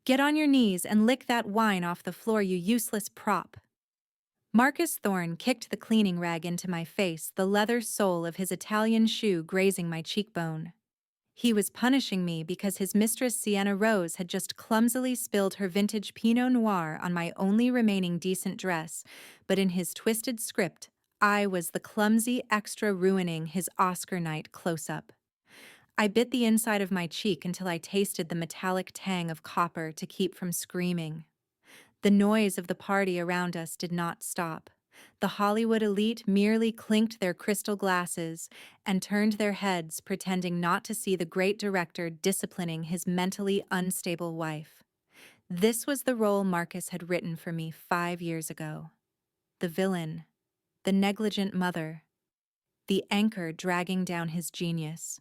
Get on your knees and lick that wine off the floor, you useless prop. Marcus Thorne kicked the cleaning rag into my face, the leather sole of his Italian shoe grazing my cheekbone. He was punishing me because his mistress Sienna Rose had just clumsily spilled her vintage Pinot Noir on my only remaining decent dress, but in his twisted script, I was the clumsy extra ruining his Oscar night close-up. I bit the inside of my cheek until I tasted the metallic tang of copper to keep from screaming. The noise of the party around us did not stop. The Hollywood elite merely clinked their crystal glasses and turned their heads, pretending not to see the great director disciplining his mentally unstable wife. This was the role Marcus had written for me 5 years ago. The villain, the negligent mother, the anchor dragging down his genius.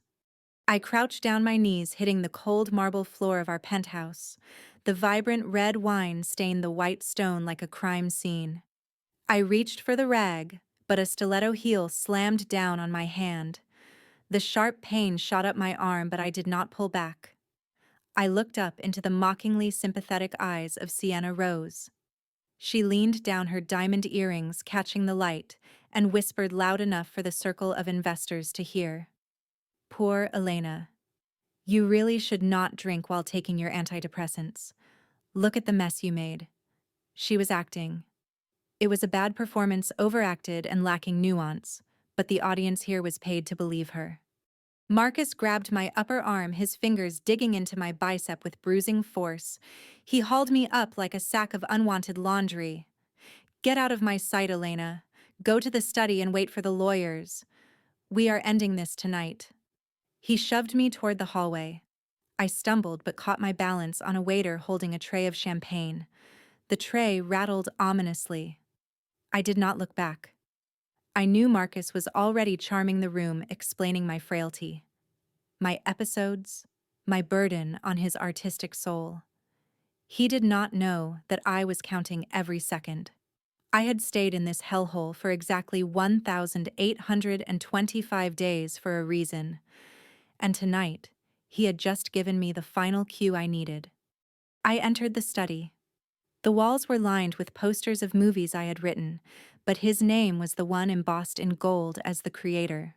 I crouched down my knees, hitting the cold marble floor of our penthouse. The vibrant red wine stained the white stone like a crime scene. I reached for the rag, but a stiletto heel slammed down on my hand. The sharp pain shot up my arm, but I did not pull back. I looked up into the mockingly sympathetic eyes of Sienna Rose. She leaned down her diamond earrings, catching the light, and whispered loud enough for the circle of investors to hear. Poor Elena. You really should not drink while taking your antidepressants. Look at the mess you made. She was acting. It was a bad performance, overacted and lacking nuance, but the audience here was paid to believe her. Marcus grabbed my upper arm, his fingers digging into my bicep with bruising force. He hauled me up like a sack of unwanted laundry. Get out of my sight, Elena. Go to the study and wait for the lawyers. We are ending this tonight. He shoved me toward the hallway. I stumbled but caught my balance on a waiter holding a tray of champagne. The tray rattled ominously. I did not look back. I knew Marcus was already charming the room, explaining my frailty, my episodes, my burden on his artistic soul. He did not know that I was counting every second. I had stayed in this hellhole for exactly 1,825 days for a reason, and tonight, he had just given me the final cue I needed. I entered the study. The walls were lined with posters of movies I had written, but his name was the one embossed in gold as the creator.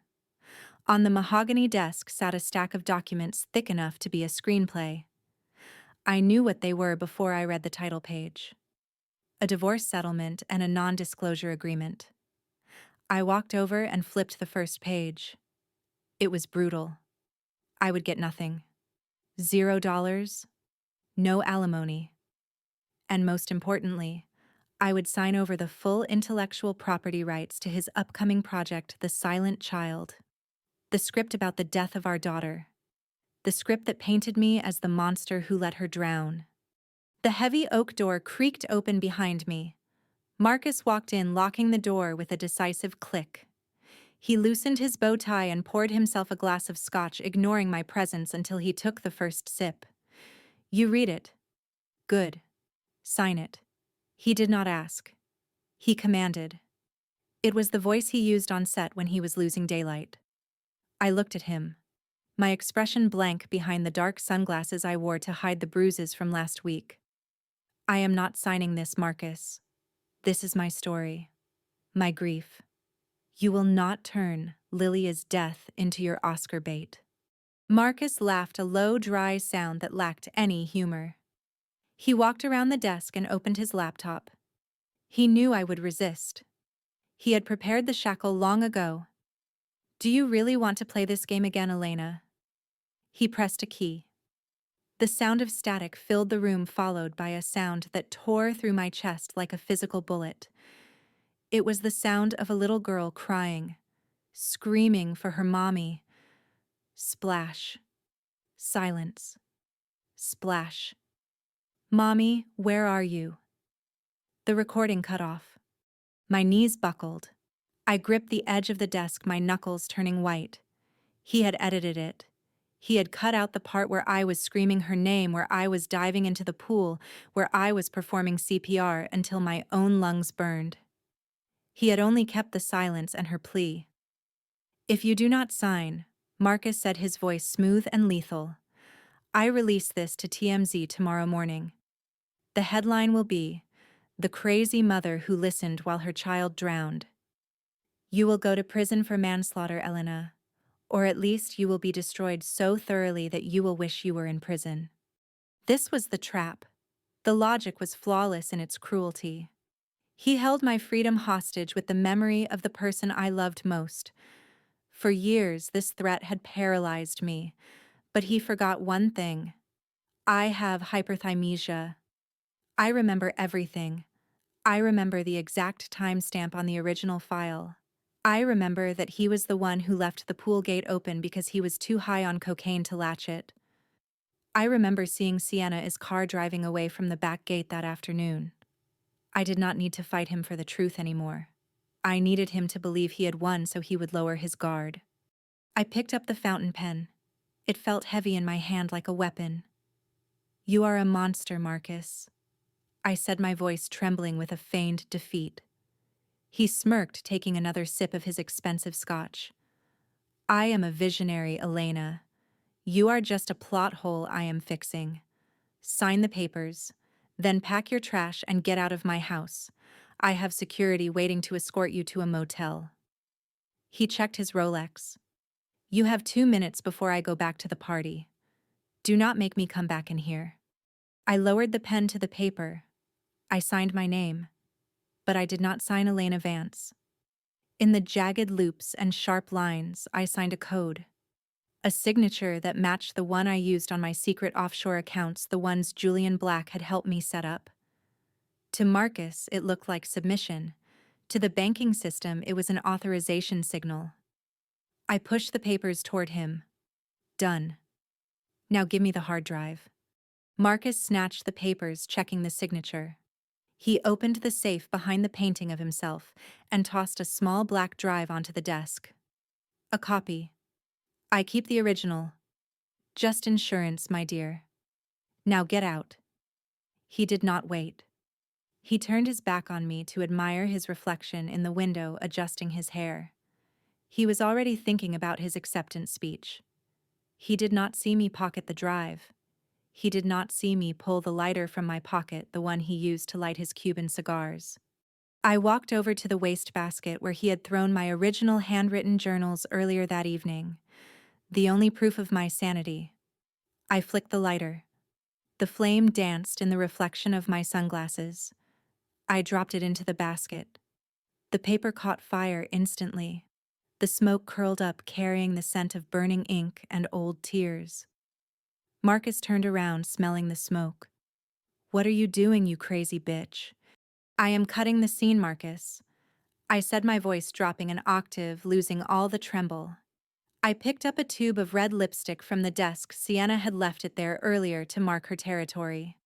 On the mahogany desk sat a stack of documents thick enough to be a screenplay. I knew what they were before I read the title page. A divorce settlement and a non-disclosure agreement. I walked over and flipped the first page. It was brutal. I would get nothing. $0, no alimony. And most importantly, I would sign over the full intellectual property rights to his upcoming project, The Silent Child. The script about the death of our daughter. The script that painted me as the monster who let her drown. The heavy oak door creaked open behind me. Marcus walked in, locking the door with a decisive click. He loosened his bow tie and poured himself a glass of scotch, ignoring my presence until he took the first sip. You read it. Good. Sign it. He did not ask. He commanded. It was the voice he used on set when he was losing daylight. I looked at him, my expression blank behind the dark sunglasses I wore to hide the bruises from last week. I am not signing this, Marcus. This is my story. My grief. You will not turn Lilia's death into your Oscar bait. Marcus laughed, a low, dry sound that lacked any humor. He walked around the desk and opened his laptop. He knew I would resist. He had prepared the shackle long ago. Do you really want to play this game again, Elena? He pressed a key. The sound of static filled the room, followed by a sound that tore through my chest like a physical bullet. It was the sound of a little girl crying, screaming for her mommy. Splash. Silence. Splash. Mommy, where are you? The recording cut off. My knees buckled. I gripped the edge of the desk, my knuckles turning white. He had edited it. He had cut out the part where I was screaming her name, where I was diving into the pool, where I was performing CPR until my own lungs burned. He had only kept the silence and her plea. If you do not sign, Marcus said, his voice smooth and lethal, I release this to TMZ tomorrow morning. The headline will be, "The Crazy Mother Who Listened While Her Child Drowned." You will go to prison for manslaughter, Elena. Or at least you will be destroyed so thoroughly that you will wish you were in prison. This was the trap. The logic was flawless in its cruelty. He held my freedom hostage with the memory of the person I loved most. For years, this threat had paralyzed me, but he forgot one thing. I have hyperthymesia. I remember everything. I remember the exact timestamp on the original file. I remember that he was the one who left the pool gate open because he was too high on cocaine to latch it. I remember seeing Sienna's car driving away from the back gate that afternoon. I did not need to fight him for the truth anymore. I needed him to believe he had won so he would lower his guard. I picked up the fountain pen. It felt heavy in my hand like a weapon. "You are a monster, Marcus," I said, my voice trembling with a feigned defeat. He smirked, taking another sip of his expensive scotch. "I am a visionary, Elena. You are just a plot hole I am fixing. Sign the papers, then pack your trash and get out of my house. I have security waiting to escort you to a motel." He checked his Rolex. "You have 2 minutes before I go back to the party. Do not make me come back in here." I lowered the pen to the paper. I signed my name, but I did not sign Elena Vance. In the jagged loops and sharp lines, I signed a code. A signature that matched the one I used on my secret offshore accounts, the ones Julian Black had helped me set up. To Marcus, it looked like submission. To the banking system, it was an authorization signal. I pushed the papers toward him. "Done. Now give me the hard drive." Marcus snatched the papers, checking the signature. He opened the safe behind the painting of himself and tossed a small black drive onto the desk. "A copy. I keep the original. Just insurance, my dear. Now get out." He did not wait. He turned his back on me to admire his reflection in the window, adjusting his hair. He was already thinking about his acceptance speech. He did not see me pocket the drive. He did not see me pull the lighter from my pocket, the one he used to light his Cuban cigars. I walked over to the wastebasket where he had thrown my original handwritten journals earlier that evening, the only proof of my sanity. I flicked the lighter. The flame danced in the reflection of my sunglasses. I dropped it into the basket. The paper caught fire instantly. The smoke curled up, carrying the scent of burning ink and old tears. Marcus turned around, smelling the smoke. "What are you doing, you crazy bitch?" "I am cutting the scene, Marcus," I said, my voice dropping an octave, losing all the tremble. I picked up a tube of red lipstick from the desk. Sienna had left it there earlier to mark her territory.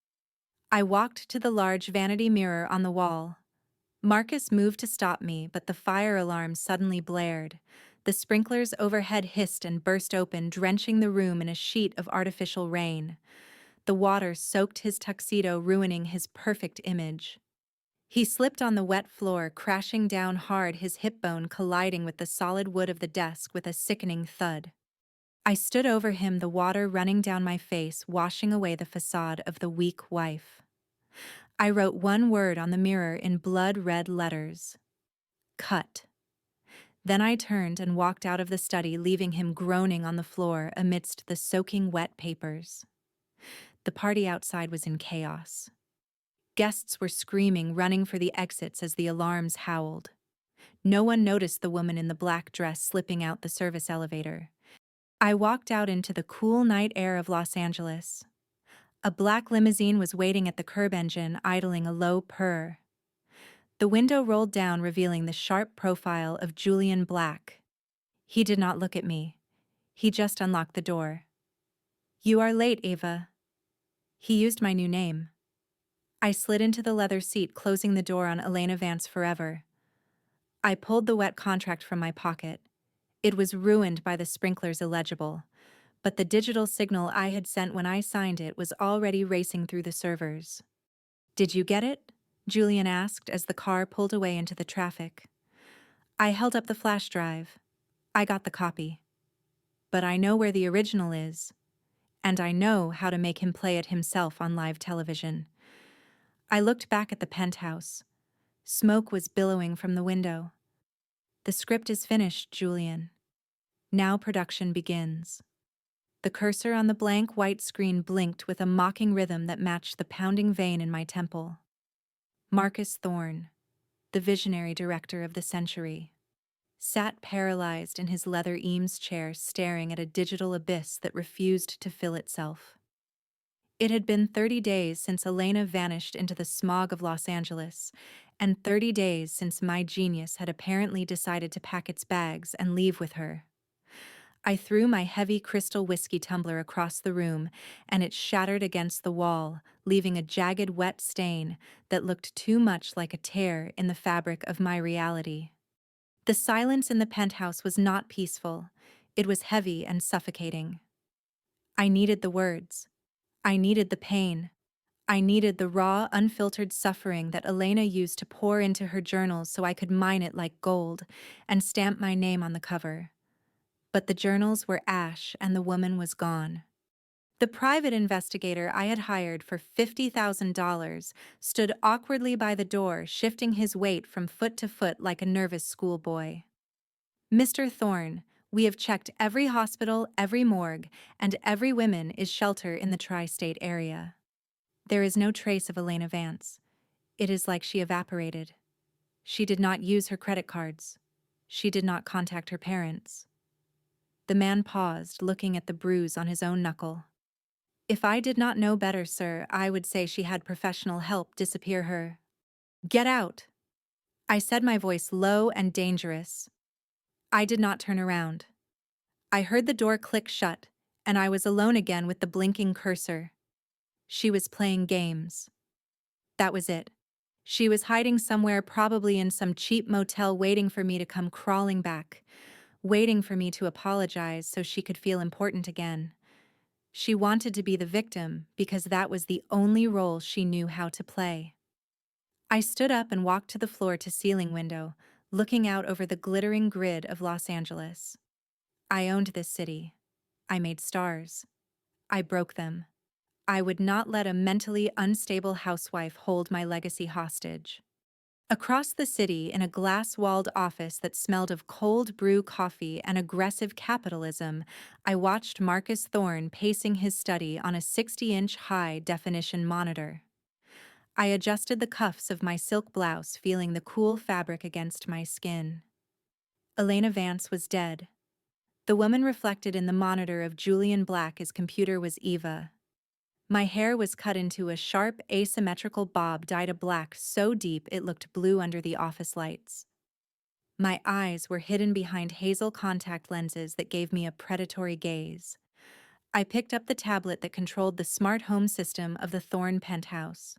I walked to the large vanity mirror on the wall. Marcus moved to stop me, but the fire alarm suddenly blared. The sprinklers overhead hissed and burst open, drenching the room in a sheet of artificial rain. The water soaked his tuxedo, ruining his perfect image. He slipped on the wet floor, crashing down hard, his hip bone colliding with the solid wood of the desk with a sickening thud. I stood over him, the water running down my face, washing away the facade of the weak wife. I wrote one word on the mirror in blood-red letters: "Cut." Then I turned and walked out of the study, leaving him groaning on the floor amidst the soaking wet papers. The party outside was in chaos. Guests were screaming, running for the exits as the alarms howled. No one noticed the woman in the black dress slipping out the service elevator. I walked out into the cool night air of Los Angeles. A black limousine was waiting at the curb, engine idling a low purr. The window rolled down, revealing the sharp profile of Julian Black. He did not look at me. He just unlocked the door. "You are late, Ava." He used my new name. I slid into the leather seat, closing the door on Elena Vance forever. I pulled the wet contract from my pocket. It was ruined by the sprinklers, illegible, but the digital signal I had sent when I signed it was already racing through the servers. "Did you get it?" Julian asked as the car pulled away into the traffic. I held up the flash drive. "I got the copy. But I know where the original is, and I know how to make him play it himself on live television. I looked back at the penthouse. Smoke was billowing from the window. The script is finished, Julian. Now production begins. The cursor on the blank white screen blinked with a mocking rhythm that matched the pounding vein in my temple. Marcus Thorne, the visionary director of the century, sat paralyzed in his leather Eames chair staring at a digital abyss that refused to fill itself. It had been 30 days since Elena vanished into the smog of Los Angeles, and 30 days since my genius had apparently decided to pack its bags and leave with her. I threw my heavy crystal whiskey tumbler across the room, and it shattered against the wall, leaving a jagged wet stain that looked too much like a tear in the fabric of my reality. The silence in the penthouse was not peaceful. It was heavy and suffocating. I needed the words. I needed the pain. I needed the raw, unfiltered suffering that Elena used to pour into her journals so I could mine it like gold and stamp my name on the cover. But the journals were ash and the woman was gone. The private investigator I had hired for $50,000 stood awkwardly by the door, shifting his weight from foot to foot like a nervous schoolboy. Mr. Thorne, we have checked every hospital, every morgue, and every women's shelter in the tri-state area. There is no trace of Elena Vance. It is like she evaporated. She did not use her credit cards. She did not contact her parents. The man paused, looking at the bruise on his own knuckle. If I did not know better, sir, I would say she had professional help disappear her. Get out! I said, my voice low and dangerous. I did not turn around. I heard the door click shut, and I was alone again with the blinking cursor. She was playing games. That was it. She was hiding somewhere, probably in some cheap motel, waiting for me to come crawling back, waiting for me to apologize so she could feel important again. She wanted to be the victim because that was the only role she knew how to play. I stood up and walked to the floor-to-ceiling window, looking out over the glittering grid of Los Angeles. I owned this city. I made stars. I broke them. I would not let a mentally unstable housewife hold my legacy hostage. Across the city, in a glass-walled office that smelled of cold brew coffee and aggressive capitalism, I watched Marcus Thorne pacing his study on a 60-inch high-definition monitor. I adjusted the cuffs of my silk blouse, feeling the cool fabric against my skin. Elena Vance was dead. The woman reflected in the monitor of Julian Black's computer was Eva. My hair was cut into a sharp, asymmetrical bob dyed a black so deep it looked blue under the office lights. My eyes were hidden behind hazel contact lenses that gave me a predatory gaze. I picked up the tablet that controlled the smart home system of the Thorne penthouse.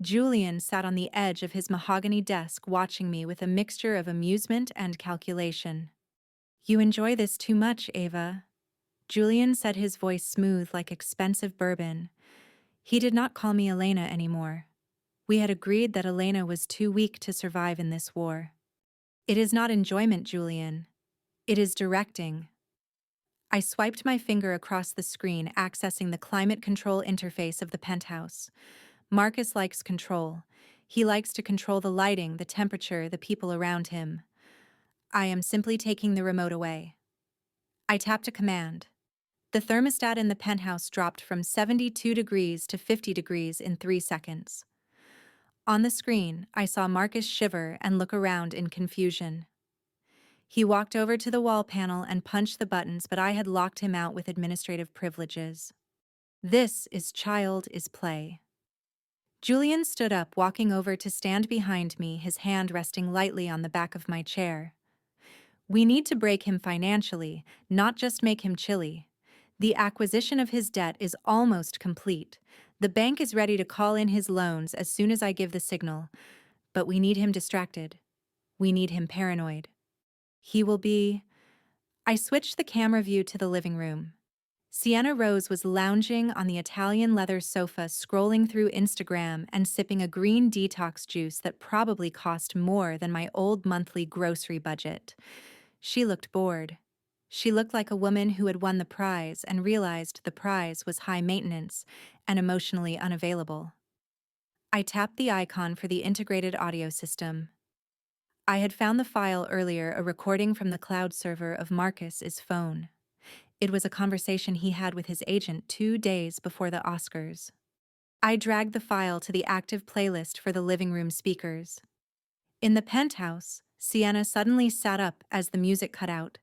Julian sat on the edge of his mahogany desk watching me with a mixture of amusement and calculation. "You enjoy this too much, Ava." Julian said, his voice smooth like expensive bourbon. He did not call me Elena anymore. We had agreed that Elena was too weak to survive in this war. "It is not enjoyment, Julian. It is directing." I swiped my finger across the screen, accessing the climate control interface of the penthouse. Marcus likes control. He likes to control the lighting, the temperature, the people around him. I am simply taking the remote away. I tapped a command. The thermostat in the penthouse dropped from 72 degrees to 50 degrees in 3 seconds. On the screen, I saw Marcus shiver and look around in confusion. He walked over to the wall panel and punched the buttons, but I had locked him out with administrative privileges. This is child is play. Julian stood up, walking over to stand behind me, his hand resting lightly on the back of my chair. "We need to break him financially, not just make him chilly. The acquisition of his debt is almost complete. The bank is ready to call in his loans as soon as I give the signal. But we need him distracted. We need him paranoid. He will be..." I switched the camera view to the living room. Sienna Rose was lounging on the Italian leather sofa, scrolling through Instagram and sipping a green detox juice that probably cost more than my old monthly grocery budget. She looked bored. She looked like a woman who had won the prize and realized the prize was high maintenance and emotionally unavailable. I tapped the icon for the integrated audio system. I had found the file earlier, a recording from the cloud server of Marcus's phone. It was a conversation he had with his agent 2 days before the Oscars. I dragged the file to the active playlist for the living room speakers. In the penthouse, Sienna suddenly sat up as the music cut out.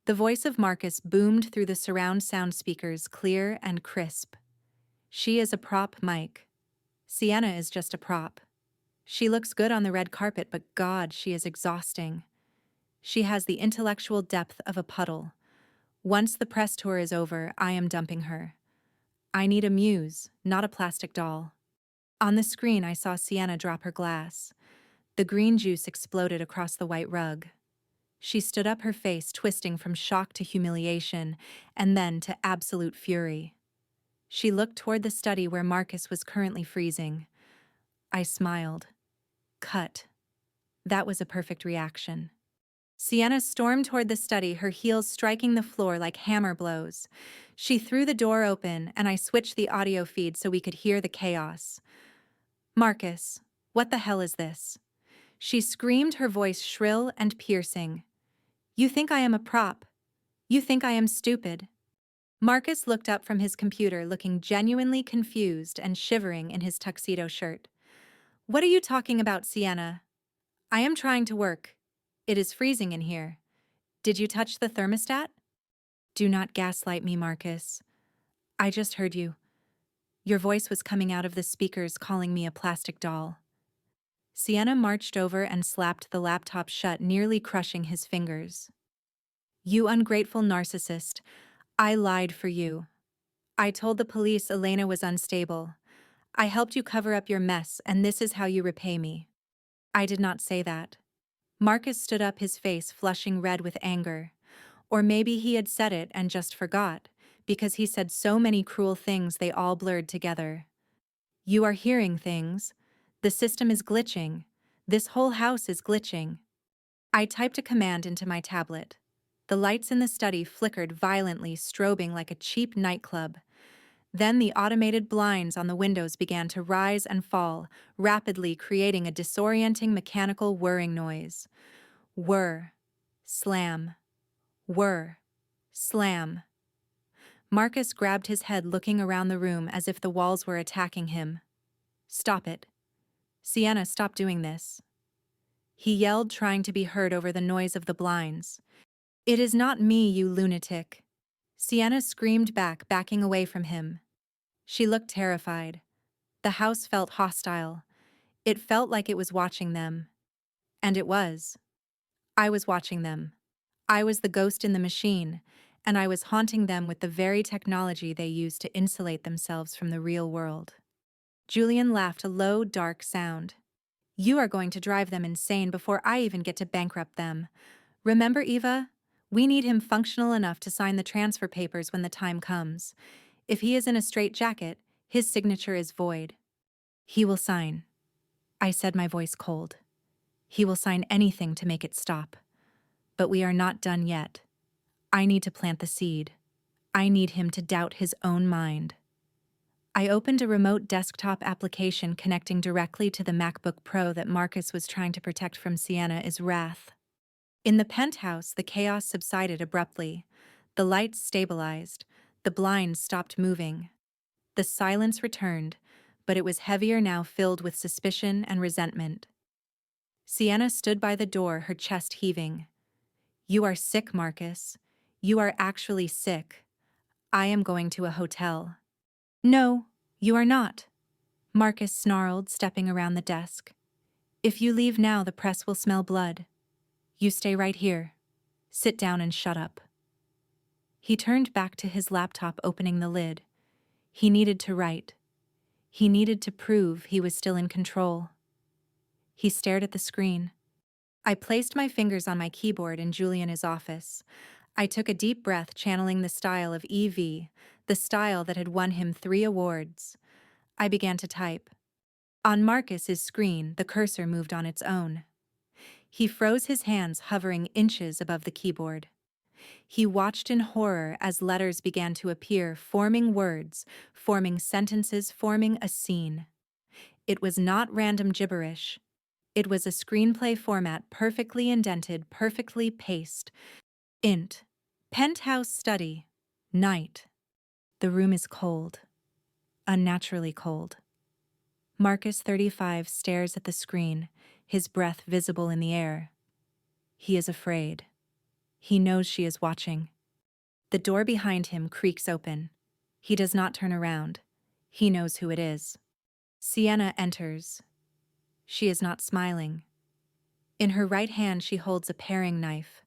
The voice of Marcus boomed through the surround sound speakers, clear and crisp. She is a prop, Mike. Sienna is just a prop. She looks good on the red carpet, but God, she is exhausting. She has the intellectual depth of a puddle. Once the press tour is over, I am dumping her. I need a muse, not a plastic doll. On the screen, I saw Sienna drop her glass. The green juice exploded across the white rug. She stood up, her face twisting from shock to humiliation, and then to absolute fury. She looked toward the study where Marcus was currently freezing. I smiled. Cut. That was a perfect reaction. Sienna stormed toward the study, her heels striking the floor like hammer blows. She threw the door open, and I switched the audio feed so we could hear the chaos. Marcus, what the hell is this? She screamed, her voice shrill and piercing. You think I am a prop? You think I am stupid? Marcus looked up from his computer, looking genuinely confused and shivering in his tuxedo shirt. What are you talking about, Sienna? I am trying to work. It is freezing in here. Did you touch the thermostat? Do not gaslight me, Marcus. I just heard you. Your voice was coming out of the speakers, calling me a plastic doll. Sienna marched over and slapped the laptop shut, nearly crushing his fingers. You ungrateful narcissist. I lied for you. I told the police Elena was unstable. I helped you cover up your mess, and this is how you repay me. I did not say that. Marcus stood up, his face flushing red with anger. Or maybe he had said it and just forgot, because he said so many cruel things they all blurred together. You are hearing things. The system is glitching. This whole house is glitching. I typed a command into my tablet. The lights in the study flickered violently, strobing like a cheap nightclub. Then the automated blinds on the windows began to rise and fall, rapidly creating a disorienting mechanical whirring noise. Whir. Slam. Whir. Slam. Marcus grabbed his head, looking around the room as if the walls were attacking him. Stop it. Sienna, stop doing this. He yelled, trying to be heard over the noise of the blinds. It is not me, you lunatic. Sienna screamed back, backing away from him. She looked terrified. The house felt hostile. It felt like it was watching them. And it was. I was watching them. I was the ghost in the machine, and I was haunting them with the very technology they used to insulate themselves from the real world. Julian laughed, a low, dark sound. You are going to drive them insane before I even get to bankrupt them. Remember, Eva? We need him functional enough to sign the transfer papers when the time comes. If he is in a straitjacket, his signature is void. He will sign. I said, my voice cold. He will sign anything to make it stop. But we are not done yet. I need to plant the seed. I need him to doubt his own mind. I opened a remote desktop application connecting directly to the MacBook Pro that Marcus was trying to protect from Sienna's wrath. In the penthouse, the chaos subsided abruptly. The lights stabilized. The blinds stopped moving. The silence returned, but it was heavier now, filled with suspicion and resentment. Sienna stood by the door, her chest heaving. You are sick, Marcus. You are actually sick. I am going to a hotel. No, you are not, Marcus snarled, stepping around the desk. If you leave now, the press will smell blood. You stay right here. Sit down and shut up. He turned back to his laptop, opening the lid. He needed to write. He needed to prove he was still in control. He stared at the screen. I placed my fingers on my keyboard in Juliana's office. I took a deep breath, channeling the style of EV, the style that had won him 3 awards. I began to type. On Marcus's screen, the cursor moved on its own. He froze, his hands hovering inches above the keyboard. He watched in horror as letters began to appear, forming words, forming sentences, forming a scene. It was not random gibberish. It was a screenplay format perfectly indented, perfectly paced. Int. Penthouse study. Night. The room is cold. Unnaturally cold. Marcus 35 stares at the screen, his breath visible in the air. He is afraid. He knows she is watching. The door behind him creaks open. He does not turn around. He knows who it is. Sienna enters. She is not smiling. In her right hand she holds a paring knife.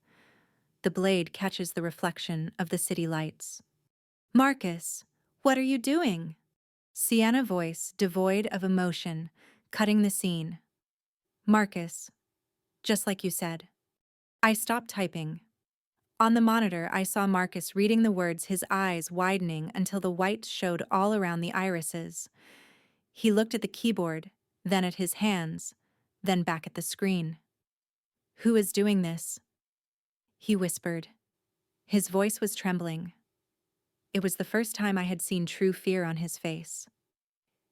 The blade catches the reflection of the city lights. Marcus, what are you doing? Sienna voice, devoid of emotion, cutting the scene. Marcus, just like you said. I stopped typing. On the monitor, I saw Marcus reading the words, his eyes widening until the whites showed all around the irises. He looked at the keyboard, then at his hands, then back at the screen. Who is doing this? He whispered. His voice was trembling. It was the first time I had seen true fear on his face.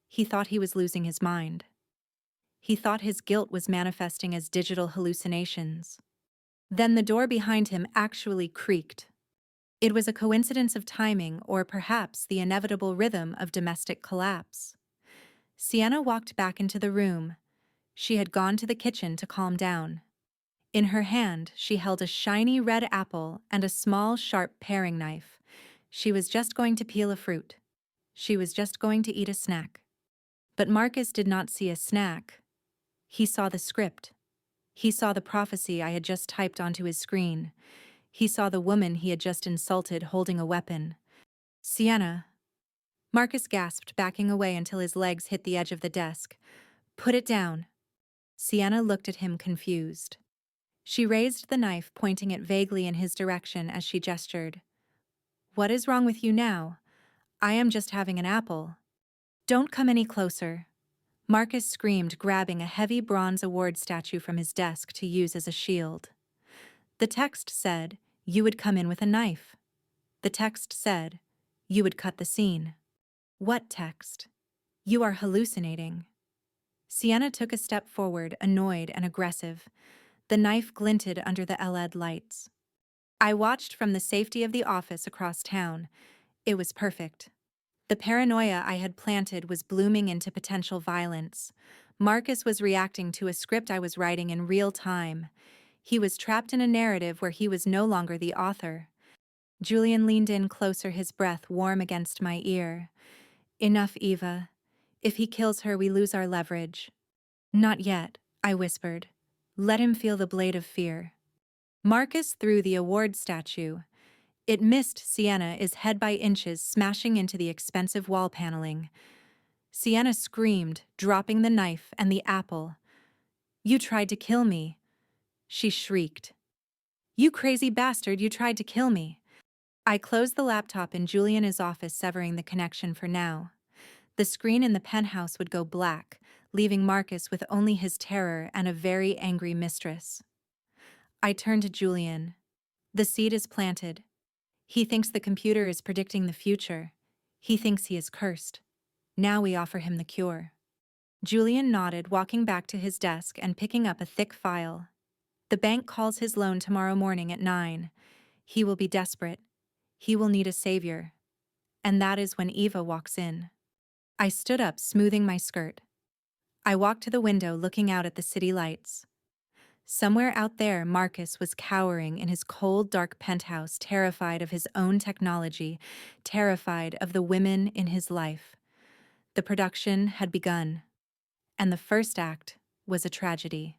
He thought he was losing his mind. He thought his guilt was manifesting as digital hallucinations. Then the door behind him actually creaked. It was a coincidence of timing, or perhaps the inevitable rhythm of domestic collapse. Sienna walked back into the room. She had gone to the kitchen to calm down. In her hand, she held a shiny red apple and a small, sharp paring knife. She was just going to peel a fruit. She was just going to eat a snack. But Marcus did not see a snack. He saw the script. He saw the prophecy I had just typed onto his screen. He saw the woman he had just insulted holding a weapon. Sienna. Marcus gasped, backing away until his legs hit the edge of the desk. Put it down. Sienna looked at him confused. She raised the knife, pointing it vaguely in his direction as she gestured. What is wrong with you now? I am just having an apple. Don't come any closer. Marcus screamed, grabbing a heavy bronze award statue from his desk to use as a shield. The text said, you would come in with a knife. The text said, you would cut the scene. What text? You are hallucinating. Sienna took a step forward, annoyed and aggressive. The knife glinted under the LED lights. I watched from the safety of the office across town. It was perfect. The paranoia I had planted was blooming into potential violence. Marcus was reacting to a script I was writing in real time. He was trapped in a narrative where he was no longer the author. Julian leaned in closer, his breath warm against my ear. Enough, Eva. If he kills her, we lose our leverage. Not yet, I whispered. Let him feel the blade of fear. Marcus threw the award statue. It missed Sienna's head by inches, smashing into the expensive wall paneling. Sienna screamed, dropping the knife and the apple. You tried to kill me, she shrieked. You crazy bastard, you tried to kill me. I closed the laptop in Julian's office, severing the connection for now. The screen in the penthouse would go black, leaving Marcus with only his terror and a very angry mistress. I turned to Julian. The seed is planted. He thinks the computer is predicting the future. He thinks he is cursed. Now we offer him the cure. Julian nodded, walking back to his desk and picking up a thick file. The bank calls his loan tomorrow morning at 9. He will be desperate. He will need a savior. And that is when Eva walks in. I stood up, smoothing my skirt. I walked to the window, looking out at the city lights. Somewhere out there, Marcus was cowering in his cold, dark penthouse, terrified of his own technology, terrified of the women in his life. The production had begun, and the first act was a tragedy.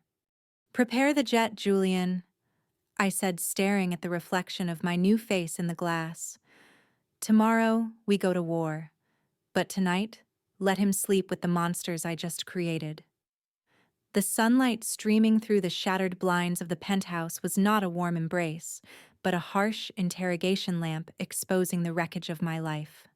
Prepare the jet, Julian, I said, staring at the reflection of my new face in the glass. Tomorrow, we go to war, but tonight, let him sleep with the monsters I just created. The sunlight streaming through the shattered blinds of the penthouse was not a warm embrace, but a harsh interrogation lamp exposing the wreckage of my life.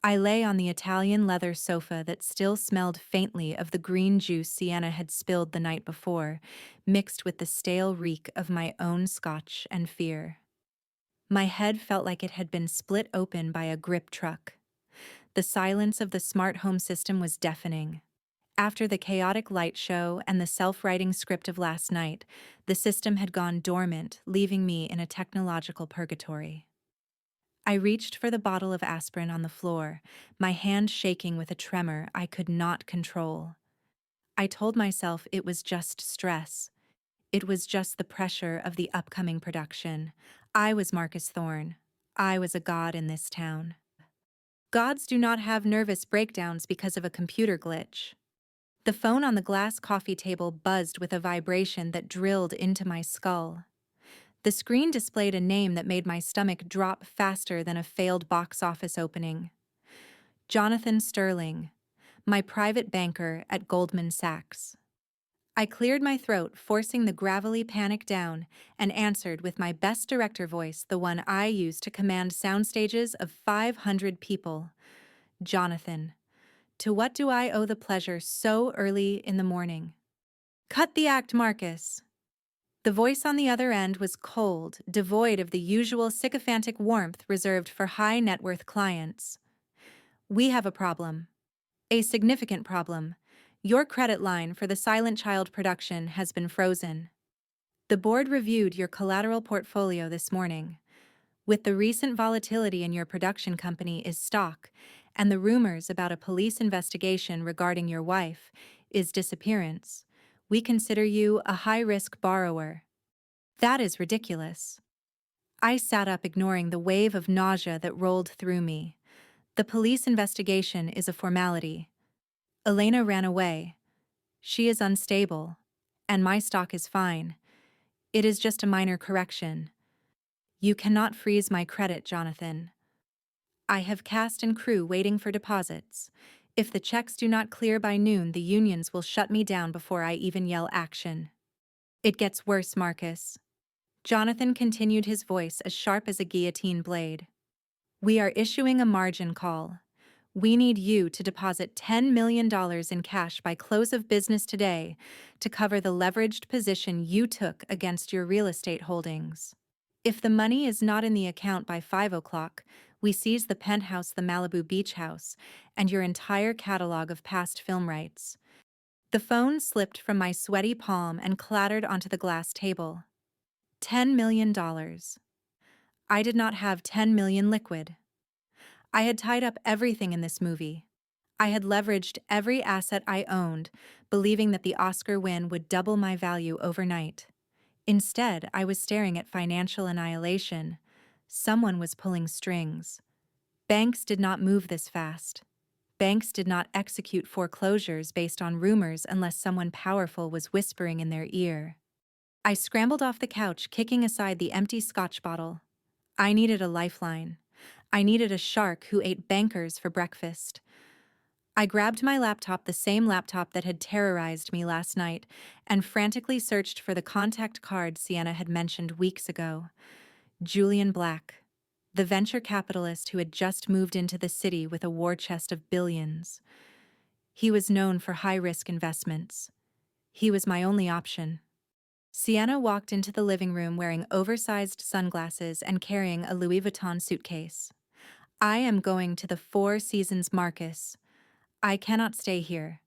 I lay on the Italian leather sofa that still smelled faintly of the green juice Sienna had spilled the night before, mixed with the stale reek of my own scotch and fear. My head felt like it had been split open by a grip truck. The silence of the smart home system was deafening. After the chaotic light show and the self-writing script of last night, the system had gone dormant, leaving me in a technological purgatory. I reached for the bottle of aspirin on the floor, my hand shaking with a tremor I could not control. I told myself it was just stress. It was just the pressure of the upcoming production. I was Marcus Thorne. I was a god in this town. Gods do not have nervous breakdowns because of a computer glitch. The phone on the glass coffee table buzzed with a vibration that drilled into my skull. The screen displayed a name that made my stomach drop faster than a failed box office opening. Jonathan Sterling, my private banker at Goldman Sachs. I cleared my throat, forcing the gravelly panic down, and answered with my best director voice, the one I use to command soundstages of 500 people. Jonathan, to what do I owe the pleasure so early in the morning? Cut the act, Marcus. The voice on the other end was cold, devoid of the usual sycophantic warmth reserved for high-net-worth clients. We have a problem. A significant problem. Your credit line for the Silent Child production has been frozen. The board reviewed your collateral portfolio this morning. With the recent volatility in your production company is stock, and the rumors about a police investigation regarding your wife is disappearance, we consider you a high-risk borrower. That is ridiculous. I sat up, ignoring the wave of nausea that rolled through me. The police investigation is a formality. Elena ran away. She is unstable. And my stock is fine. It is just a minor correction. You cannot freeze my credit, Jonathan. I have cast and crew waiting for deposits. If the checks do not clear by noon, the unions will shut me down before I even yell action. It gets worse, Marcus. Jonathan continued, his voice as sharp as a guillotine blade. We are issuing a margin call. We need you to deposit $10 million in cash by close of business today to cover the leveraged position you took against your real estate holdings. If the money is not in the account by 5 o'clock, we seize the penthouse, the Malibu Beach House, and your entire catalog of past film rights. The phone slipped from my sweaty palm and clattered onto the glass table. $10 million. I did not have 10 million liquid. I had tied up everything in this movie. I had leveraged every asset I owned, believing that the Oscar win would double my value overnight. Instead, I was staring at financial annihilation. Someone was pulling strings. Banks did not move this fast. Banks did not execute foreclosures based on rumors unless someone powerful was whispering in their ear. I scrambled off the couch, kicking aside the empty Scotch bottle. I needed a lifeline. I needed a shark who ate bankers for breakfast. I grabbed my laptop, the same laptop that had terrorized me last night, and frantically searched for the contact card Sienna had mentioned weeks ago. Julian Black, the venture capitalist who had just moved into the city with a war chest of billions. He was known for high-risk investments. He was my only option. Sienna walked into the living room wearing oversized sunglasses and carrying a Louis Vuitton suitcase. I am going to the Four Seasons, Marcus. I cannot stay here.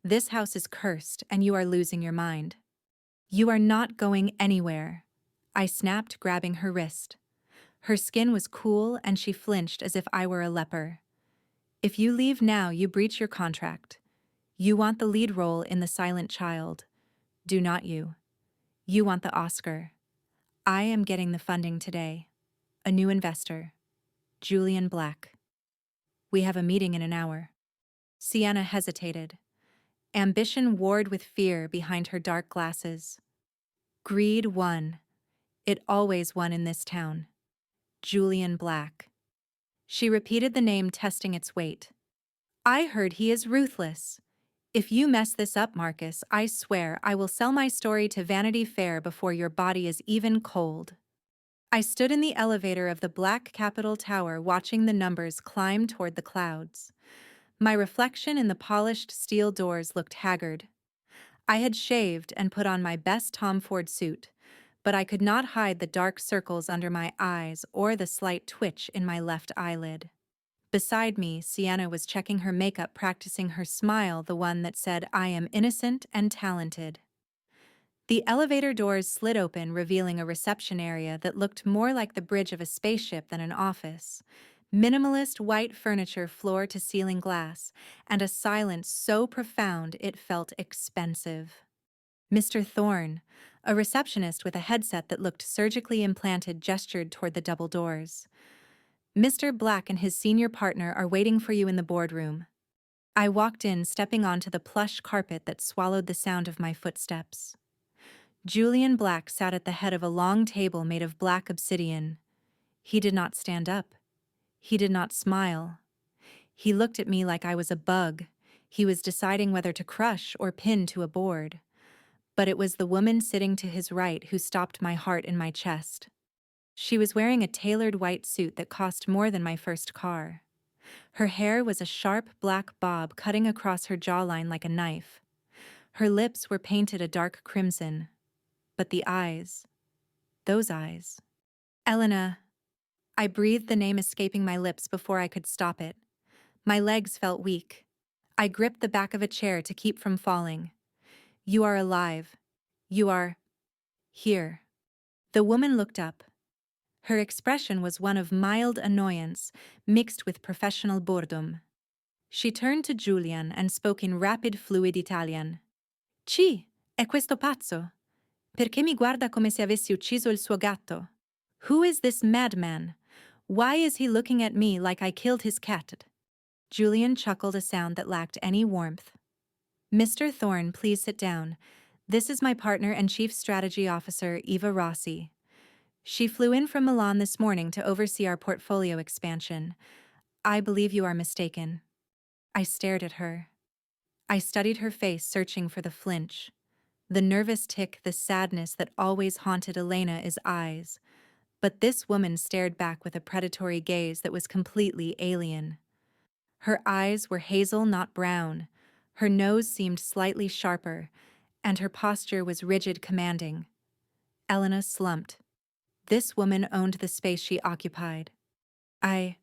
This house is cursed, and you are losing your mind. You are not going anywhere. I snapped, grabbing her wrist. Her skin was cool, and she flinched as if I were a leper. If you leave now, you breach your contract. You want the lead role in The Silent Child. Do not you? You want the Oscar. I am getting the funding today. A new investor. Julian Black. We have a meeting in an hour. Sienna hesitated. Ambition warred with fear behind her dark glasses. Greed won. It always won in this town. Julian Black. She repeated the name, testing its weight. I heard he is ruthless. If you mess this up, Marcus, I swear I will sell my story to Vanity Fair before your body is even cold. I stood in the elevator of the Black Capitol Tower, watching the numbers climb toward the clouds. My reflection in the polished steel doors looked haggard. I had shaved and put on my best Tom Ford suit, but I could not hide the dark circles under my eyes or the slight twitch in my left eyelid. Beside me, Sienna was checking her makeup, practicing her smile, the one that said, "I am innocent and talented." The elevator doors slid open, revealing a reception area that looked more like the bridge of a spaceship than an office. Minimalist white furniture, floor-to-ceiling glass, and a silence so profound it felt expensive. Mr. Thorne, a receptionist with a headset that looked surgically implanted, gestured toward the double doors. "Mr. Black and his senior partner are waiting for you in the boardroom." I walked in, stepping onto the plush carpet that swallowed the sound of my footsteps. Julian Black sat at the head of a long table made of black obsidian. He did not stand up. He did not smile. He looked at me like I was a bug. He was deciding whether to crush or pin to a board. But it was the woman sitting to his right who stopped my heart in my chest. She was wearing a tailored white suit that cost more than my first car. Her hair was a sharp black bob cutting across her jawline like a knife. Her lips were painted a dark crimson. But the eyes, those eyes. "Elena." I breathed the name escaping my lips before I could stop it. My legs felt weak. I gripped the back of a chair to keep from falling. "You are alive. You are here." The woman looked up. Her expression was one of mild annoyance mixed with professional boredom. She turned to Julian and spoke in rapid, fluid Italian. "Chi è questo pazzo? Perché mi guarda come se avessi ucciso il suo gatto? Who is this madman? Why is he looking at me like I killed his cat?" Julian chuckled, a sound that lacked any warmth. "Mr. Thorne, please sit down. This is my partner and Chief Strategy Officer, Eva Rossi. She flew in from Milan this morning to oversee our portfolio expansion. I believe you are mistaken." I stared at her. I studied her face, searching for the flinch, the nervous tick, the sadness that always haunted Elena's eyes. But this woman stared back with a predatory gaze that was completely alien. Her eyes were hazel, not brown. Her nose seemed slightly sharper, and her posture was rigid, commanding. Elena slumped. This woman owned the space she occupied. I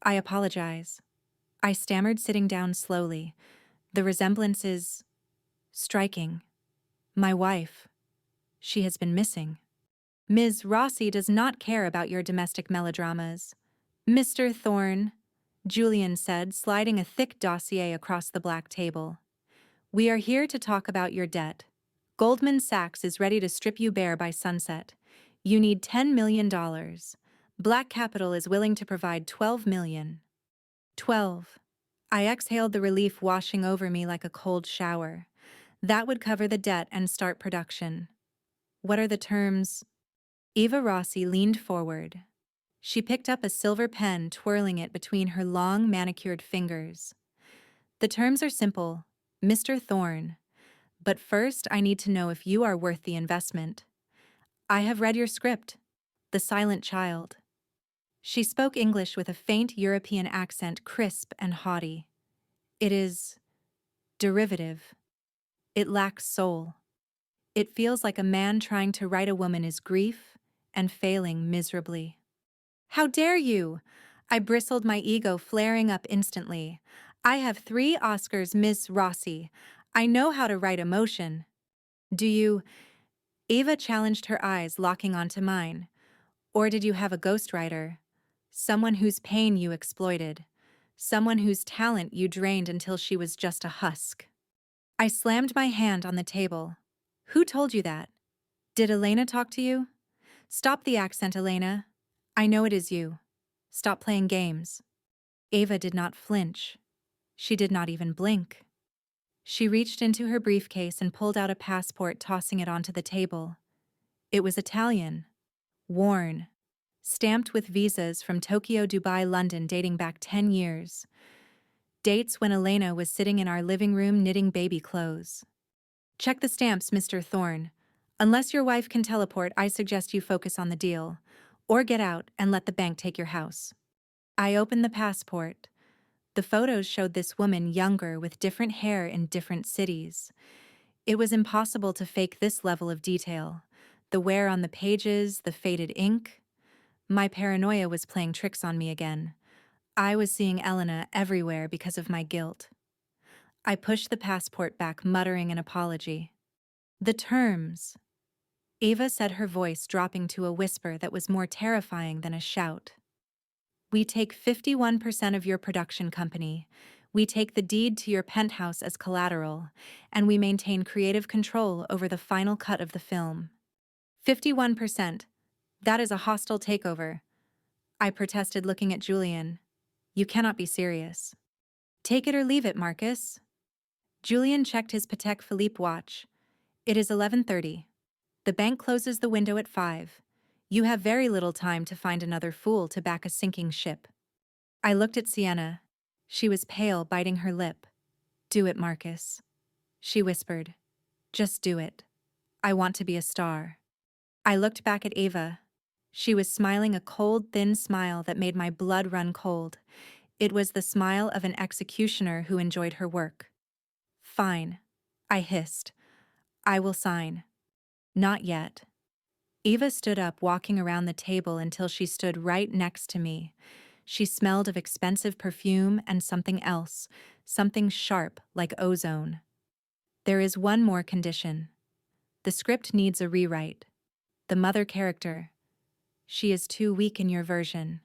apologize." I stammered, sitting down slowly. "The resemblance is striking. My wife. She has been missing." "Ms. Rossi does not care about your domestic melodramas." "Mr. Thorne," Julian said, sliding a thick dossier across the black table. "We are here to talk about your debt. Goldman Sachs is ready to strip you bare by sunset. You need $10 million. Black Capital is willing to provide $12 million. 12. I exhaled, the relief washing over me like a cold shower. That would cover the debt and start production. What are the terms? Eva Rossi leaned forward. She picked up a silver pen, twirling it between her long, manicured fingers. "The terms are simple, Mr. Thorne. But first, I need to know if you are worth the investment. I have read your script, The Silent Child." She spoke English with a faint European accent, crisp and haughty. "It is derivative. It lacks soul. It feels like a man trying to write a woman is grief and failing miserably." "How dare you?" I bristled, my ego flaring up instantly. "I have 3 Oscars, Miss Rossi. I know how to write emotion." "Do you?" Eva challenged, her eyes locking onto mine. "Or did you have a ghostwriter? Someone whose pain you exploited. Someone whose talent you drained until she was just a husk." I slammed my hand on the table. "Who told you that? Did Elena talk to you?" "Stop the accent, Elena. I know it is you. Stop playing games." Eva did not flinch. She did not even blink. She reached into her briefcase and pulled out a passport, tossing it onto the table. It was Italian, worn, stamped with visas from Tokyo, Dubai, London, dating back 10 years. Dates when Elena was sitting in our living room knitting baby clothes. "Check the stamps, Mr. Thorne. Unless your wife can teleport, I suggest you focus on the deal. Or get out and let the bank take your house." I opened the passport. The photos showed this woman younger, with different hair in different cities. It was impossible to fake this level of detail. The wear on the pages, the faded ink. My paranoia was playing tricks on me again. I was seeing Elena everywhere because of my guilt. I pushed the passport back, muttering an apology. The terms. Ava said, her voice dropping to a whisper that was more terrifying than a shout. We take 51% of your production company. We take the deed to your penthouse as collateral, and we maintain creative control over the final cut of the film. 51%. That is a hostile takeover. I protested, looking at Julian. You cannot be serious. Take it or leave it, Marcus. Julian checked his Patek Philippe watch. It is 11:30. The bank closes the window at 5. You have very little time to find another fool to back a sinking ship. I looked at Sienna. She was pale, biting her lip. Do it, Marcus. She whispered. Just do it. I want to be a star. I looked back at Ava. She was smiling, a cold, thin smile that made my blood run cold. It was the smile of an executioner who enjoyed her work. Fine. I hissed. I will sign. Not yet. Eva stood up, walking around the table until she stood right next to me. She smelled of expensive perfume and something else, something sharp like ozone. There is one more condition. The script needs a rewrite. The mother character. She is too weak in your version.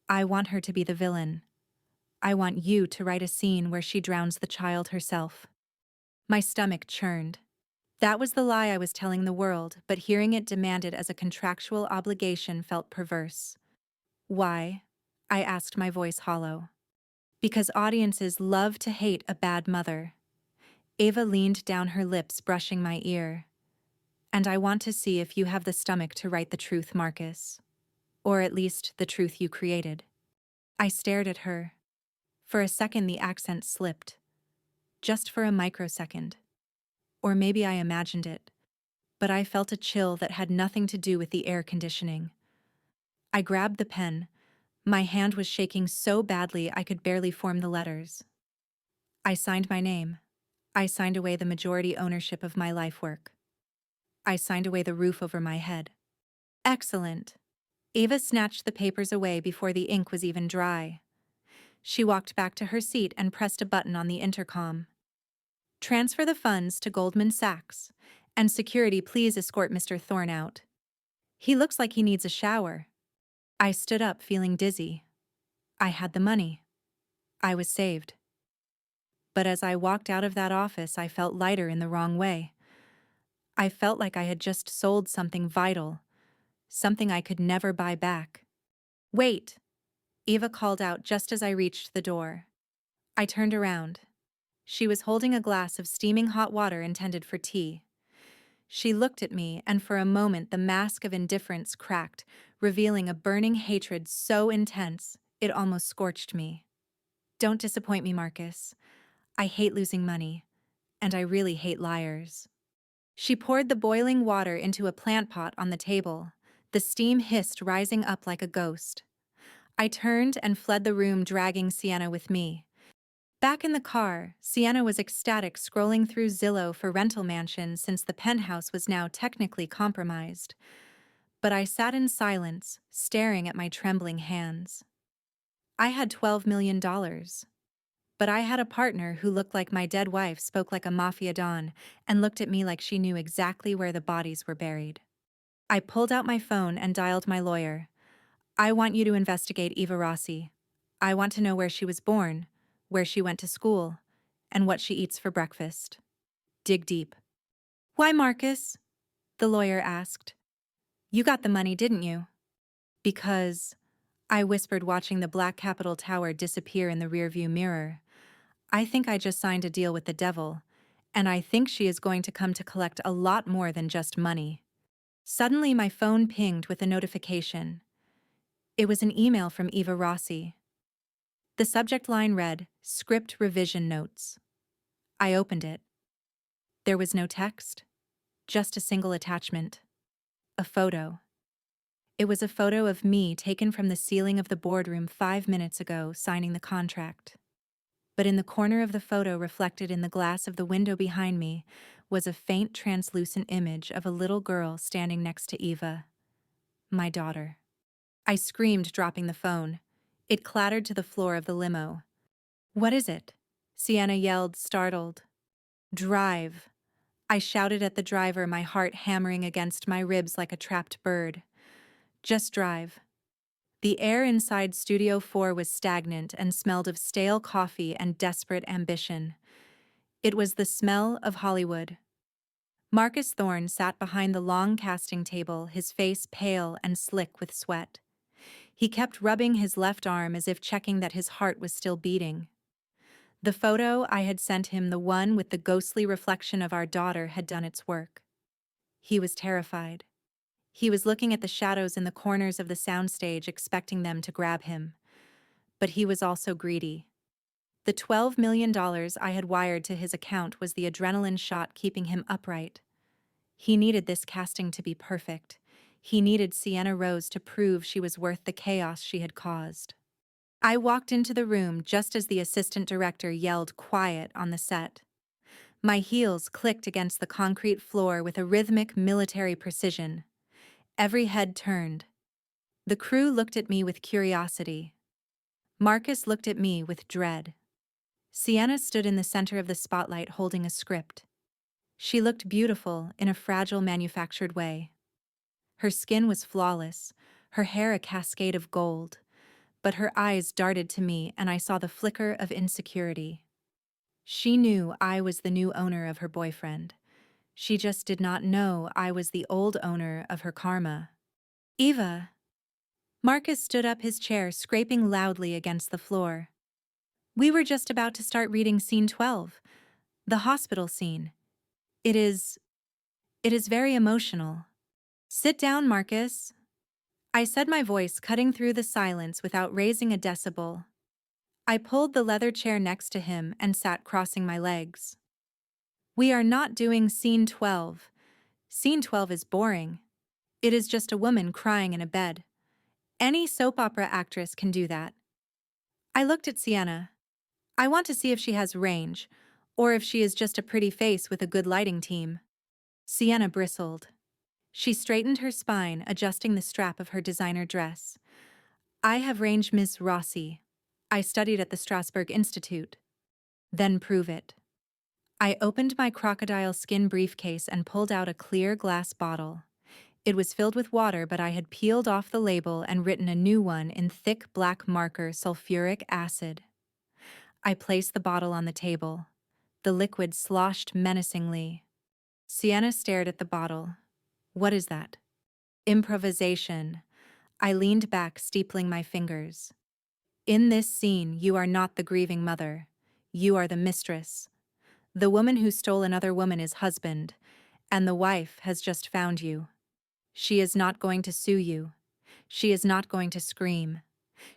I want her to be the villain. I want you to write a scene where she drowns the child herself. My stomach churned. That was the lie I was telling the world, but hearing it demanded as a contractual obligation felt perverse. Why? I asked, my voice hollow. Because audiences love to hate a bad mother. Ava leaned down, her lips brushing my ear. And I want to see if you have the stomach to write the truth, Marcus. Or at least the truth you created. I stared at her. For a second the accent slipped. Just for a microsecond. Or maybe I imagined it. But I felt a chill that had nothing to do with the air conditioning. I grabbed the pen. My hand was shaking so badly I could barely form the letters. I signed my name. I signed away the majority ownership of my life work. I signed away the roof over my head. Excellent. Ava snatched the papers away before the ink was even dry. She walked back to her seat and pressed a button on the intercom. Transfer the funds to Goldman Sachs. And security, please escort Mr. Thorne out. He looks like he needs a shower. I stood up, feeling dizzy. I had the money. I was saved. But as I walked out of that office, I felt lighter in the wrong way. I felt like I had just sold something vital, something I could never buy back. Wait! Eva called out just as I reached the door. I turned around. She was holding a glass of steaming hot water intended for tea. She looked at me, and for a moment the mask of indifference cracked, revealing a burning hatred so intense it almost scorched me. Don't disappoint me, Marcus. I hate losing money, and I really hate liars. She poured the boiling water into a plant pot on the table. The steam hissed, rising up like a ghost. I turned and fled the room, dragging Sienna with me. Back in the car, Sienna was ecstatic, scrolling through Zillow for rental mansions since the penthouse was now technically compromised. But I sat in silence, staring at my trembling hands. I had $12 million. But I had a partner who looked like my dead wife, spoke like a mafia don, and looked at me like she knew exactly where the bodies were buried. I pulled out my phone and dialed my lawyer. I want you to investigate Eva Rossi. I want to know where she was born, where she went to school, and what she eats for breakfast. Dig deep. Why, Marcus? The lawyer asked. You got the money, didn't you? Because, I whispered, watching the black Capitol Tower disappear in the rearview mirror. I think I just signed a deal with the devil, and I think she is going to come to collect a lot more than just money. Suddenly my phone pinged with a notification. It was an email from Eva Rossi. The subject line read, "Script Revision Notes." I opened it. There was no text, just a single attachment. A photo. It was a photo of me taken from the ceiling of the boardroom 5 minutes ago, signing the contract. But in the corner of the photo, reflected in the glass of the window behind me, was a faint, translucent image of a little girl standing next to Eva. My daughter. I screamed, dropping the phone. It clattered to the floor of the limo. "What is it?" Sienna yelled, startled. "Drive." I shouted at the driver, my heart hammering against my ribs like a trapped bird. "Just drive." The air inside Studio 4 was stagnant and smelled of stale coffee and desperate ambition. It was the smell of Hollywood. Marcus Thorne sat behind the long casting table, his face pale and slick with sweat. He kept rubbing his left arm as if checking that his heart was still beating. The photo I had sent him, the one with the ghostly reflection of our daughter, had done its work. He was terrified. He was looking at the shadows in the corners of the soundstage, expecting them to grab him. But he was also greedy. The $12 million I had wired to his account was the adrenaline shot keeping him upright. He needed this casting to be perfect. He needed Sienna Rose to prove she was worth the chaos she had caused. I walked into the room just as the assistant director yelled quiet on the set. My heels clicked against the concrete floor with a rhythmic military precision. Every head turned. The crew looked at me with curiosity. Marcus looked at me with dread. Sienna stood in the center of the spotlight holding a script. She looked beautiful in a fragile, manufactured way. Her skin was flawless, her hair a cascade of gold, but her eyes darted to me and I saw the flicker of insecurity. She knew I was the new owner of her boyfriend. She just did not know I was the old owner of her karma. "Eva." Marcus stood up, his chair scraping loudly against the floor. "We were just about to start reading scene 12, the hospital scene. It is very emotional." "Sit down, Marcus." I said, my voice cutting through the silence without raising a decibel. I pulled the leather chair next to him and sat crossing my legs. "We are not doing scene 12. Scene 12 is boring. It is just a woman crying in a bed. Any soap opera actress can do that." I looked at Sienna. I want to see if she has range, or if she is just a pretty face with a good lighting team. Sienna bristled. She straightened her spine, adjusting the strap of her designer dress. "I have range, Miss Rossi. I studied at the Strasbourg Institute." "Then prove it." I opened my crocodile skin briefcase and pulled out a clear glass bottle. It was filled with water, but I had peeled off the label and written a new one in thick black marker: sulfuric acid. I placed the bottle on the table. The liquid sloshed menacingly. Sienna stared at the bottle. "What is that?" "Improvisation." I leaned back, steepling my fingers. "In this scene, you are not the grieving mother. You are the mistress. The woman who stole another woman's husband, and the wife has just found you. She is not going to sue you. She is not going to scream.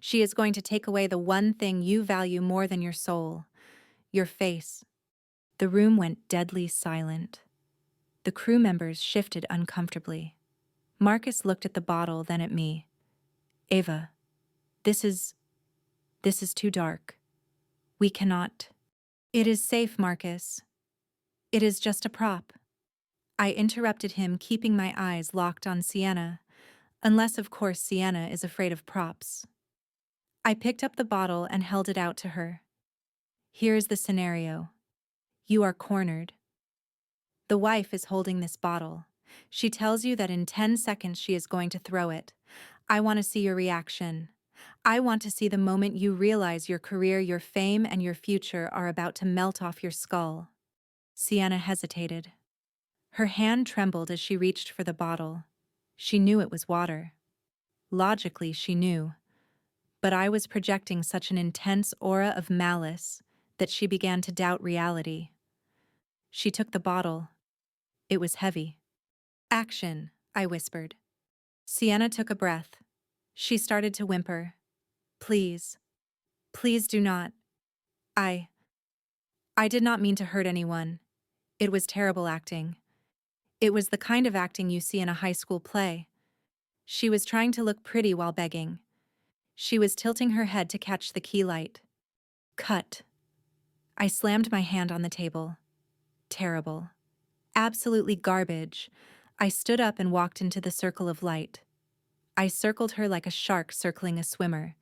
She is going to take away the one thing you value more than your soul: your face." The room went deadly silent. The crew members shifted uncomfortably. Marcus looked at the bottle, then at me. "Eva, this is too dark. We cannot." "It is safe, Marcus. It is just a prop." I interrupted him, keeping my eyes locked on Sienna, unless of course Sienna is afraid of props. I picked up the bottle and held it out to her. "Here is the scenario. You are cornered. The wife is holding this bottle. She tells you that in 10 seconds she is going to throw it. I want to see your reaction. I want to see the moment you realize your career, your fame, and your future are about to melt off your skull." Sienna hesitated. Her hand trembled as she reached for the bottle. She knew it was water. Logically, she knew. But I was projecting such an intense aura of malice that she began to doubt reality. She took the bottle. It was heavy. "Action," I whispered. Sienna took a breath. She started to whimper. "Please. Please do not. I did not mean to hurt anyone. It was terrible acting. It was the kind of acting you see in a high school play." She was trying to look pretty while begging. She was tilting her head to catch the key light. "Cut." I slammed my hand on the table. Terrible. Absolutely garbage. I stood up and walked into the circle of light. I circled her like a shark circling a swimmer.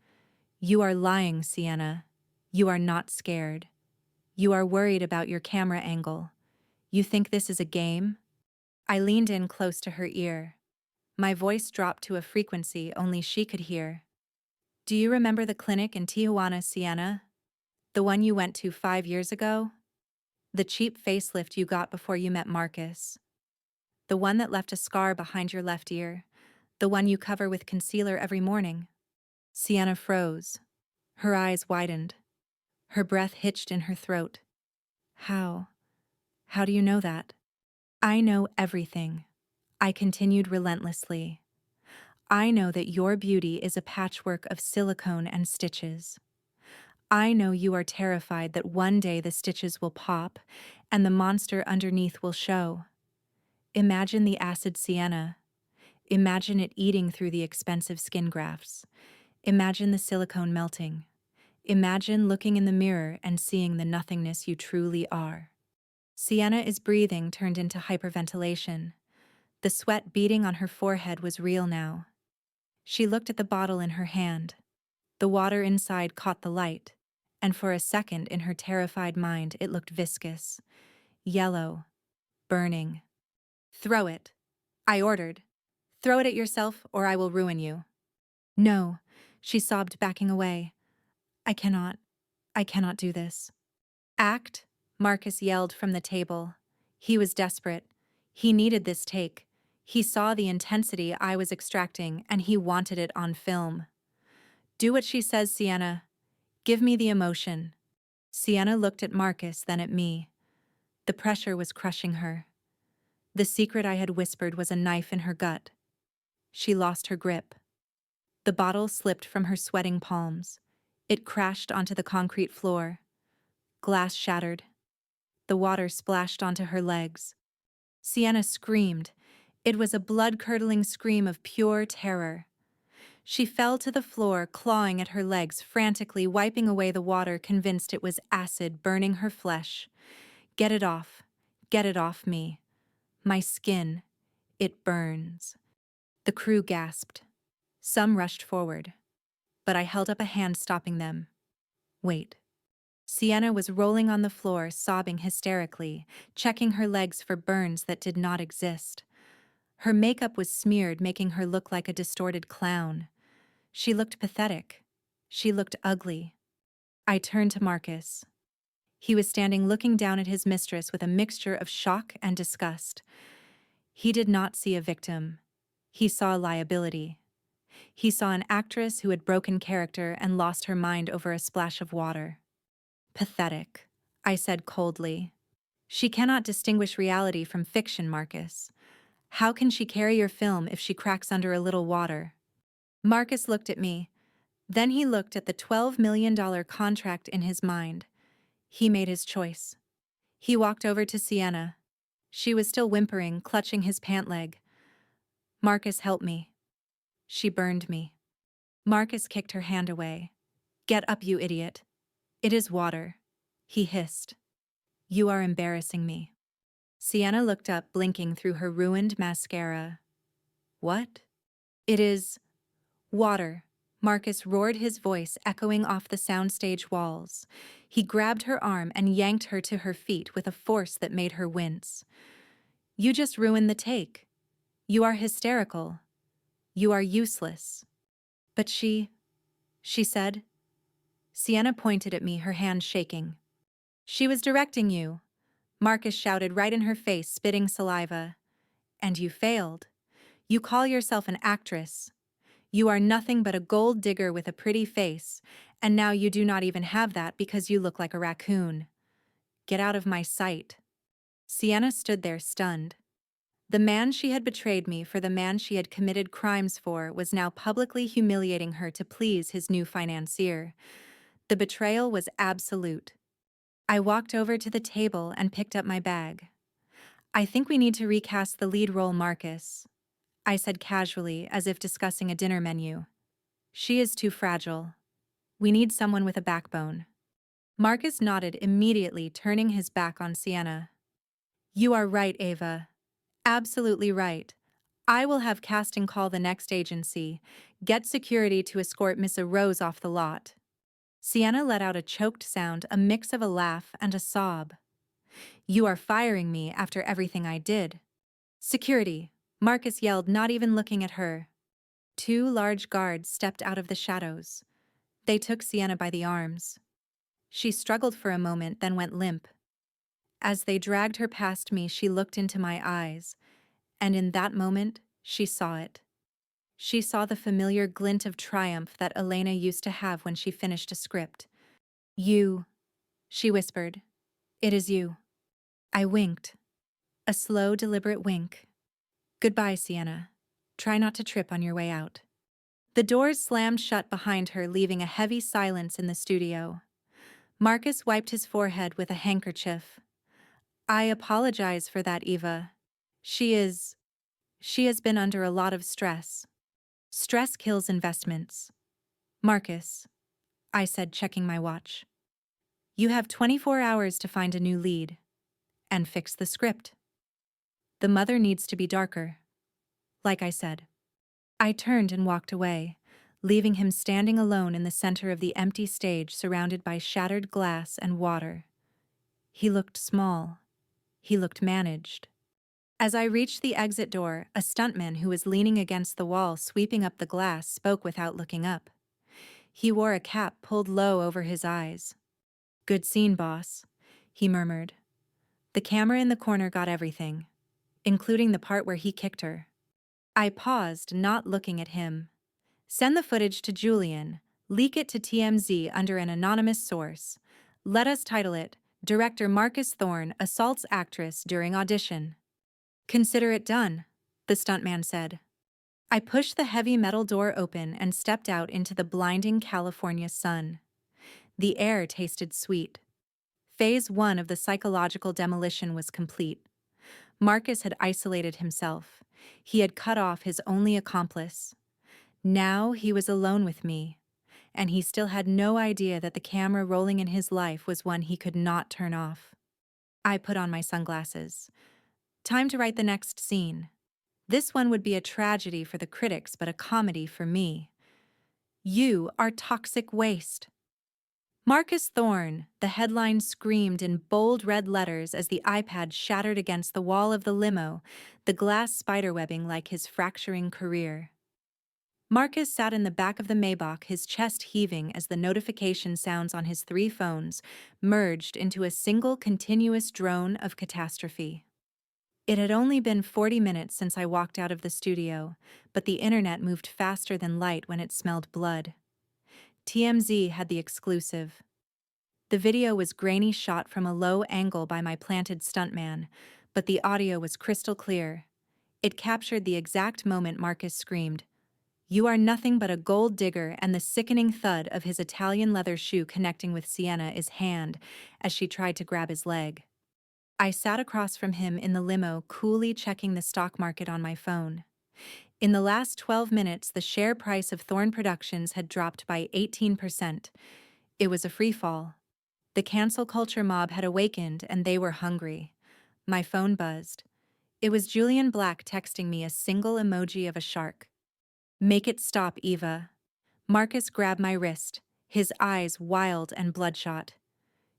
You are lying, Sienna. You are not scared. You are worried about your camera angle. You think this is a game? I leaned in close to her ear. My voice dropped to a frequency only she could hear. Do you remember the clinic in Tijuana, Sienna? The one you went to 5 years ago? The cheap facelift you got before you met Marcus? The one that left a scar behind your left ear? The one you cover with concealer every morning? Sienna froze. Her eyes widened. Her breath hitched in her throat. How? How do you know that? I know everything. I continued relentlessly. I know that your beauty is a patchwork of silicone and stitches. I know you are terrified that one day the stitches will pop and the monster underneath will show. Imagine the acid sienna. Imagine it eating through the expensive skin grafts. Imagine the silicone melting. Imagine looking in the mirror and seeing the nothingness you truly are. Sienna's breathing turned into hyperventilation. The sweat beading on her forehead was real now. She looked at the bottle in her hand. The water inside caught the light, and for a second in her terrified mind it looked viscous, yellow, burning. Throw it, I ordered. Throw it at yourself or I will ruin you. No, she sobbed, backing away. I cannot do this. Act, Marcus yelled from the table. He was desperate. He needed this take. He saw the intensity I was extracting and he wanted it on film. Do what she says, Sienna. Give me the emotion. Sienna looked at Marcus, then at me. The pressure was crushing her. The secret I had whispered was a knife in her gut. She lost her grip. The bottle slipped from her sweating palms. It crashed onto the concrete floor. Glass shattered. The water splashed onto her legs. Sienna screamed. It was a blood-curdling scream of pure terror. She fell to the floor, clawing at her legs, frantically wiping away the water, convinced it was acid burning her flesh. Get it off. Get it off me. My skin. It burns. The crew gasped. Some rushed forward. But I held up a hand, stopping them. Wait. Sienna was rolling on the floor, sobbing hysterically, checking her legs for burns that did not exist. Her makeup was smeared, making her look like a distorted clown. She looked pathetic. She looked ugly. I turned to Marcus. He was standing looking down at his mistress with a mixture of shock and disgust. He did not see a victim. He saw a liability. He saw an actress who had broken character and lost her mind over a splash of water. Pathetic, I said coldly. She cannot distinguish reality from fiction, Marcus. How can she carry your film if she cracks under a little water? Marcus looked at me. Then he looked at the $12 million contract in his mind. He made his choice. He walked over to Sienna. She was still whimpering, clutching his pant leg. Marcus, help me. She burned me. Marcus kicked her hand away. Get up, you idiot. It is water, he hissed. You are embarrassing me. Sienna looked up, blinking through her ruined mascara. What? It is water. Marcus roared, his voice echoing off the soundstage walls. He grabbed her arm and yanked her to her feet with a force that made her wince. You just ruined the take. You are hysterical. You are useless. But she said. Sienna pointed at me, her hand shaking. She was directing you. Marcus shouted right in her face, spitting saliva. And you failed. You call yourself an actress. You are nothing but a gold digger with a pretty face, and now you do not even have that because you look like a raccoon. Get out of my sight. Sienna stood there, stunned. The man she had betrayed me for, the man she had committed crimes for, was now publicly humiliating her to please his new financier. The betrayal was absolute. I walked over to the table and picked up my bag. I think we need to recast the lead role, Marcus, I said casually, as if discussing a dinner menu. She is too fragile. We need someone with a backbone. Marcus nodded immediately, turning his back on Sienna. You are right, Ava. Absolutely right. I will have casting call the next agency. Get security to escort Miss Rose off the lot. Sienna let out a choked sound, a mix of a laugh and a sob. You are firing me after everything I did. Security, Marcus yelled, not even looking at her. Two large guards stepped out of the shadows. They took Sienna by the arms. She struggled for a moment, then went limp. As they dragged her past me, she looked into my eyes, and in that moment, she saw it. She saw the familiar glint of triumph that Elena used to have when she finished a script. You, she whispered. It is you. I winked. A slow, deliberate wink. Goodbye, Sienna. Try not to trip on your way out. The doors slammed shut behind her, leaving a heavy silence in the studio. Marcus wiped his forehead with a handkerchief. I apologize for that, Eva. She has been under a lot of stress. Stress kills investments. Marcus, I said, checking my watch. You have 24 hours to find a new lead. And fix the script. The mother needs to be darker. Like I said. I turned and walked away, leaving him standing alone in the center of the empty stage, surrounded by shattered glass and water. He looked small. He looked managed. As I reached the exit door, a stuntman who was leaning against the wall sweeping up the glass spoke without looking up. He wore a cap pulled low over his eyes. Good scene, boss, he murmured. The camera in the corner got everything, including the part where he kicked her. I paused, not looking at him. Send the footage to Julian. Leak it to TMZ under an anonymous source. Let us title it, Director Marcus Thorne Assaults Actress During Audition. Consider it done, the stuntman said. I pushed the heavy metal door open and stepped out into the blinding California sun. The air tasted sweet. Phase 1 of the psychological demolition was complete. Marcus had isolated himself. He had cut off his only accomplice. Now he was alone with me, and he still had no idea that the camera rolling in his life was one he could not turn off. I put on my sunglasses. Time to write the next scene. This one would be a tragedy for the critics, but a comedy for me. You are toxic waste. Marcus Thorne, the headline screamed in bold red letters as the iPad shattered against the wall of the limo, the glass spiderwebbing like his fracturing career. Marcus sat in the back of the Maybach, his chest heaving as the notification sounds on his 3 phones merged into a single continuous drone of catastrophe. It had only been 40 minutes since I walked out of the studio, but the internet moved faster than light when it smelled blood. TMZ had the exclusive. The video was grainy, shot from a low angle by my planted stuntman, but the audio was crystal clear. It captured the exact moment Marcus screamed, "You are nothing but a gold digger," and the sickening thud of his Italian leather shoe connecting with Sienna's hand as she tried to grab his leg. I sat across from him in the limo, coolly checking the stock market on my phone. In the last 12 minutes, the share price of Thorne Productions had dropped by 18%. It was a free fall. The cancel culture mob had awakened, and they were hungry. My phone buzzed. It was Julian Black texting me, a single emoji of a shark. Make it stop, Eva. Marcus grabbed my wrist, his eyes wild and bloodshot.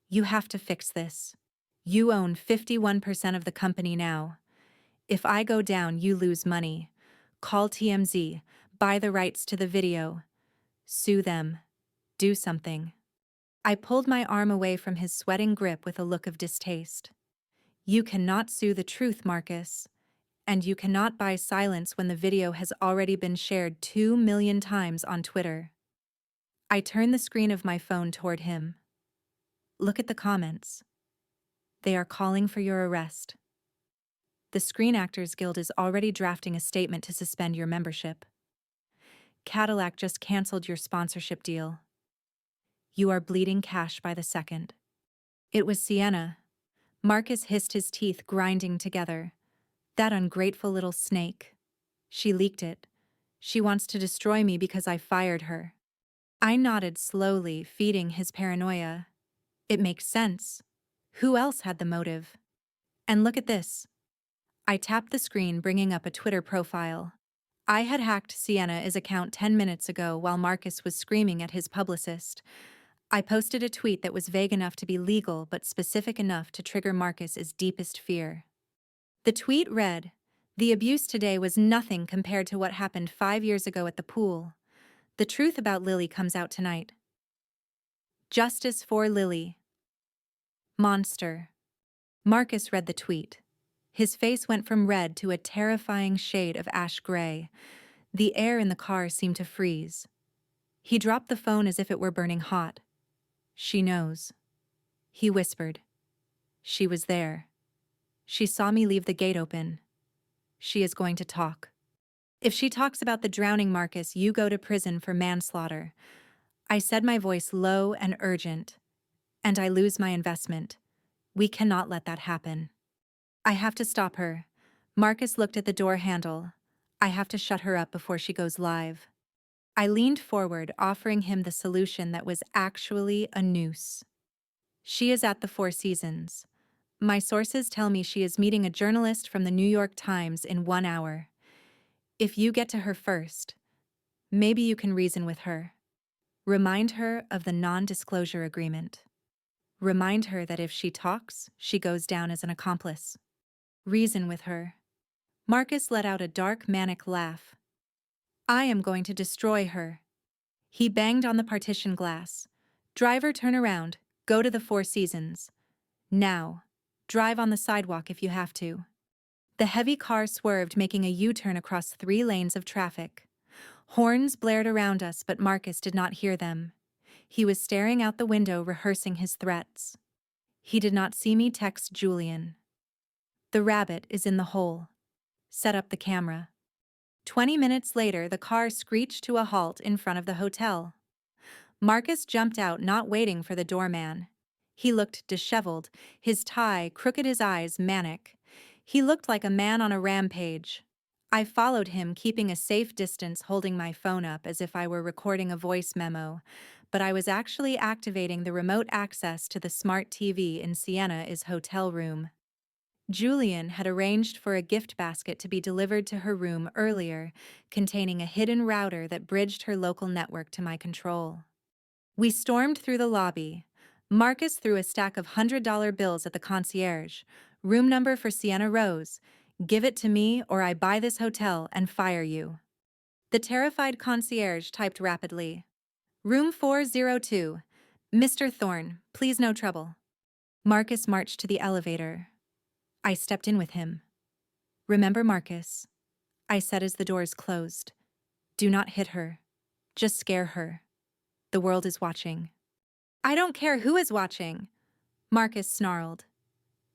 You have to fix this. You own 51% of the company now. If I go down, you lose money. Call TMZ, buy the rights to the video. Sue them. Do something. I pulled my arm away from his sweating grip with a look of distaste. You cannot sue the truth, Marcus. And you cannot buy silence when the video has already been shared 2 million times on Twitter. I turned the screen of my phone toward him. Look at the comments. They are calling for your arrest. The Screen Actors Guild is already drafting a statement to suspend your membership. Cadillac just canceled your sponsorship deal. You are bleeding cash by the second. It was Sienna. Marcus hissed, his teeth grinding together. That ungrateful little snake. She leaked it. She wants to destroy me because I fired her. I nodded slowly, feeding his paranoia. It makes sense. Who else had the motive? And look at this. I tapped the screen, bringing up a Twitter profile. I had hacked Sienna's account 10 minutes ago while Marcus was screaming at his publicist. I posted a tweet that was vague enough to be legal but specific enough to trigger Marcus's deepest fear. The tweet read, "The abuse today was nothing compared to what happened 5 years ago at the pool. The truth about Lily comes out tonight. Justice for Lily. Monster." Marcus read the tweet. His face went from red to a terrifying shade of ash gray. The air in the car seemed to freeze. He dropped the phone as if it were burning hot. "She knows," he whispered. "She was there. She saw me leave the gate open. She is going to talk. If she talks about the drowning Marcus, you go to prison for manslaughter." I said, my voice low and urgent. "And I lose my investment. We cannot let that happen. I have to stop her." Marcus looked at the door handle. "I have to shut her up before she goes live." I leaned forward, offering him the solution that was actually a noose. "She is at the Four Seasons. My sources tell me she is meeting a journalist from the New York Times in 1 hour. If you get to her first, maybe you can reason with her. Remind her of the non-disclosure agreement. Remind her that if she talks, she goes down as an accomplice. Reason with her." Marcus let out a dark, manic laugh. "I am going to destroy her." He banged on the partition glass. "Driver, turn around. Go to the Four Seasons. Now. Drive on the sidewalk if you have to." The heavy car swerved, making a U-turn across 3 lanes of traffic. Horns blared around us, but Marcus did not hear them. He was staring out the window, rehearsing his threats. He did not see me text Julian. "The rabbit is in the hole. Set up the camera." 20 minutes later, the car screeched to a halt in front of the hotel. Marcus jumped out, not waiting for the doorman. He looked disheveled, his tie crooked, his eyes manic. He looked like a man on a rampage. I followed him, keeping a safe distance, holding my phone up as if I were recording a voice memo, but I was actually activating the remote access to the smart TV in Sienna's hotel room. Julian had arranged for a gift basket to be delivered to her room earlier, containing a hidden router that bridged her local network to my control. We stormed through the lobby. Marcus threw a stack of $100 bills at the concierge. "Room number for Sienna Rose. Give it to me or I buy this hotel and fire you." The terrified concierge typed rapidly. "Room 402. Mr. Thorne, please, no trouble." Marcus marched to the elevator. I stepped in with him. "Remember, Marcus," I said as the doors closed. "Do not hit her. Just scare her. The world is watching." "I don't care who is watching," Marcus snarled.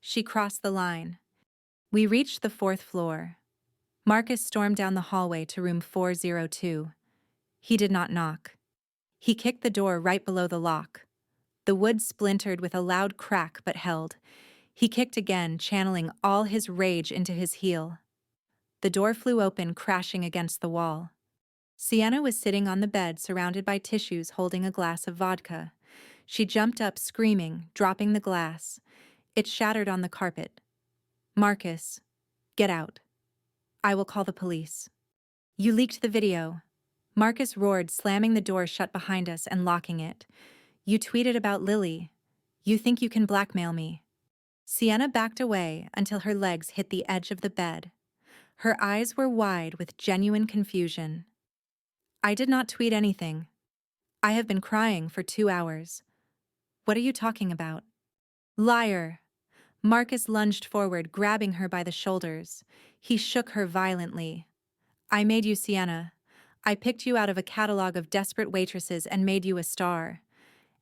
She crossed the line. We reached the 4th floor. Marcus stormed down the hallway to room 402. He did not knock. He kicked the door right below the lock. The wood splintered with a loud crack but held. He kicked again, channeling all his rage into his heel. The door flew open, crashing against the wall. Sienna was sitting on the bed, surrounded by tissues, holding a glass of vodka. She jumped up, screaming, dropping the glass. It shattered on the carpet. "Marcus, get out. I will call the police." "You leaked the video," Marcus roared, slamming the door shut behind us and locking it. "You tweeted about Lily. You think you can blackmail me." Sienna backed away until her legs hit the edge of the bed. Her eyes were wide with genuine confusion. "I did not tweet anything. I have been crying for 2 hours. What are you talking about?" "Liar!" Marcus lunged forward, grabbing her by the shoulders. He shook her violently. "I made you Sienna. I picked you out of a catalog of desperate waitresses and made you a star.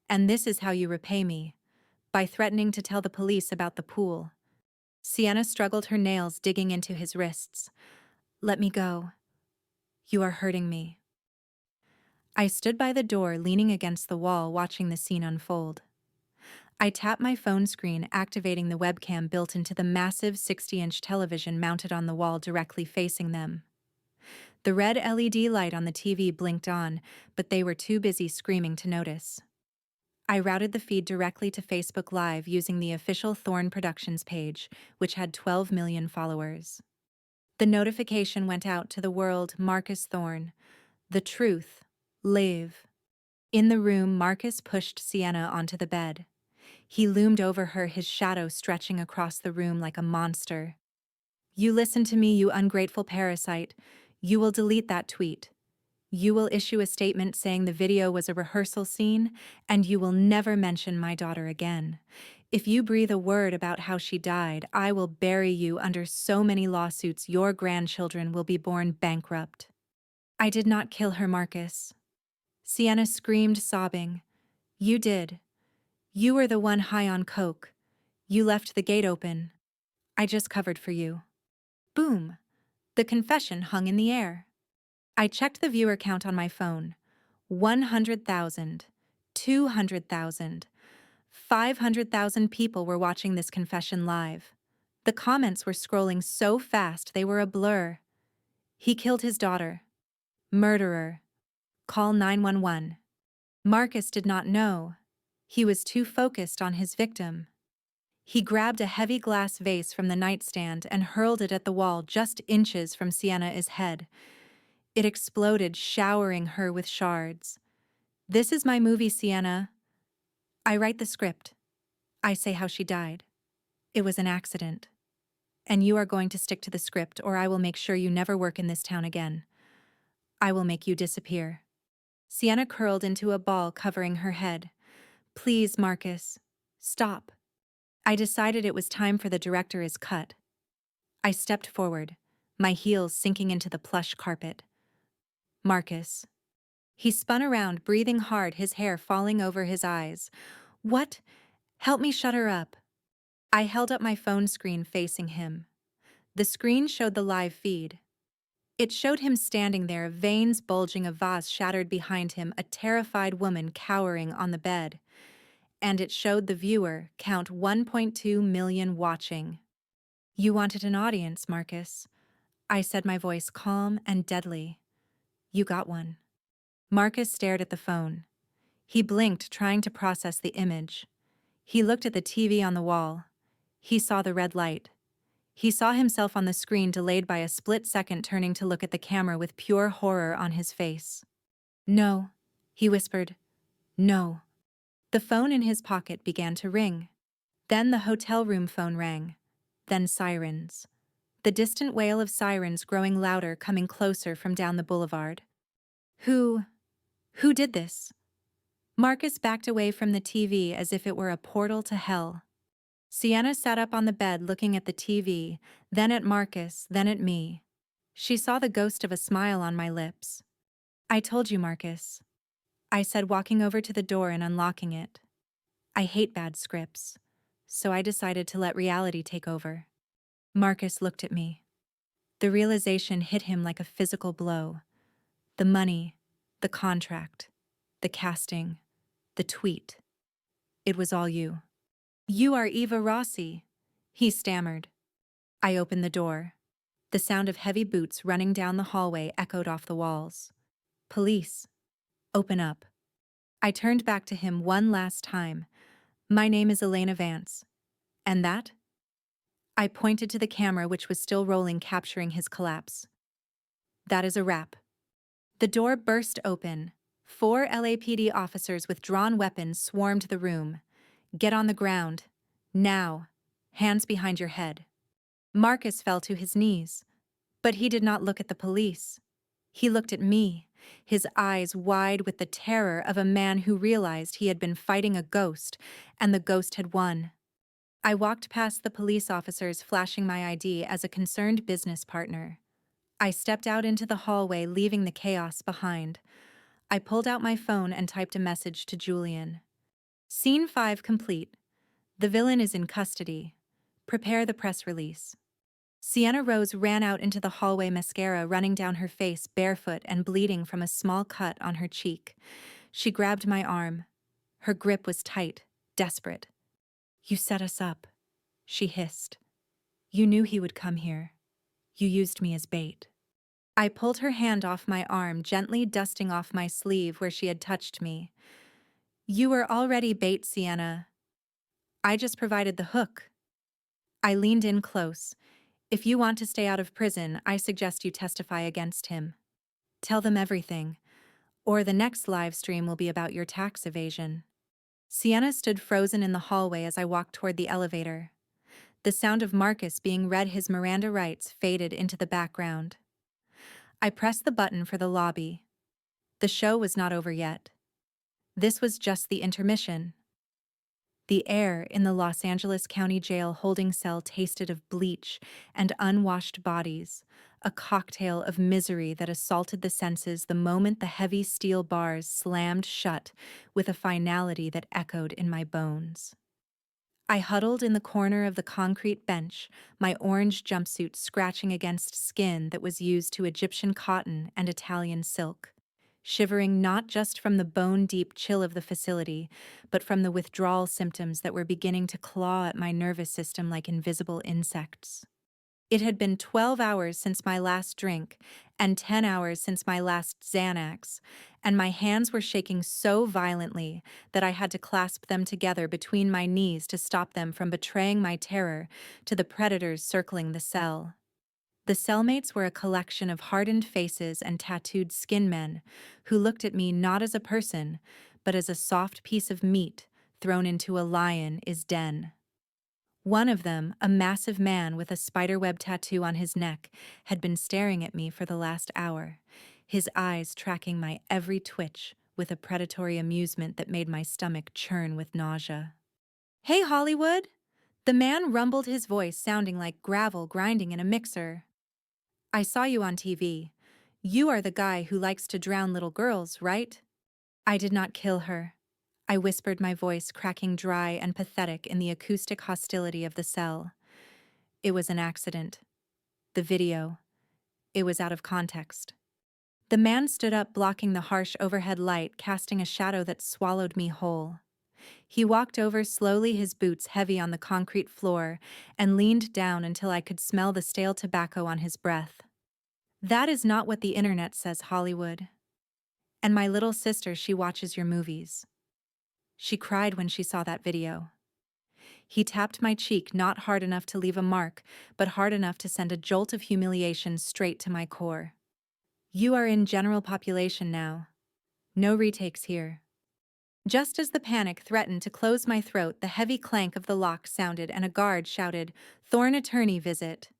And this is how you repay me, by threatening to tell the police about the pool." Sienna struggled, her nails digging into his wrists. "Let me go. You are hurting me." I stood by the door, leaning against the wall, watching the scene unfold. I tapped my phone screen, activating the webcam built into the massive 60-inch television mounted on the wall directly facing them. The red LED light on the TV blinked on, but they were too busy screaming to notice. I routed the feed directly to Facebook Live using the official Thorn Productions page, which had 12 million followers. The notification went out to the world: Marcus Thorn. The truth. Live. In the room, Marcus pushed Sienna onto the bed. He loomed over her, his shadow stretching across the room like a monster. You listen to me, you ungrateful parasite. You will delete that tweet. You will issue a statement saying the video was a rehearsal scene, and you will never mention my daughter again. If you breathe a word about how she died, I will bury you under so many lawsuits your grandchildren will be born bankrupt. I did not kill her, Marcus. Sienna screamed, sobbing. You did. You were the one high on coke. You left the gate open. I just covered for you. Boom. The confession hung in the air. I checked the viewer count on my phone. 100,000, 200,000, 500,000 people were watching this confession live. The comments were scrolling so fast they were a blur. He killed his daughter. Murderer. Call 911. Marcus did not know. He was too focused on his victim. He grabbed a heavy glass vase from the nightstand and hurled it at the wall just inches from Sienna's head. It exploded, showering her with shards. This is my movie, Sienna. I write the script. I say how she died. It was an accident. And you are going to stick to the script, or I will make sure you never work in this town again. I will make you disappear. Sienna curled into a ball, covering her head. Please, Marcus. Stop. I decided it was time for the director's cut. I stepped forward, my heels sinking into the plush carpet. Marcus. He spun around, breathing hard, his hair falling over his eyes. What? Help me shut her up. I held up my phone screen facing him. The screen showed the live feed. It showed him standing there, veins bulging, a vase shattered behind him, a terrified woman cowering on the bed. And it showed the viewer count 1.2 million watching. You wanted an audience, Marcus. I said, my voice calm and deadly. You got one. Marcus stared at the phone. He blinked, trying to process the image. He looked at the TV on the wall. He saw the red light. He saw himself on the screen, delayed by a split second, turning to look at the camera with pure horror on his face. No, he whispered. No. The phone in his pocket began to ring. Then the hotel room phone rang. Then sirens. The distant wail of sirens growing louder, coming closer from down the boulevard. Who did this? Marcus backed away from the TV as if it were a portal to hell. Sienna sat up on the bed looking at the TV, then at Marcus, then at me. She saw the ghost of a smile on my lips. I told you, Marcus. I said, walking over to the door and unlocking it. I hate bad scripts, so I decided to let reality take over. Marcus looked at me. The realization hit him like a physical blow. The money, the contract, the casting, the tweet. It was all you. You are Eva Rossi, he stammered. I opened the door. The sound of heavy boots running down the hallway echoed off the walls. Police. Open up. I turned back to him one last time. My name is Elena Vance. And that? I pointed to the camera, which was still rolling, capturing his collapse. That is a wrap. The door burst open. 4 LAPD officers with drawn weapons swarmed the room. Get on the ground. Now. Hands behind your head. Marcus fell to his knees. But he did not look at the police. He looked at me, his eyes wide with the terror of a man who realized he had been fighting a ghost, and the ghost had won. I walked past the police officers, flashing my ID as a concerned business partner. I stepped out into the hallway, leaving the chaos behind. I pulled out my phone and typed a message to Julian. Scene 5 complete. The villain is in custody. Prepare the press release. Sienna Rose ran out into the hallway, mascara running down her face, barefoot and bleeding from a small cut on her cheek. She grabbed my arm. Her grip was tight, desperate. You set us up, she hissed. You knew he would come here. You used me as bait. I pulled her hand off my arm, gently dusting off my sleeve where she had touched me. You were already bait, Sienna. I just provided the hook. I leaned in close. If you want to stay out of prison, I suggest you testify against him. Tell them everything, or the next live stream will be about your tax evasion. Sienna stood frozen in the hallway as I walked toward the elevator. The sound of Marcus being read his Miranda rights faded into the background. I pressed the button for the lobby. The show was not over yet. This was just the intermission. The air in the Los Angeles County Jail holding cell tasted of bleach and unwashed bodies, a cocktail of misery that assaulted the senses the moment the heavy steel bars slammed shut with a finality that echoed in my bones. I huddled in the corner of the concrete bench, my orange jumpsuit scratching against skin that was used to Egyptian cotton and Italian silk, shivering not just from the bone-deep chill of the facility, but from the withdrawal symptoms that were beginning to claw at my nervous system like invisible insects. It had been 12 hours since my last drink, and 10 hours since my last Xanax, and my hands were shaking so violently that I had to clasp them together between my knees to stop them from betraying my terror to the predators circling the cell. The cellmates were a collection of hardened faces and tattooed skin men who looked at me not as a person, but as a soft piece of meat thrown into a lion's den. One of them, a massive man with a spiderweb tattoo on his neck, had been staring at me for the last hour, his eyes tracking my every twitch with a predatory amusement that made my stomach churn with nausea. "Hey, Hollywood!" The man rumbled, his voice sounding like gravel grinding in a mixer. "I saw you on TV. You are the guy who likes to drown little girls, right?" "I did not kill her," I whispered, my voice cracking dry and pathetic in the acoustic hostility of the cell. "It was an accident. The video. It was out of context." The man stood up, blocking the harsh overhead light, casting a shadow that swallowed me whole. He walked over slowly, his boots heavy on the concrete floor, and leaned down until I could smell the stale tobacco on his breath. "That is not what the internet says, Hollywood. And my little sister, she watches your movies. She cried when she saw that video." He tapped my cheek, not hard enough to leave a mark, but hard enough to send a jolt of humiliation straight to my core. "You are in general population now. No retakes here." Just as the panic threatened to close my throat, the heavy clank of the lock sounded and a guard shouted, "Thorne attorney visit."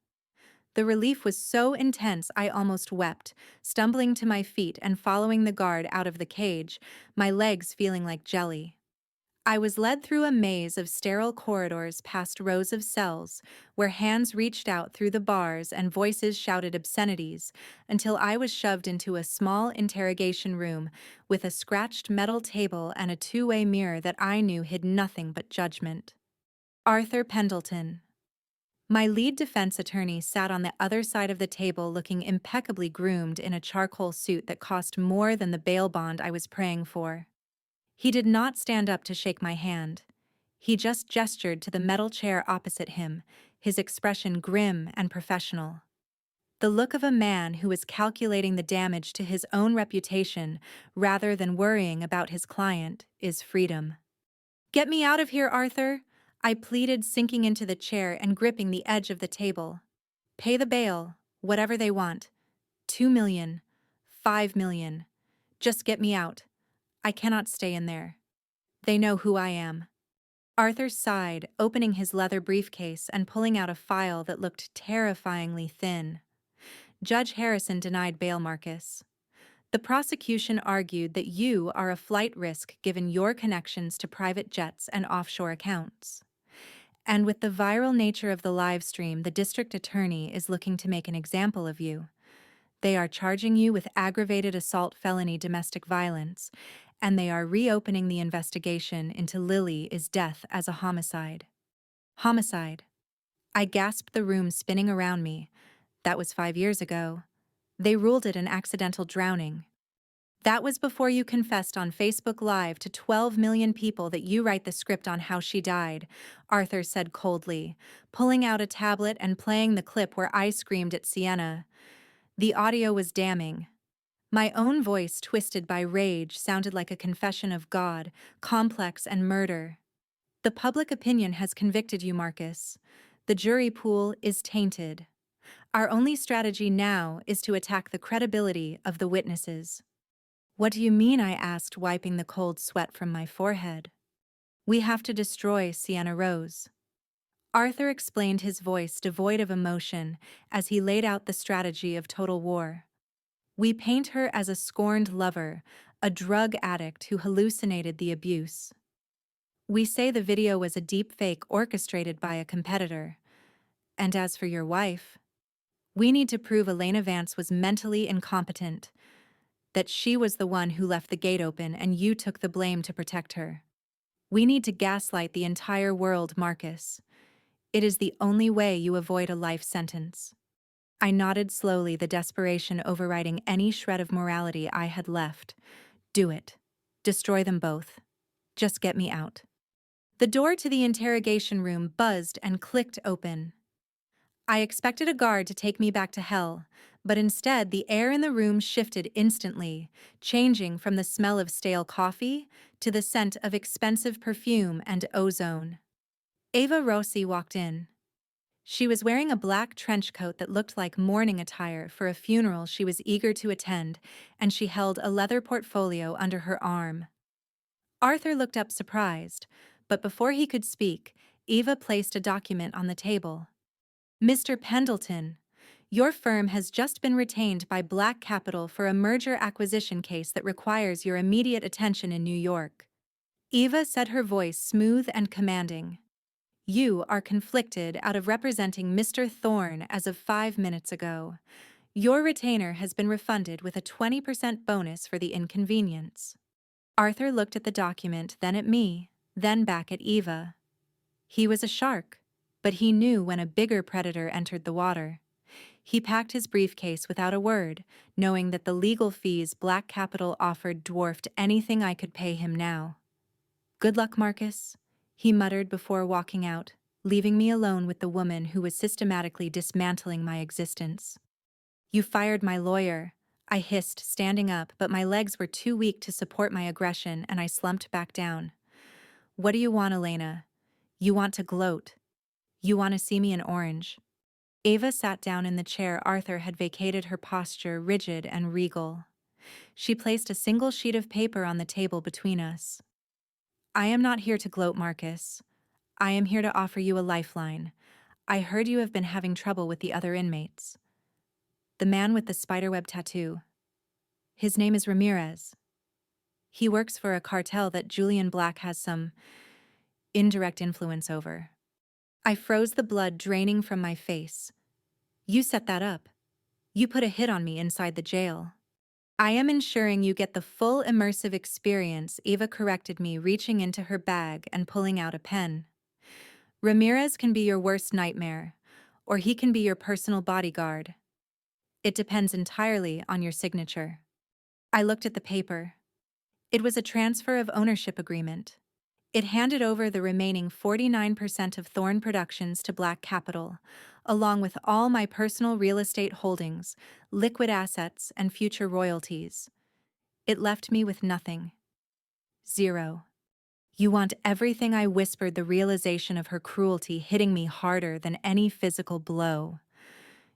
The relief was so intense I almost wept, stumbling to my feet and following the guard out of the cage, my legs feeling like jelly. I was led through a maze of sterile corridors past rows of cells, where hands reached out through the bars and voices shouted obscenities, until I was shoved into a small interrogation room with a scratched metal table and a two-way mirror that I knew hid nothing but judgment. Arthur Pendleton. My lead defense attorney sat on the other side of the table, looking impeccably groomed in a charcoal suit that cost more than the bail bond I was praying for. He did not stand up to shake my hand. He just gestured to the metal chair opposite him, his expression grim and professional. The look of a man who is calculating the damage to his own reputation rather than worrying about his client is freedom. "Get me out of here, Arthur," I pleaded, sinking into the chair and gripping the edge of the table. "Pay the bail, whatever they want. 2 million, 5 million. Just get me out. I cannot stay in there. They know who I am." Arthur sighed, opening his leather briefcase and pulling out a file that looked terrifyingly thin. "Judge Harrison denied bail, Marcus. The prosecution argued that you are a flight risk given your connections to private jets and offshore accounts. And with the viral nature of the live stream, the district attorney is looking to make an example of you. They are charging you with aggravated assault, felony domestic violence, and they are reopening the investigation into Lily's death as a homicide." Homicide. I gasped, the room spinning around me. That was 5 years ago. They ruled it an accidental drowning. "That was before you confessed on Facebook Live to 12 million people that you write the script on how she died," Arthur said coldly, pulling out a tablet and playing the clip where I screamed at Sienna. The audio was damning. My own voice, twisted by rage, sounded like a confession of God, complex, and murder. The public opinion has convicted you, Marcus. The jury pool is tainted. Our only strategy now is to attack the credibility of the witnesses. What do you mean? I asked, wiping the cold sweat from my forehead. We have to destroy Sienna Rose. Arthur explained, his voice devoid of emotion, as he laid out the strategy of total war. We paint her as a scorned lover, a drug addict who hallucinated the abuse. We say the video was a deep fake orchestrated by a competitor. And as for your wife, we need to prove Elena Vance was mentally incompetent, that she was the one who left the gate open and you took the blame to protect her. We need to gaslight the entire world, Marcus. It is the only way you avoid a life sentence. I nodded slowly, the desperation overriding any shred of morality I had left. Do it. Destroy them both. Just get me out. The door to the interrogation room buzzed and clicked open. I expected a guard to take me back to hell, but instead the air in the room shifted instantly, changing from the smell of stale coffee to the scent of expensive perfume and ozone. Ava Rossi walked in. She was wearing a black trench coat that looked like mourning attire for a funeral she was eager to attend, and she held a leather portfolio under her arm. Arthur looked up surprised, but before he could speak, Eva placed a document on the table. Mr. Pendleton, your firm has just been retained by Black Capital for a merger acquisition case that requires your immediate attention in New York. Eva said, her voice smooth and commanding. You are conflicted out of representing Mr. Thorne as of 5 minutes ago. Your retainer has been refunded with a 20% bonus for the inconvenience. Arthur looked at the document, then at me, then back at Eva. He was a shark, but he knew when a bigger predator entered the water. He packed his briefcase without a word, knowing that the legal fees Black Capital offered dwarfed anything I could pay him now. Good luck, Marcus, he muttered before walking out, leaving me alone with the woman who was systematically dismantling my existence. You fired my lawyer, I hissed, standing up, but my legs were too weak to support my aggression and I slumped back down. What do you want, Elena? You want to gloat. You want to see me in orange. Ava sat down in the chair Arthur had vacated, her posture rigid and regal. She placed a single sheet of paper on the table between us. I am not here to gloat, Marcus. I am here to offer you a lifeline. I heard you have been having trouble with the other inmates. The man with the spiderweb tattoo. His name is Ramirez. He works for a cartel that Julian Black has some indirect influence over. I froze, the blood draining from my face. You set that up. You put a hit on me inside the jail. I am ensuring you get the full immersive experience, Eva corrected me, reaching into her bag and pulling out a pen. Ramirez can be your worst nightmare, or he can be your personal bodyguard. It depends entirely on your signature. I looked at the paper. It was a transfer of ownership agreement. It handed over the remaining 49% of Thorne Productions to Black Capital, along with all my personal real estate holdings, liquid assets, and future royalties. It left me with nothing. Zero. You want everything, I whispered, the realization of her cruelty hitting me harder than any physical blow.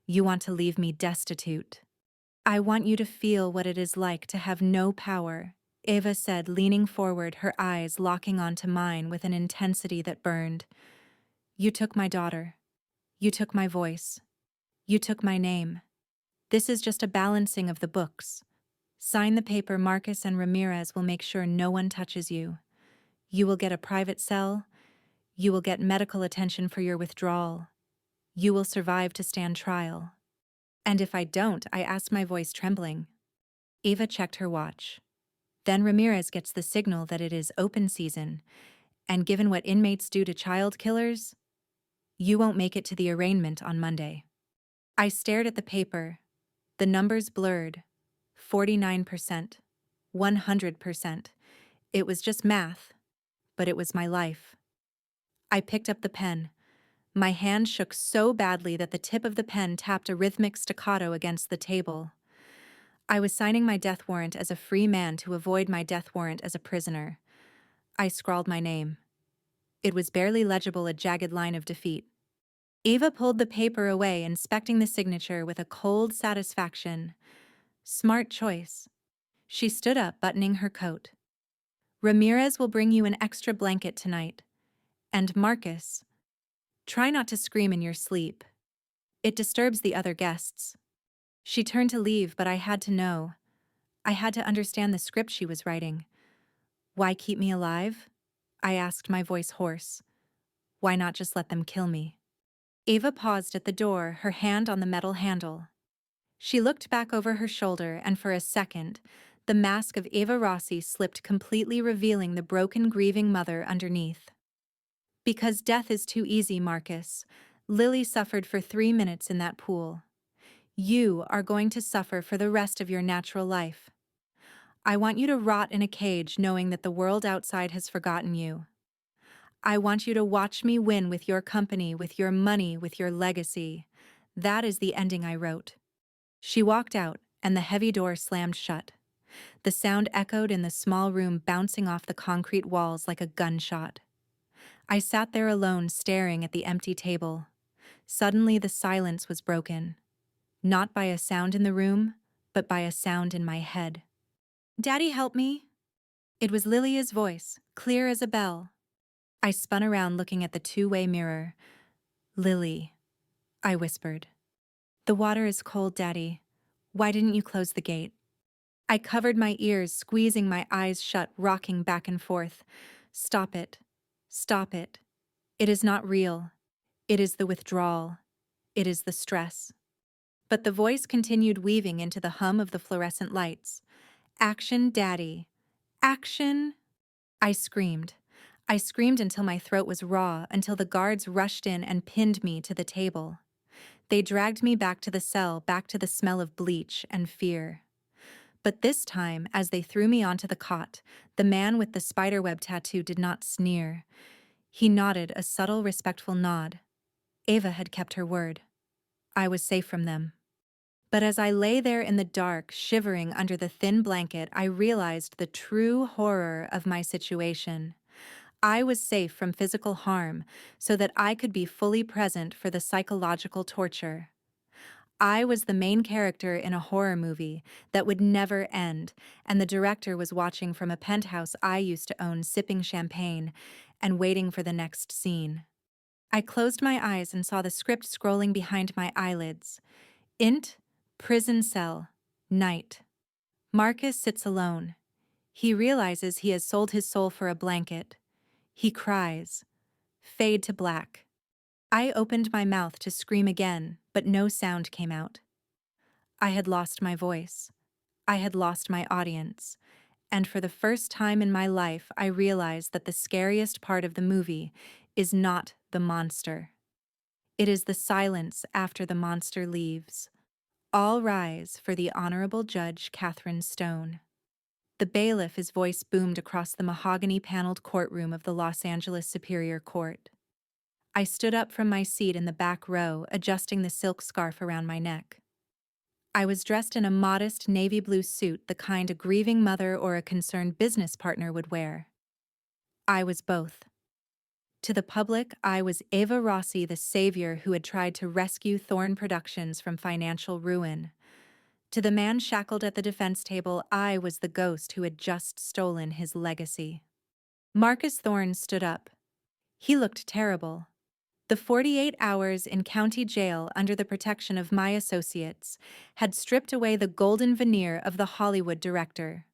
You want to leave me destitute. I want you to feel what it is like to have no power, Eva said, leaning forward, her eyes locking onto mine with an intensity that burned. You took my daughter. You took my voice. You took my name. This is just a balancing of the books. Sign the paper, Marcus, and Ramirez will make sure no one touches you. You will get a private cell. You will get medical attention for your withdrawal. You will survive to stand trial. And if I don't, I asked, my voice trembling. Eva checked her watch. Then Ramirez gets the signal that it is open season, and given what inmates do to child killers, you won't make it to the arraignment on Monday. I stared at the paper. The numbers blurred. 49%. 100%. It was just math, but it was my life. I picked up the pen. My hand shook so badly that the tip of the pen tapped a rhythmic staccato against the table. I was signing my death warrant as a free man to avoid my death warrant as a prisoner. I scrawled my name. It was barely legible, a jagged line of defeat. Eva pulled the paper away, inspecting the signature with a cold satisfaction. Smart choice. She stood up, buttoning her coat. Ramirez will bring you an extra blanket tonight. And Marcus, try not to scream in your sleep. It disturbs the other guests. She turned to leave, but I had to know. I had to understand the script she was writing. Why keep me alive? I asked, my voice hoarse. Why not just let them kill me? Ava paused at the door, her hand on the metal handle. She looked back over her shoulder, and for a second, the mask of Ava Rossi slipped completely, revealing the broken, grieving mother underneath. Because death is too easy, Marcus. Lily suffered for 3 minutes in that pool. You are going to suffer for the rest of your natural life. I want you to rot in a cage knowing that the world outside has forgotten you. I want you to watch me win with your company, with your money, with your legacy. That is the ending I wrote. She walked out, and the heavy door slammed shut. The sound echoed in the small room, bouncing off the concrete walls like a gunshot. I sat there alone, staring at the empty table. Suddenly, the silence was broken. Not by a sound in the room, but by a sound in my head. Daddy, help me. It was Lilia's voice, clear as a bell. I spun around, looking at the two-way mirror. Lily, I whispered. The water is cold, Daddy. Why didn't you close the gate? I covered my ears, squeezing my eyes shut, rocking back and forth. Stop it. Stop it. It is not real. It is the withdrawal. It is the stress. But the voice continued, weaving into the hum of the fluorescent lights. Action, Daddy. Action. I screamed. I screamed until my throat was raw, until the guards rushed in and pinned me to the table. They dragged me back to the cell, back to the smell of bleach and fear. But this time, as they threw me onto the cot, the man with the spiderweb tattoo did not sneer. He nodded, a subtle, respectful nod. Ava had kept her word. I was safe from them. But as I lay there in the dark, shivering under the thin blanket, I realized the true horror of my situation. I was safe from physical harm so that I could be fully present for the psychological torture. I was the main character in a horror movie that would never end, and the director was watching from a penthouse I used to own, sipping champagne and waiting for the next scene. I closed my eyes and saw the script scrolling behind my eyelids. Int, prison cell, night. Marcus sits alone. He realizes he has sold his soul for a blanket. He cries. Fade to black. I opened my mouth to scream again, but no sound came out. I had lost my voice. I had lost my audience. And for the first time in my life, I realized that the scariest part of the movie is not the monster. It is the silence after the monster leaves. All rise for the Honorable Judge Catherine Stone. The bailiff, his voice boomed across the mahogany-paneled courtroom of the Los Angeles Superior Court. I stood up from my seat in the back row, adjusting the silk scarf around my neck. I was dressed in a modest navy blue suit, the kind a grieving mother or a concerned business partner would wear. I was both. To the public, I was Ava Rossi, the savior who had tried to rescue Thorne Productions from financial ruin. To the man shackled at the defense table, I was the ghost who had just stolen his legacy. Marcus Thorne stood up. He looked terrible. The 48 hours in county jail under the protection of my associates had stripped away the golden veneer of the Hollywood director.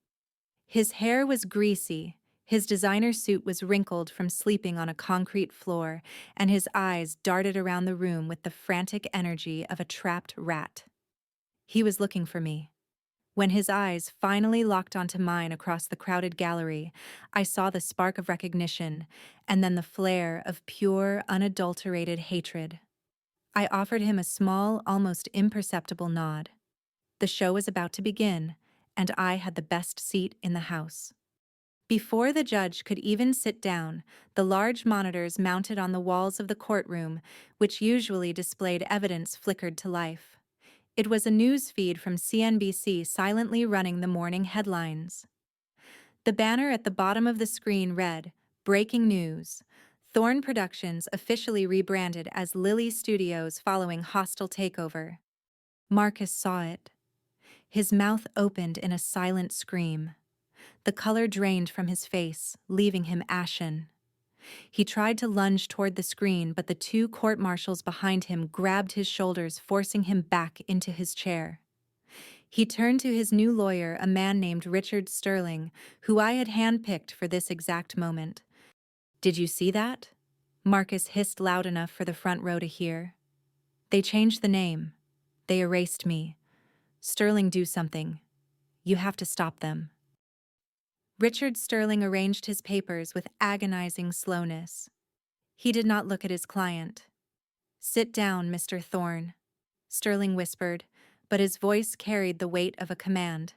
His hair was greasy, his designer suit was wrinkled from sleeping on a concrete floor, and his eyes darted around the room with the frantic energy of a trapped rat. He was looking for me. When his eyes finally locked onto mine across the crowded gallery, I saw the spark of recognition, and then the flare of pure, unadulterated hatred. I offered him a small, almost imperceptible nod. The show was about to begin, and I had the best seat in the house. Before the judge could even sit down, the large monitors mounted on the walls of the courtroom, which usually displayed evidence, flickered to life. It was a news feed from CNBC silently running the morning headlines. The banner at the bottom of the screen read, "Breaking News. Thorne Productions officially rebranded as Lily Studios following hostile takeover." Marcus saw it. His mouth opened in a silent scream. The color drained from his face, leaving him ashen. He tried to lunge toward the screen, but the two court marshals behind him grabbed his shoulders, forcing him back into his chair. He turned to his new lawyer, a man named Richard Sterling, who I had handpicked for this exact moment. "Did you see that?" Marcus hissed loud enough for the front row to hear. "They changed the name. They erased me. Sterling, do something. You have to stop them." Richard Sterling arranged his papers with agonizing slowness. He did not look at his client. "Sit down, Mr. Thorne," Sterling whispered, but his voice carried the weight of a command.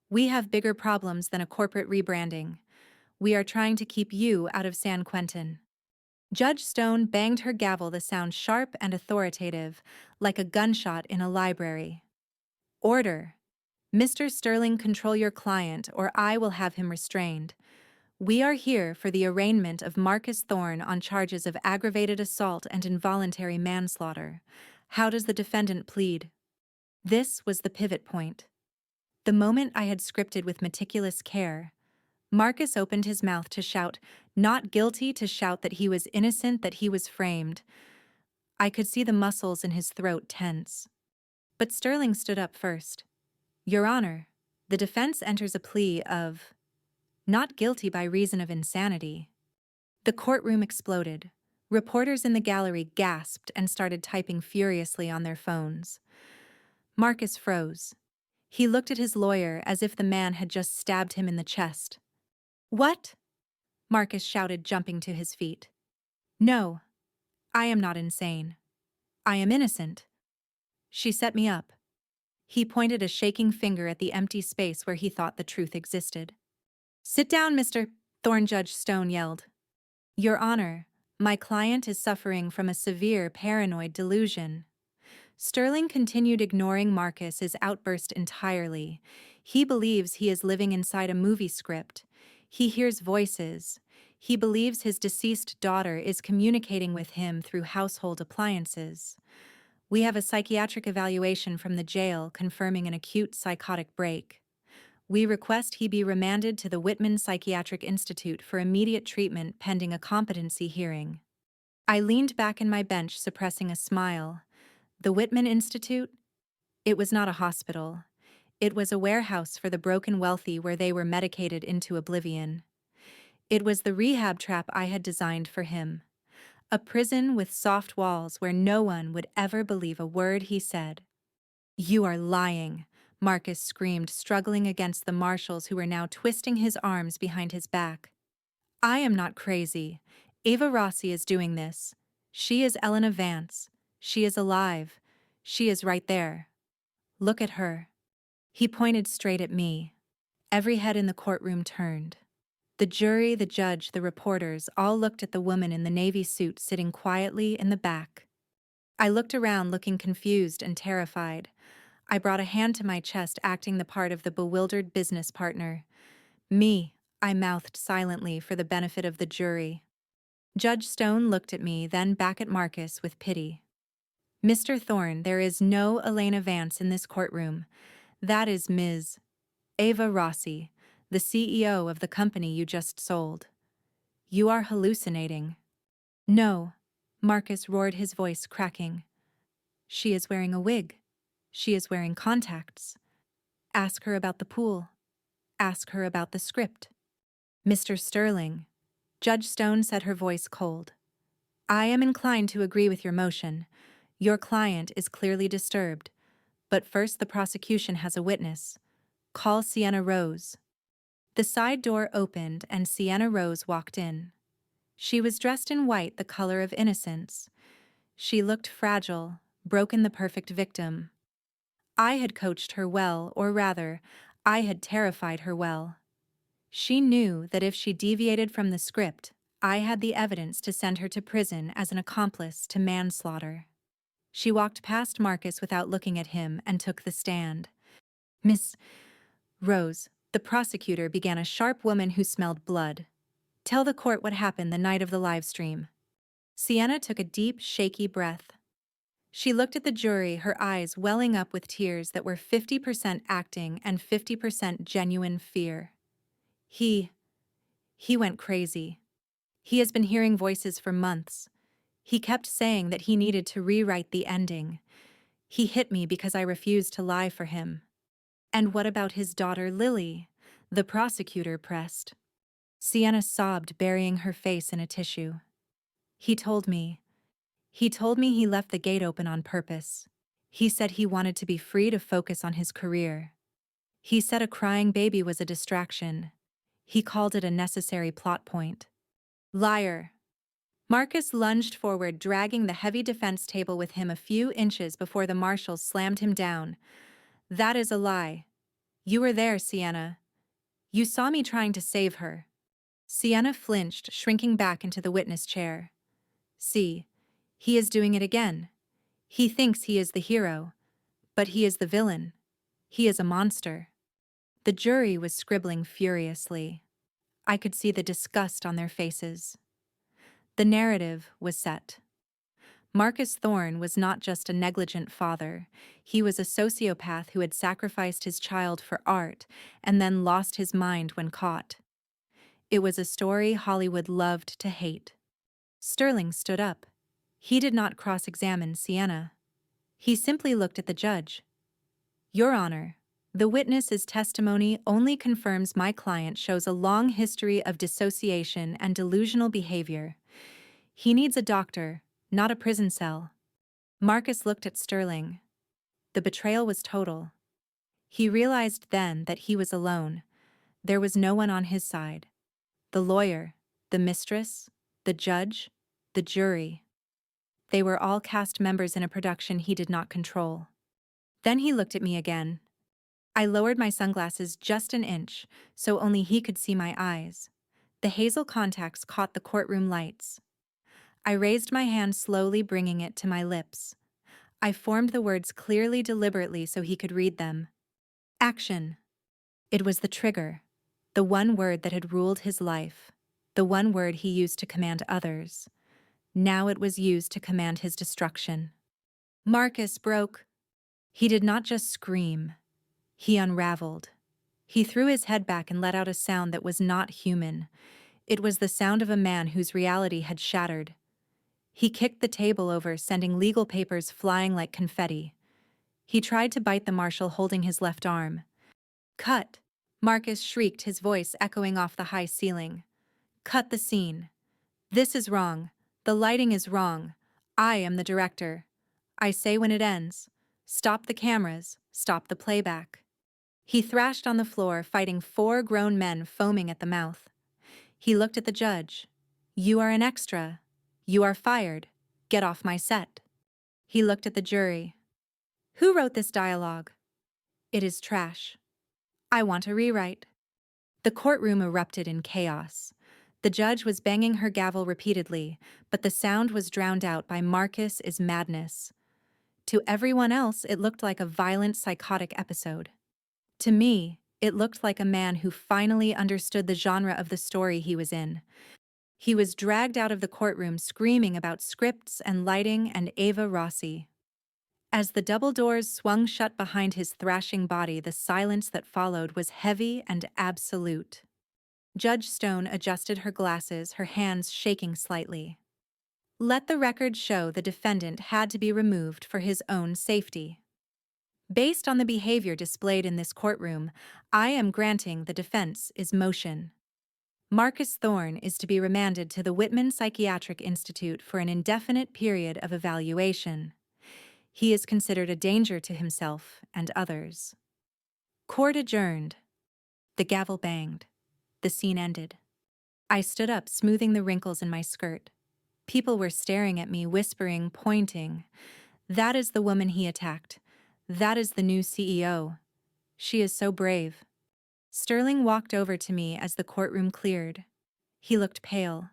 "We have bigger problems than a corporate rebranding. We are trying to keep you out of San Quentin." Judge Stone banged her gavel, the sound sharp and authoritative, like a gunshot in a library. "Order. Mr. Sterling, control your client, or I will have him restrained. We are here for the arraignment of Marcus Thorne on charges of aggravated assault and involuntary manslaughter. How does the defendant plead?" This was the pivot point. The moment I had scripted with meticulous care. Marcus opened his mouth to shout, not guilty, to shout that he was innocent, that he was framed. I could see the muscles in his throat tense. But Sterling stood up first. "Your Honor, the defense enters a plea of not guilty by reason of insanity." The courtroom exploded. Reporters in the gallery gasped and started typing furiously on their phones. Marcus froze. He looked at his lawyer as if the man had just stabbed him in the chest. "What?" Marcus shouted, jumping to his feet. "No, I am not insane. I am innocent. She set me up." He pointed a shaking finger at the empty space where he thought the truth existed. "Sit down, Mr. Thorne," Judge Stone yelled. "Your Honor, my client is suffering from a severe paranoid delusion." Sterling continued, ignoring Marcus's outburst entirely. He believes he is living inside a movie script. He hears voices. He believes his deceased daughter is communicating with him through household appliances. We have a psychiatric evaluation from the jail confirming an acute psychotic break. We request he be remanded to the Whitman Psychiatric Institute for immediate treatment pending a competency hearing. I leaned back in my bench, suppressing a smile. The Whitman Institute? It was not a hospital. It was a warehouse for the broken wealthy where they were medicated into oblivion. It was the rehab trap I had designed for him. A prison with soft walls where no one would ever believe a word he said. "You are lying," Marcus screamed, struggling against the marshals who were now twisting his arms behind his back. "I am not crazy. Ava Rossi is doing this. She is Elena Vance. She is alive. She is right there. Look at her." He pointed straight at me. Every head in the courtroom turned. The jury, the judge, the reporters all looked at the woman in the navy suit sitting quietly in the back. I looked around, looking confused and terrified. I brought a hand to my chest, acting the part of the bewildered business partner. "Me," I mouthed silently for the benefit of the jury. Judge Stone looked at me, then back at Marcus with pity. "Mr. Thorne, there is no Elena Vance in this courtroom. That is Ms. Ava Rossi, the CEO of the company you just sold. You are hallucinating." "No," Marcus roared, his voice cracking. "She is wearing a wig. She is wearing contacts. Ask her about the pool. Ask her about the script." "Mr. Sterling," Judge Stone said, her voice cold, "I am inclined to agree with your motion. Your client is clearly disturbed. But first, the prosecution has a witness. Call Sienna Rose." The side door opened and Sienna Rose walked in. She was dressed in white, the color of innocence. She looked fragile, broken, the perfect victim. I had coached her well, or rather, I had terrified her well. She knew that if she deviated from the script, I had the evidence to send her to prison as an accomplice to manslaughter. She walked past Marcus without looking at him and took the stand. Miss Rose, the prosecutor, began, a sharp woman who smelled blood. Tell the court what happened the night of the live stream. Sienna took a deep, shaky breath. She looked at the jury, her eyes welling up with tears that were 50% acting and 50% genuine fear. He went crazy. He has been hearing voices for months. He kept saying that he needed to rewrite the ending. He hit me because I refused to lie for him. And what about his daughter Lily? The prosecutor pressed. Sienna sobbed, burying her face in a tissue. He told me he left the gate open on purpose. He said he wanted to be free to focus on his career. He said a crying baby was a distraction. He called it a necessary plot point. Liar. Marcus lunged forward, dragging the heavy defense table with him a few inches before the marshals slammed him down. That is a lie. You were there, Sienna. You saw me trying to save her. Sienna flinched, shrinking back into the witness chair. See, he is doing it again. He thinks he is the hero, but he is the villain. He is a monster. The jury was scribbling furiously. I could see the disgust on their faces. The narrative was set. Marcus Thorne was not just a negligent father. He was a sociopath who had sacrificed his child for art and then lost his mind when caught. It was a story Hollywood loved to hate. Sterling stood up. He did not cross-examine Sienna. He simply looked at the judge. Your Honor, the witness's testimony only confirms my client shows a long history of dissociation and delusional behavior. He needs a doctor, not a prison cell. Marcus looked at Sterling. The betrayal was total. He realized then that he was alone. There was no one on his side. The lawyer, the mistress, the judge, the jury. They were all cast members in a production he did not control. Then he looked at me again. I lowered my sunglasses just an inch, so only he could see my eyes. The hazel contacts caught the courtroom lights. I raised my hand slowly, bringing it to my lips. I formed the words clearly, deliberately, so he could read them. Action. It was the trigger, the one word that had ruled his life, the one word he used to command others. Now it was used to command his destruction. Marcus broke. He did not just scream. He unraveled. He threw his head back and let out a sound that was not human. It was the sound of a man whose reality had shattered. He kicked the table over, sending legal papers flying like confetti. He tried to bite the marshal holding his left arm. Cut! Marcus shrieked, his voice echoing off the high ceiling. Cut the scene. This is wrong. The lighting is wrong. I am the director. I say when it ends. Stop the cameras. Stop the playback. He thrashed on the floor, fighting 4 grown men foaming at the mouth. He looked at the judge. You are an extra. You are fired. Get off my set. He looked at the jury. Who wrote this dialogue? It is trash. I want a rewrite. The courtroom erupted in chaos. The judge was banging her gavel repeatedly, but the sound was drowned out by Marcus's madness. To everyone else, it looked like a violent, psychotic episode. To me, it looked like a man who finally understood the genre of the story he was in. He was dragged out of the courtroom screaming about scripts and lighting and Ava Rossi. As the double doors swung shut behind his thrashing body, the silence that followed was heavy and absolute. Judge Stone adjusted her glasses, her hands shaking slightly. Let the record show the defendant had to be removed for his own safety. Based on the behavior displayed in this courtroom, I am granting the defense is motion. Marcus Thorne is to be remanded to the Whitman Psychiatric Institute for an indefinite period of evaluation. He is considered a danger to himself and others. Court adjourned. The gavel banged. The scene ended. I stood up, smoothing the wrinkles in my skirt. People were staring at me, whispering, pointing. That is the woman he attacked. That is the new CEO. She is so brave. Sterling walked over to me as the courtroom cleared. He looked pale.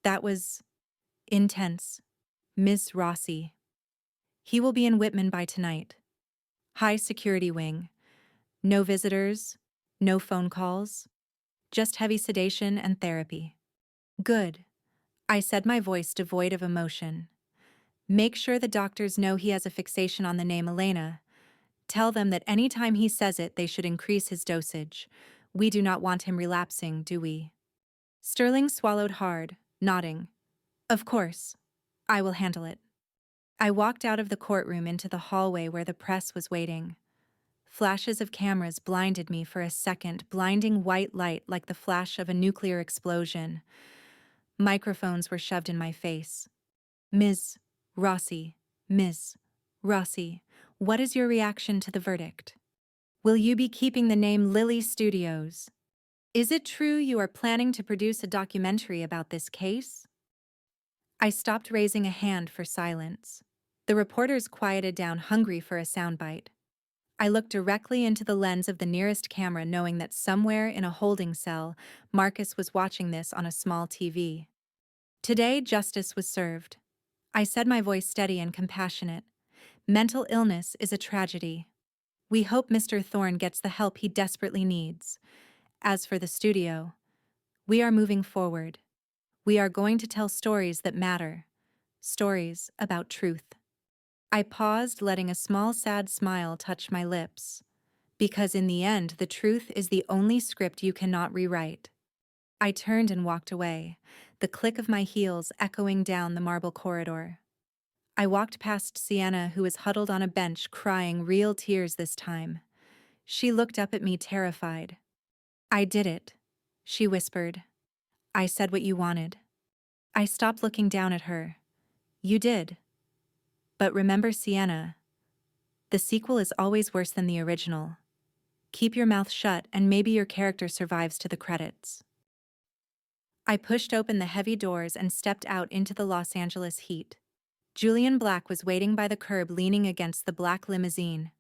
That was intense. Ms. Rossi. He will be in Whitman by tonight. High security wing. No visitors, no phone calls, just heavy sedation and therapy. Good, I said, my voice devoid of emotion. Make sure the doctors know he has a fixation on the name Elena. Tell them that any time he says it, they should increase his dosage. We do not want him relapsing, do we? Sterling swallowed hard, nodding. Of course. I will handle it. I walked out of the courtroom into the hallway where the press was waiting. Flashes of cameras blinded me for a second, blinding white light like the flash of a nuclear explosion. Microphones were shoved in my face. Ms. Rossi, Ms. Rossi, what is your reaction to the verdict? Will you be keeping the name Lily Studios? Is it true you are planning to produce a documentary about this case? I stopped raising a hand for silence. The reporters quieted down, hungry for a soundbite. I looked directly into the lens of the nearest camera, knowing that somewhere in a holding cell, Marcus was watching this on a small TV. Today, justice was served. I said, my voice steady and compassionate. Mental illness is a tragedy. We hope Mr. Thorne gets the help he desperately needs. As for the studio, we are moving forward. We are going to tell stories that matter. Stories about truth. I paused, letting a small sad smile touch my lips. Because in the end, the truth is the only script you cannot rewrite. I turned and walked away, the click of my heels echoing down the marble corridor. I walked past Sienna, who was huddled on a bench, crying real tears this time. She looked up at me, terrified. I did it, she whispered. I said what you wanted. I stopped looking down at her. You did. But remember, Sienna, the sequel is always worse than the original. Keep your mouth shut and maybe your character survives to the credits. I pushed open the heavy doors and stepped out into the Los Angeles heat. Julian Black was waiting by the curb, leaning against the black limousine.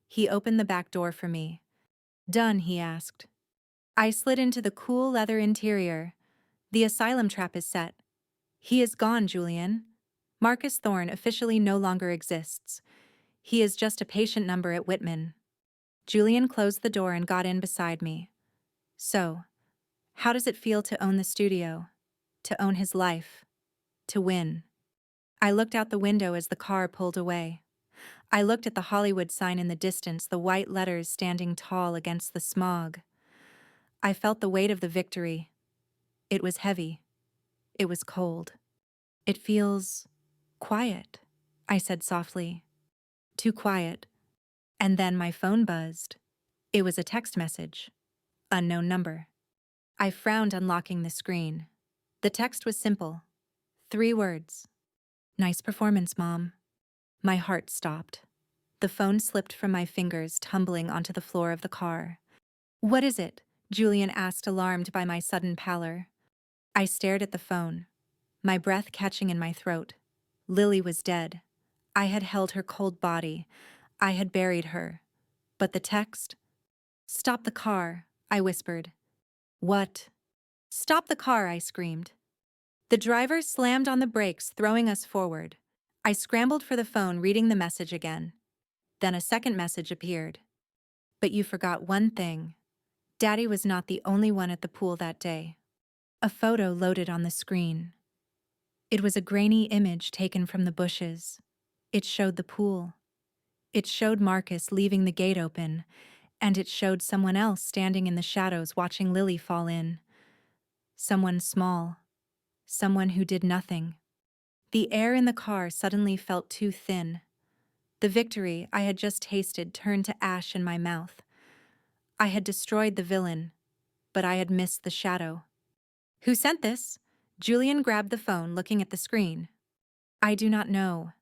He opened the back door for me. Done, he asked. I slid into the cool leather interior. The asylum trap is set. He is gone, Julian. Marcus Thorne officially no longer exists. He is just a patient number at Whitman. Julian closed the door and got in beside me. So, how does it feel to own the studio? To own his life? To win? I looked out the window as the car pulled away. I looked at the Hollywood sign in the distance, the white letters standing tall against the smog. I felt the weight of the victory. It was heavy. It was cold. It feels quiet, I said softly. Too quiet. And then my phone buzzed. It was a text message. Unknown number. I frowned, unlocking the screen. The text was simple. 3 words. Nice performance, Mom. My heart stopped. The phone slipped from my fingers, tumbling onto the floor of the car. What is it? Julian asked, alarmed by my sudden pallor. I stared at the phone, my breath catching in my throat. Lily was dead. I had held her cold body. I had buried her. But the text? Stop the car, I whispered. What? Stop the car, I screamed. The driver slammed on the brakes, throwing us forward. I scrambled for the phone, reading the message again. Then a second message appeared. But you forgot one thing. Daddy was not the only one at the pool that day. A photo loaded on the screen. It was a grainy image taken from the bushes. It showed the pool. It showed Marcus leaving the gate open, and it showed someone else standing in the shadows watching Lily fall in. Someone small. Someone who did nothing. The air in the car suddenly felt too thin. The victory I had just tasted turned to ash in my mouth. I had destroyed the villain, but I had missed the shadow. Who sent this? Julian grabbed the phone, looking at the screen. I do not know,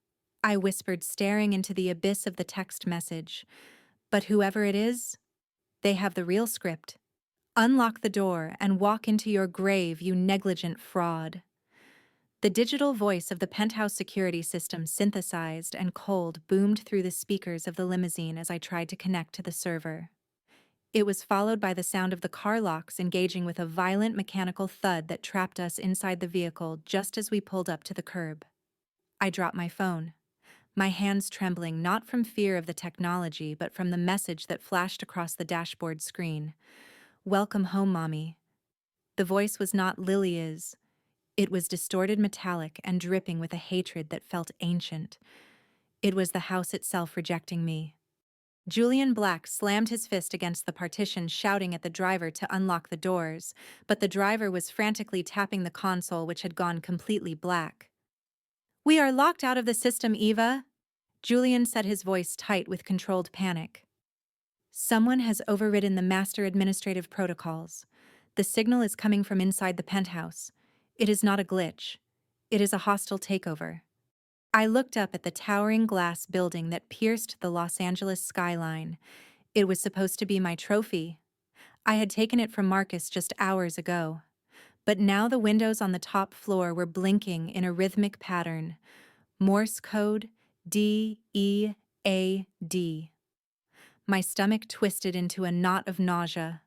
I whispered, staring into the abyss of the text message. But whoever it is, they have the real script. Unlock the door and walk into your grave, you negligent fraud. The digital voice of the penthouse security system, synthesized and cold, boomed through the speakers of the limousine as I tried to connect to the server. It was followed by the sound of the car locks engaging with a violent mechanical thud that trapped us inside the vehicle just as we pulled up to the curb. I dropped my phone. my hands trembling not from fear of the technology but from the message that flashed across the dashboard screen. "Welcome home, Mommy." The voice was not Lily's. It was distorted metallic and dripping with a hatred that felt ancient. It was the house itself rejecting me. Julian Black slammed his fist against the partition, shouting at the driver to unlock the doors, but the driver was frantically tapping the console, which had gone completely black. "We are locked out of the system, Eva," Julian said, his voice tight with controlled panic. "Someone has overridden the master administrative protocols. The signal is coming from inside the penthouse. It is not a glitch. It is a hostile takeover." I looked up at the towering glass building that pierced the Los Angeles skyline. It was supposed to be my trophy. I had taken it from Marcus just hours ago. But now the windows on the top floor were blinking in a rhythmic pattern. Morse code, D-E-A-D. My stomach twisted into a knot of nausea.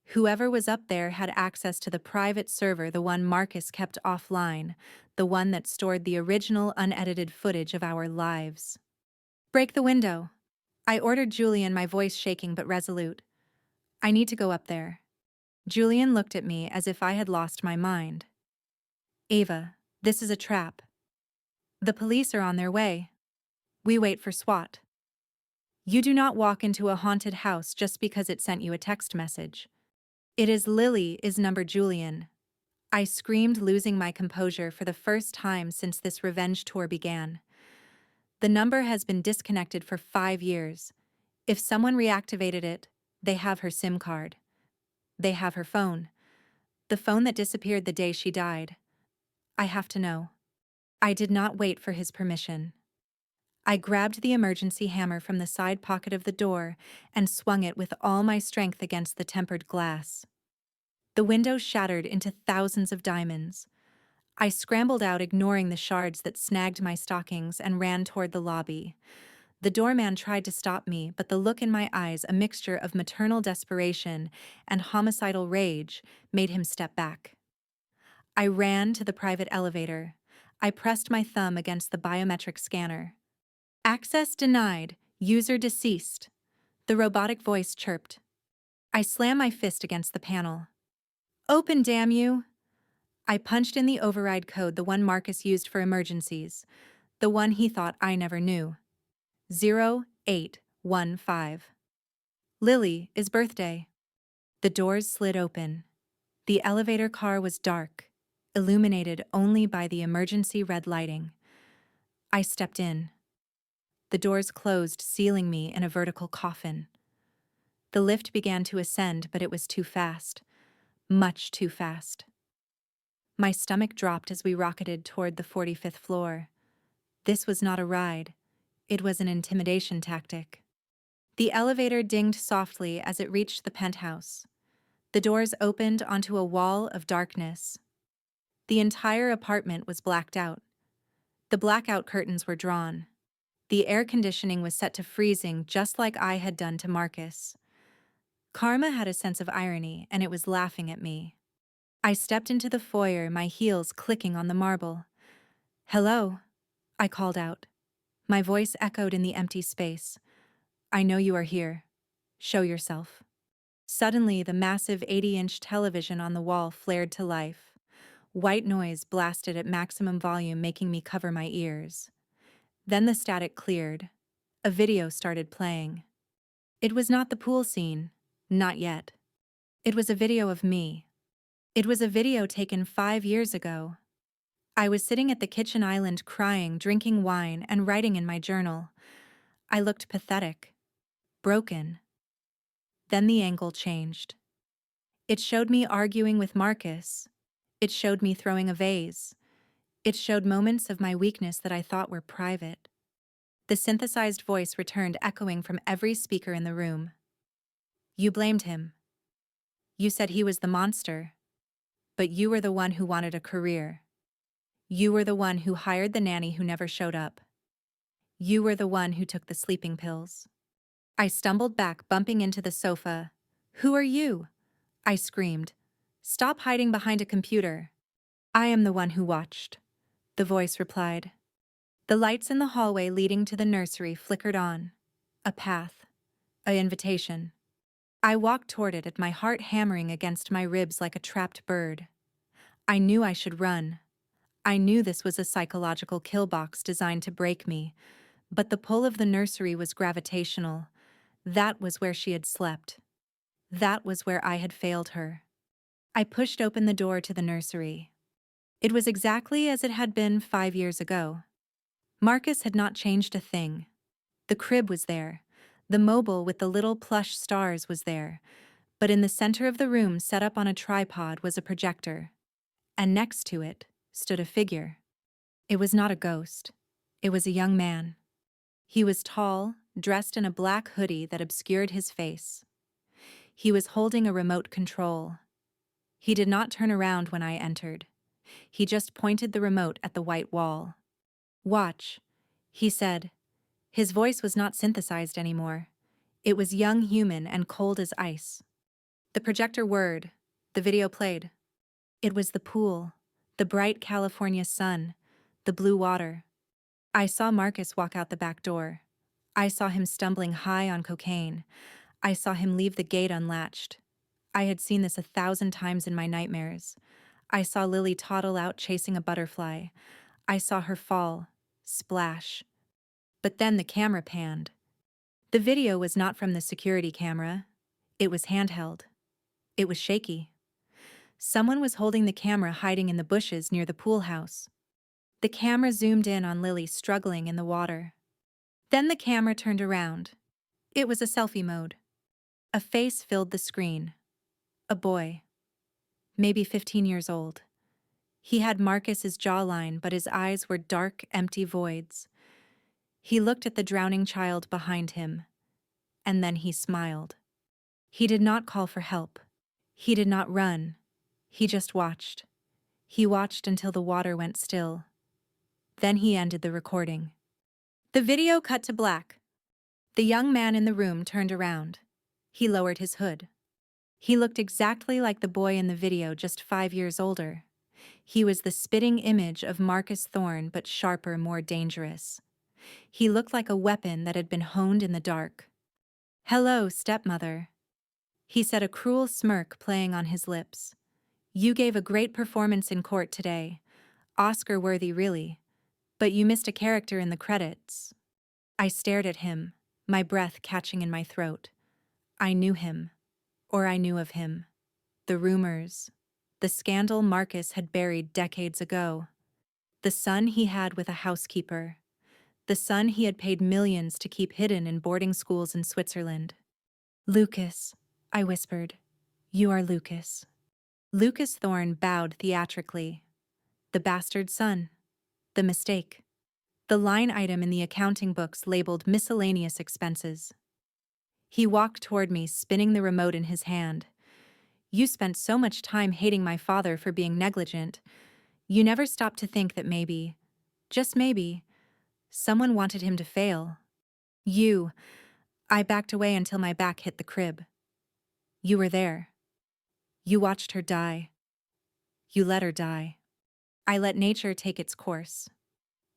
Whoever was up there had access to the private server, the one Marcus kept offline, the one that stored the original unedited footage of our lives. "Break the window," I ordered Julian, my voice shaking but resolute. "I need to go up there." Julian looked at me as if I had lost my mind. "Ava, this is a trap. The police are on their way. We wait for SWAT. You do not walk into a haunted house just because it sent you a text message. It is Lily's number, Julian." I screamed, losing my composure for the first time since this revenge tour began. "The number has been disconnected for 5 years. If someone reactivated it, they have her SIM card. They have her phone. The phone that disappeared the day she died. I have to know." I did not wait for his permission. I grabbed the emergency hammer from the side pocket of the door and swung it with all my strength against the tempered glass. The window shattered into thousands of diamonds. I scrambled out, ignoring the shards that snagged my stockings, and ran toward the lobby. The doorman tried to stop me, but the look in my eyes, a mixture of maternal desperation and homicidal rage, made him step back. I ran to the private elevator. I pressed my thumb against the biometric scanner. "Access denied. User deceased," the robotic voice chirped. I slammed my fist against the panel. "Open, damn you!" I punched in the override code, the one Marcus used for emergencies, the one he thought I never knew. 0815. Lily's birthday. The doors slid open. The elevator car was dark, illuminated only by the emergency red lighting. I stepped in. The doors closed, sealing me in a vertical coffin. The lift began to ascend, but it was too fast. Much too fast. My stomach dropped as we rocketed toward the 45th floor. This was not a ride. It was an intimidation tactic. The elevator dinged softly as it reached the penthouse. The doors opened onto a wall of darkness. The entire apartment was blacked out. The blackout curtains were drawn. The air conditioning was set to freezing, just like I had done to Marcus. Karma had a sense of irony, and it was laughing at me. I stepped into the foyer, my heels clicking on the marble. "Hello," I called out. My voice echoed in the empty space. "I know you are here. Show yourself." Suddenly, the massive 80-inch television on the wall flared to life. White noise blasted at maximum volume, making me cover my ears. Then the static cleared. A video started playing. It was not the pool scene. Not yet. It was a video of me. It was a video taken 5 years ago. I was sitting at the kitchen island, crying, drinking wine, and writing in my journal. I looked pathetic. Broken. Then the angle changed. It showed me arguing with Marcus. It showed me throwing a vase. It showed moments of my weakness that I thought were private. The synthesized voice returned, echoing from every speaker in the room. "You blamed him. You said he was the monster. But you were the one who wanted a career. You were the one who hired the nanny who never showed up. You were the one who took the sleeping pills." I stumbled back, bumping into the sofa. "Who are you?" I screamed. "Stop hiding behind a computer." "I am the one who watched," the voice replied. The lights in the hallway leading to the nursery flickered on. A path. An invitation. I walked toward it, at my heart hammering against my ribs like a trapped bird. I knew I should run. I knew this was a psychological kill box designed to break me, but the pull of the nursery was gravitational. That was where she had slept. That was where I had failed her. I pushed open the door to the nursery. It was exactly as it had been 5 years ago. Marcus had not changed a thing. The crib was there. The mobile with the little plush stars was there. But in the center of the room, set up on a tripod, was a projector. And next to it stood a figure. It was not a ghost. It was a young man. He was tall, dressed in a black hoodie that obscured his face. He was holding a remote control. He did not turn around when I entered. He just pointed the remote at the white wall. "Watch," he said. His voice was not synthesized anymore. It was young, human, and cold as ice. The projector whirred. The video played. It was the pool, the bright California sun, the blue water. I saw Marcus walk out the back door. I saw him stumbling high on cocaine. I saw him leave the gate unlatched. I had seen this 1,000 times in my nightmares. I saw Lily toddle out chasing a butterfly. I saw her fall, splash. But then the camera panned. The video was not from the security camera. It was handheld. It was shaky. Someone was holding the camera hiding in the bushes near the pool house. The camera zoomed in on Lily struggling in the water. Then the camera turned around. It was a selfie mode. A face filled the screen. A boy. Maybe 15 years old. He had Marcus's jawline, but his eyes were dark, empty voids. He looked at the drowning child behind him, and then he smiled. He did not call for help. He did not run. He just watched. He watched until the water went still. Then he ended the recording. The video cut to black. The young man in the room turned around. He lowered his hood. He looked exactly like the boy in the video, just 5 years older. He was the spitting image of Marcus Thorne, but sharper, more dangerous. He looked like a weapon that had been honed in the dark. "Hello, stepmother," he said, a cruel smirk playing on his lips. "You gave a great performance in court today. Oscar-worthy, really. But you missed a character in the credits." I stared at him, my breath catching in my throat. I knew him. Or I knew of him. The rumors. The scandal Marcus had buried decades ago. The son he had with a housekeeper. The son he had paid millions to keep hidden in boarding schools in Switzerland. "Lucas," I whispered. "You are Lucas." Lucas Thorne bowed theatrically. The bastard son. The mistake. The line item in the accounting books labeled miscellaneous expenses. He walked toward me, spinning the remote in his hand. "You spent so much time hating my father for being negligent. You never stopped to think that maybe, just maybe, someone wanted him to fail. You." I backed away until my back hit the crib. "You were there. You watched her die. You let her die." I let nature take its course.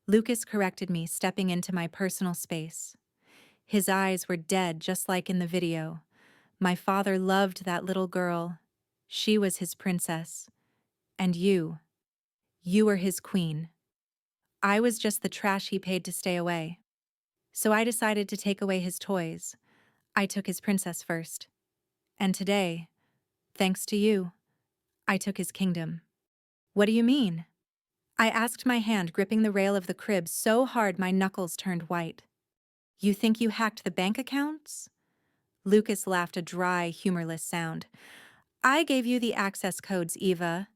Lucas corrected me, stepping into my personal space. His eyes were dead, just like in the video. My father loved that little girl. She was his princess. And you were his queen. I was just the trash he paid to stay away. So I decided to take away his toys. I took his princess first. And today, thanks to you, I took his kingdom. "What do you mean?" I asked, my hand gripping the rail of the crib so hard my knuckles turned white. "You think you hacked the bank accounts?" Lucas laughed, a dry, humorless sound. "I gave you the access codes, Eva.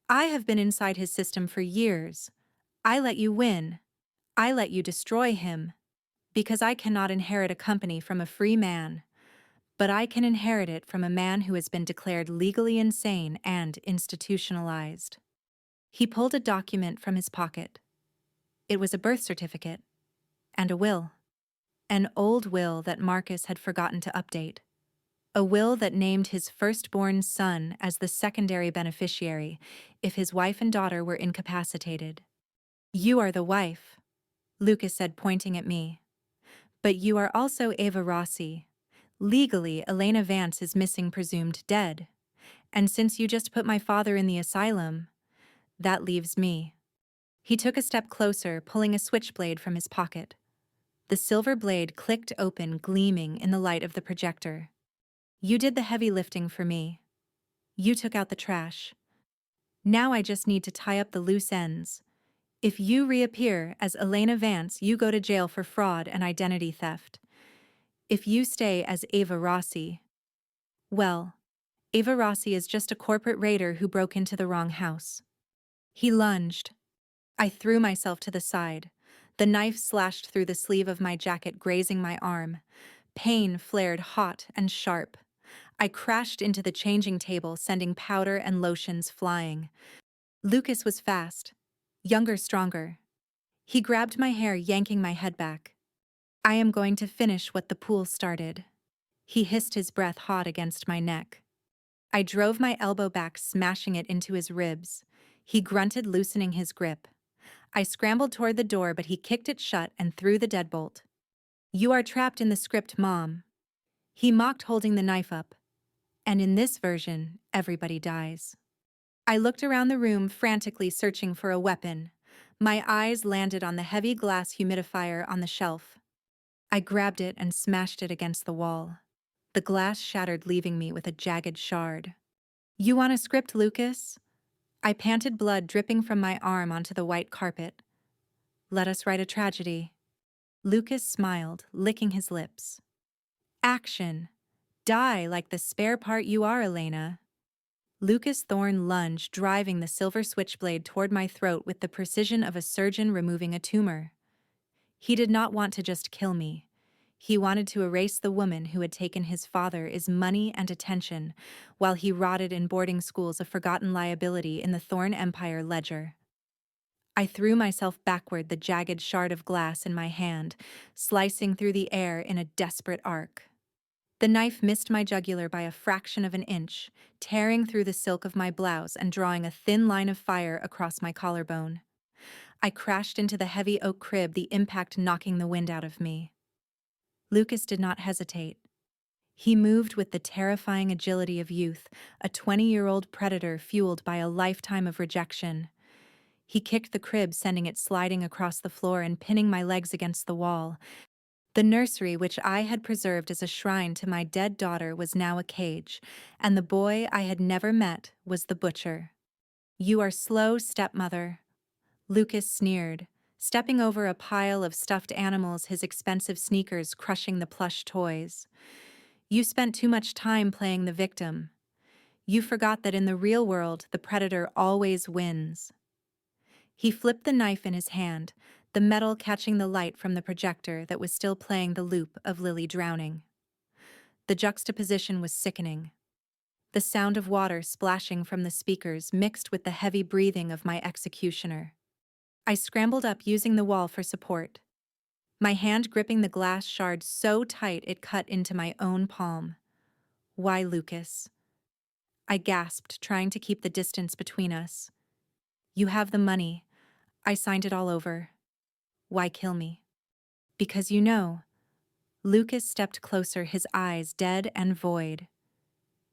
I have been inside his system for years. I let you win. I let you destroy him. Because I cannot inherit a company from a free man. But I can inherit it from a man who has been declared legally insane and institutionalized." He pulled a document from his pocket. It was a birth certificate and a will. An old will that Marcus had forgotten to update. A will that named his firstborn son as the secondary beneficiary if his wife and daughter were incapacitated. "You are the wife," Lucas said, pointing at me. But you are also Ava Rossi. Legally, Elena Vance is missing, presumed dead. And since you just put my father in the asylum, that leaves me. He took a step closer, pulling a switchblade from his pocket. The silver blade clicked open, gleaming in the light of the projector. You did the heavy lifting for me. You took out the trash. Now I just need to tie up the loose ends. If you reappear as Elena Vance, you go to jail for fraud and identity theft. If you stay as Ava Rossi, well, Ava Rossi is just a corporate raider who broke into the wrong house. He lunged. I threw myself to the side. The knife slashed through the sleeve of my jacket, grazing my arm. Pain flared hot and sharp. I crashed into the changing table, sending powder and lotions flying. Lucas was fast. Younger, stronger. He grabbed my hair, yanking my head back. I am going to finish what the pool started. He hissed, his breath hot against my neck. I drove my elbow back, smashing it into his ribs. He grunted, loosening his grip. I scrambled toward the door, but he kicked it shut and threw the deadbolt. You are trapped in the script, Mom. He mocked, holding the knife up. And in this version, everybody dies. I looked around the room, frantically searching for a weapon. My eyes landed on the heavy glass humidifier on the shelf. I grabbed it and smashed it against the wall. The glass shattered, leaving me with a jagged shard. You want a script, Lucas? I panted, blood dripping from my arm onto the white carpet. Let us write a tragedy. Lucas smiled, licking his lips. Action. Die like the spare part you are, Elena. Lucas Thorne lunged, driving the silver switchblade toward my throat with the precision of a surgeon removing a tumor. He did not want to just kill me. He wanted to erase the woman who had taken his father's money and attention, while he rotted in boarding schools, a forgotten liability in the Thorne Empire ledger. I threw myself backward, the jagged shard of glass in my hand, slicing through the air in a desperate arc. The knife missed my jugular by a fraction of an inch, tearing through the silk of my blouse and drawing a thin line of fire across my collarbone. I crashed into the heavy oak crib, the impact knocking the wind out of me. Lucas did not hesitate. He moved with the terrifying agility of youth, a 20-year-old predator fueled by a lifetime of rejection. He kicked the crib, sending it sliding across the floor and pinning my legs against the wall. The nursery, which I had preserved as a shrine to my dead daughter, was now a cage, and the boy I had never met was the butcher. You are slow, stepmother. Lucas sneered, stepping over a pile of stuffed animals, his expensive sneakers crushing the plush toys. You spent too much time playing the victim. You forgot that in the real world, the predator always wins. He flipped the knife in his hand, the metal catching the light from the projector that was still playing the loop of Lily drowning. The juxtaposition was sickening. The sound of water splashing from the speakers mixed with the heavy breathing of my executioner. I scrambled up, using the wall for support, my hand gripping the glass shard so tight it cut into my own palm. Why, Lucas? I gasped, trying to keep the distance between us. You have the money. I signed it all over. Why kill me? Because you know. Lucas stepped closer, his eyes dead and void.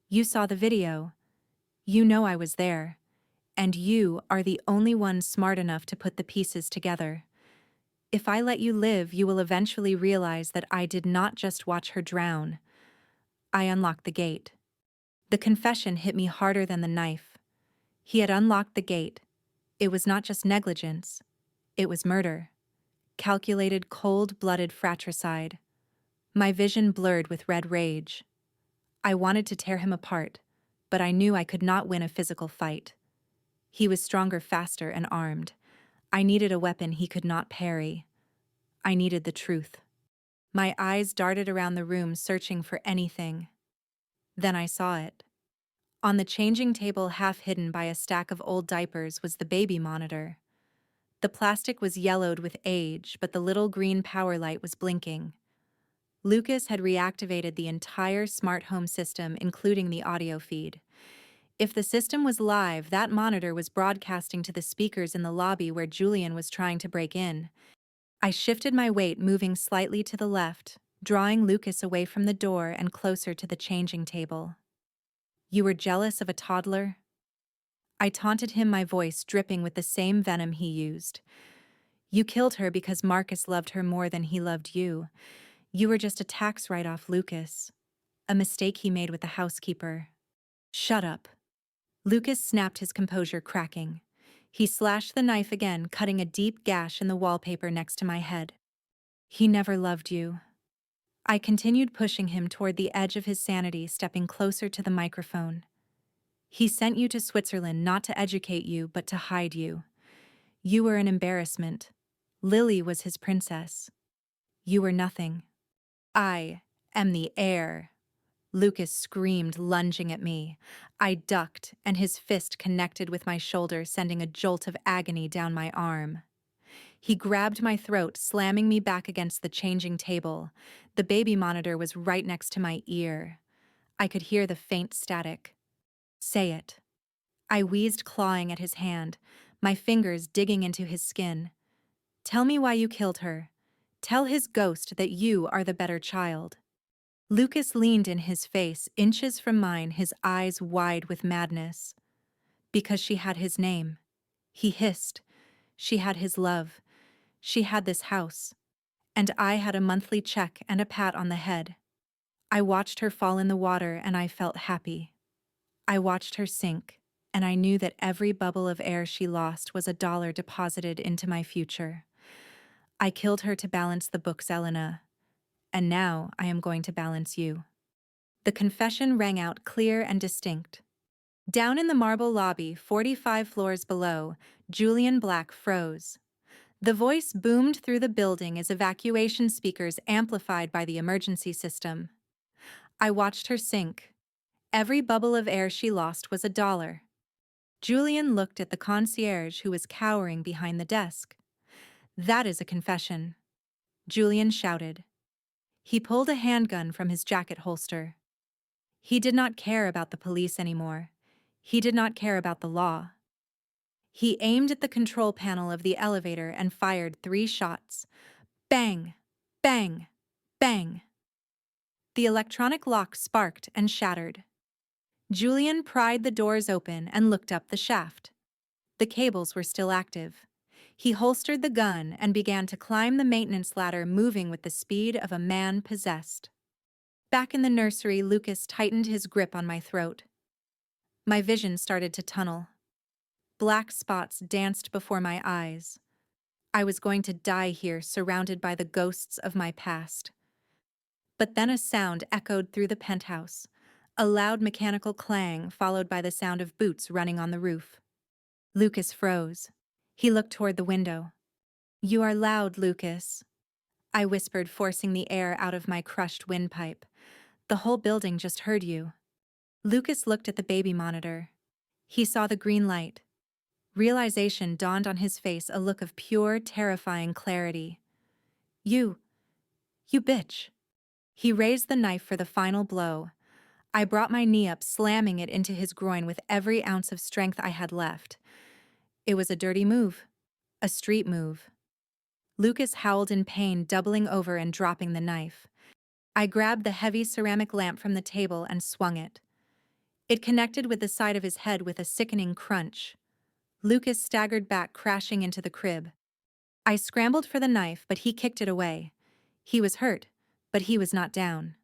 You saw the video. You know I was there. And you are the only one smart enough to put the pieces together. If I let you live, you will eventually realize that I did not just watch her drown. I unlocked the gate. The confession hit me harder than the knife. He had unlocked the gate. It was not just negligence. It was murder. Calculated, cold-blooded fratricide. My vision blurred with red rage. I wanted to tear him apart, but I knew I could not win a physical fight. He was stronger, faster, and armed. I needed a weapon he could not parry. I needed the truth. My eyes darted around the room, searching for anything. Then I saw it. On the changing table, half hidden by a stack of old diapers, was the baby monitor. The plastic was yellowed with age, but the little green power light was blinking. Lucas had reactivated the entire smart home system, including the audio feed. If the system was live, that monitor was broadcasting to the speakers in the lobby where Julian was trying to break in. I shifted my weight, moving slightly to the left, drawing Lucas away from the door and closer to the changing table. You were jealous of a toddler? I taunted him, my voice dripping with the same venom he used. You killed her because Marcus loved her more than he loved you. You were just a tax write-off, Lucas. A mistake he made with the housekeeper. Shut up. Lucas snapped, his composure cracking. He slashed the knife again, cutting a deep gash in the wallpaper next to my head. He never loved you. I continued, pushing him toward the edge of his sanity, stepping closer to the microphone. He sent you to Switzerland not to educate you, but to hide you. You were an embarrassment. Lily was his princess. You were nothing. I am the heir. Lucas screamed, lunging at me. I ducked, and his fist connected with my shoulder, sending a jolt of agony down my arm. He grabbed my throat, slamming me back against the changing table. The baby monitor was right next to my ear. I could hear the faint static. Say it. I wheezed, clawing at his hand, my fingers digging into his skin. Tell me why you killed her. Tell his ghost that you are the better child. Lucas leaned in, his face inches from mine, his eyes wide with madness. Because she had his name. He hissed. She had his love. She had this house. And I had a monthly check and a pat on the head. I watched her fall in the water and I felt happy. I watched her sink, and I knew that every bubble of air she lost was $1 deposited into my future. I killed her to balance the books, Elena. And now I am going to balance you. The confession rang out clear and distinct. Down in the marble lobby, 45 floors below, Julian Black froze. The voice boomed through the building as evacuation speakers amplified by the emergency system. I watched her sink. Every bubble of air she lost was $1. Julian looked at the concierge, who was cowering behind the desk. That is a confession, Julian shouted. He pulled a handgun from his jacket holster. He did not care about the police anymore. He did not care about the law. He aimed at the control panel of the elevator and fired 3 shots. Bang! Bang! Bang! The electronic lock sparked and shattered. Julian pried the doors open and looked up the shaft. The cables were still active. He holstered the gun and began to climb the maintenance ladder, moving with the speed of a man possessed. Back in the nursery, Lucas tightened his grip on my throat. My vision started to tunnel. Black spots danced before my eyes. I was going to die here, surrounded by the ghosts of my past. But then a sound echoed through the penthouse, a loud mechanical clang followed by the sound of boots running on the roof. Lucas froze. He looked toward the window. You are loud, Lucas, I whispered, forcing the air out of my crushed windpipe. The whole building just heard you. Lucas looked at the baby monitor. He saw the green light. Realization dawned on his face, a look of pure, terrifying clarity. You bitch. He raised the knife for the final blow. I brought my knee up, slamming it into his groin with every ounce of strength I had left. It was a dirty move. A street move. Lucas howled in pain, doubling over and dropping the knife. I grabbed the heavy ceramic lamp from the table and swung it. It connected with the side of his head with a sickening crunch. Lucas staggered back, crashing into the crib. I scrambled for the knife, but he kicked it away. He was hurt, but he was not down.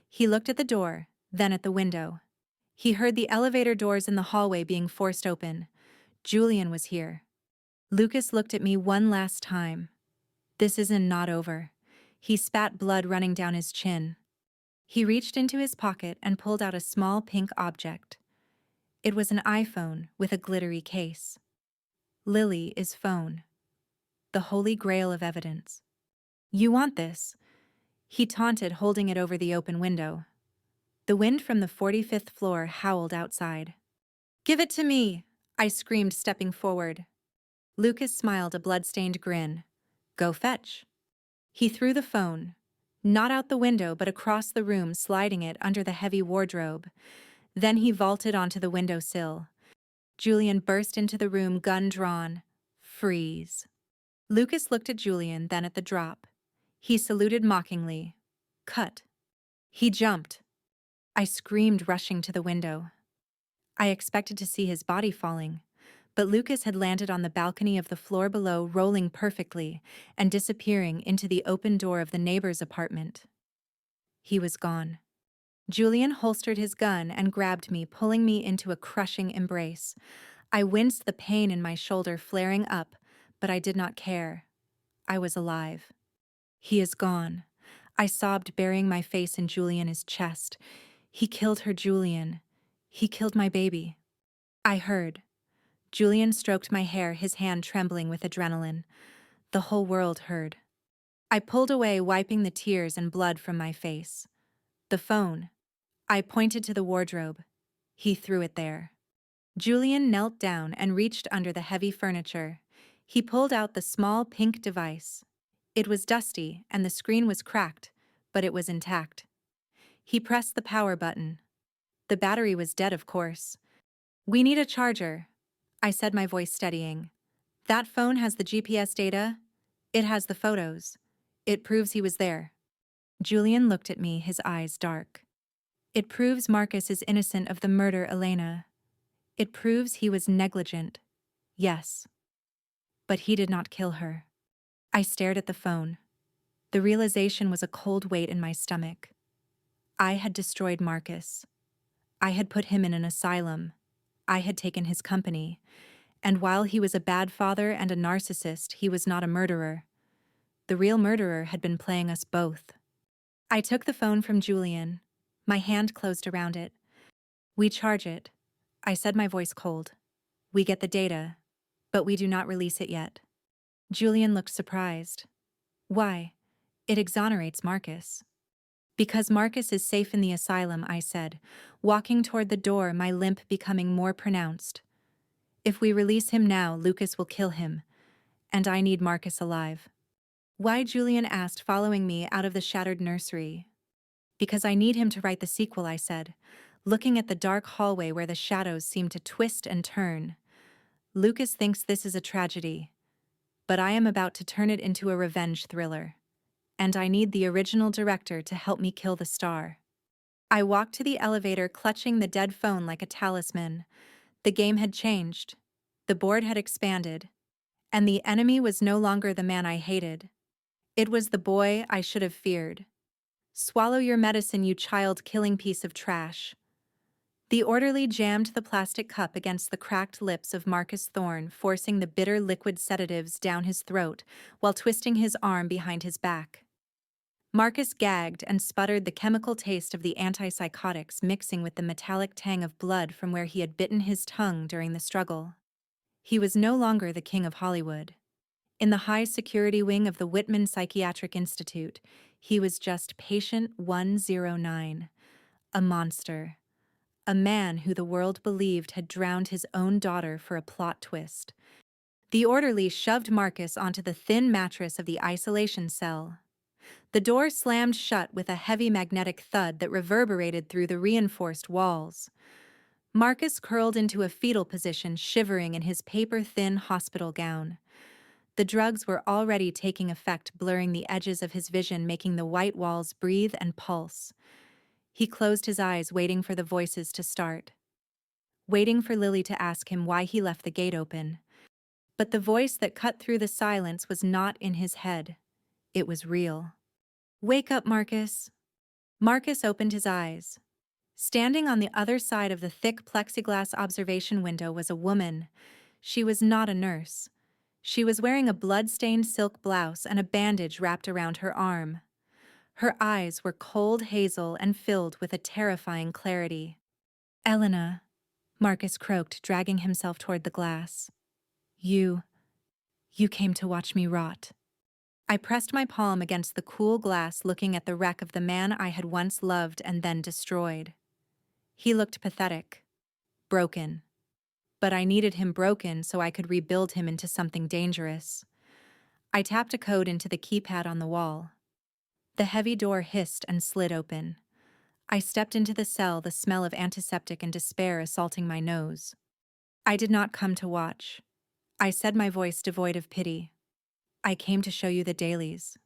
He looked at the door, then at the window. He heard the elevator doors in the hallway being forced open. Julian was here. Lucas looked at me one last time. This isn't not over. He spat, blood running down his chin. He reached into his pocket and pulled out a small pink object. It was an iPhone with a glittery case. Lily is phone. The holy grail of evidence. You want this? He taunted, holding it over the open window. The wind from the 45th floor howled outside. Give it to me, I screamed, stepping forward. Lucas smiled, a blood-stained grin. Go fetch. He threw the phone, not out the window but across the room, sliding it under the heavy wardrobe. Then he vaulted onto the windowsill. Julian burst into the room, gun drawn. Freeze. Lucas looked at Julian, then at the drop. He saluted mockingly. Cut. He jumped. I screamed, rushing to the window. I expected to see his body falling, but Lucas had landed on the balcony of the floor below, rolling perfectly and disappearing into the open door of the neighbor's apartment. He was gone. Julian holstered his gun and grabbed me, pulling me into a crushing embrace. I winced, the pain in my shoulder flaring up, but I did not care. I was alive. He is gone. I sobbed, burying my face in Julian's chest. He killed her, Julian. He killed my baby. I heard. Julian stroked my hair, his hand trembling with adrenaline. The whole world heard. I pulled away, wiping the tears and blood from my face. The phone. I pointed to the wardrobe. He threw it there. Julian knelt down and reached under the heavy furniture. He pulled out the small pink device. It was dusty and the screen was cracked, but it was intact. He pressed the power button. The battery was dead, of course. We need a charger, I said, my voice steadying. That phone has the GPS data. It has the photos. It proves he was there. Julian looked at me, his eyes dark. It proves Marcus is innocent of the murder, Elena. It proves he was negligent. Yes. But he did not kill her. I stared at the phone. The realization was a cold weight in my stomach. I had destroyed Marcus. I had put him in an asylum. I had taken his company. And while he was a bad father and a narcissist, he was not a murderer. The real murderer had been playing us both. I took the phone from Julian. My hand closed around it. We charge it, I said, my voice cold. We get the data, but we do not release it yet. Julian looked surprised. Why? It exonerates Marcus. Because Marcus is safe in the asylum, I said, walking toward the door, my limp becoming more pronounced. If we release him now, Lucas will kill him, and I need Marcus alive. Why? Julian asked, following me out of the shattered nursery. Because I need him to write the sequel, I said, looking at the dark hallway where the shadows seemed to twist and turn. Lucas thinks this is a tragedy, but I am about to turn it into a revenge thriller. And I need the original director to help me kill the star. I walked to the elevator, clutching the dead phone like a talisman. The game had changed. The board had expanded. And the enemy was no longer the man I hated. It was the boy I should have feared. Swallow your medicine, you child-killing piece of trash. The orderly jammed the plastic cup against the cracked lips of Marcus Thorne, forcing the bitter liquid sedatives down his throat while twisting his arm behind his back. Marcus gagged and sputtered, the chemical taste of the antipsychotics mixing with the metallic tang of blood from where he had bitten his tongue during the struggle. He was no longer the king of Hollywood. In the high-security wing of the Whitman Psychiatric Institute, he was just Patient 109, a monster. A man who the world believed had drowned his own daughter for a plot twist. The orderly shoved Marcus onto the thin mattress of the isolation cell. The door slammed shut with a heavy magnetic thud that reverberated through the reinforced walls. Marcus curled into a fetal position, shivering in his paper-thin hospital gown. The drugs were already taking effect, blurring the edges of his vision, making the white walls breathe and pulse. He closed his eyes, waiting for the voices to start. Waiting for Lily to ask him why he left the gate open. But the voice that cut through the silence was not in his head. It was real. Wake up, Marcus. Marcus opened his eyes. Standing on the other side of the thick plexiglass observation window was a woman. She was not a nurse. She was wearing a blood-stained silk blouse and a bandage wrapped around her arm. Her eyes were cold hazel and filled with a terrifying clarity. Elena, Marcus croaked, dragging himself toward the glass. You came to watch me rot. I pressed my palm against the cool glass, looking at the wreck of the man I had once loved and then destroyed. He looked pathetic, broken. But I needed him broken so I could rebuild him into something dangerous. I tapped a code into the keypad on the wall. The heavy door hissed and slid open. I stepped into the cell, the smell of antiseptic and despair assaulting my nose. I did not come to watch. I said, my voice devoid of pity. I came to show you the dailies.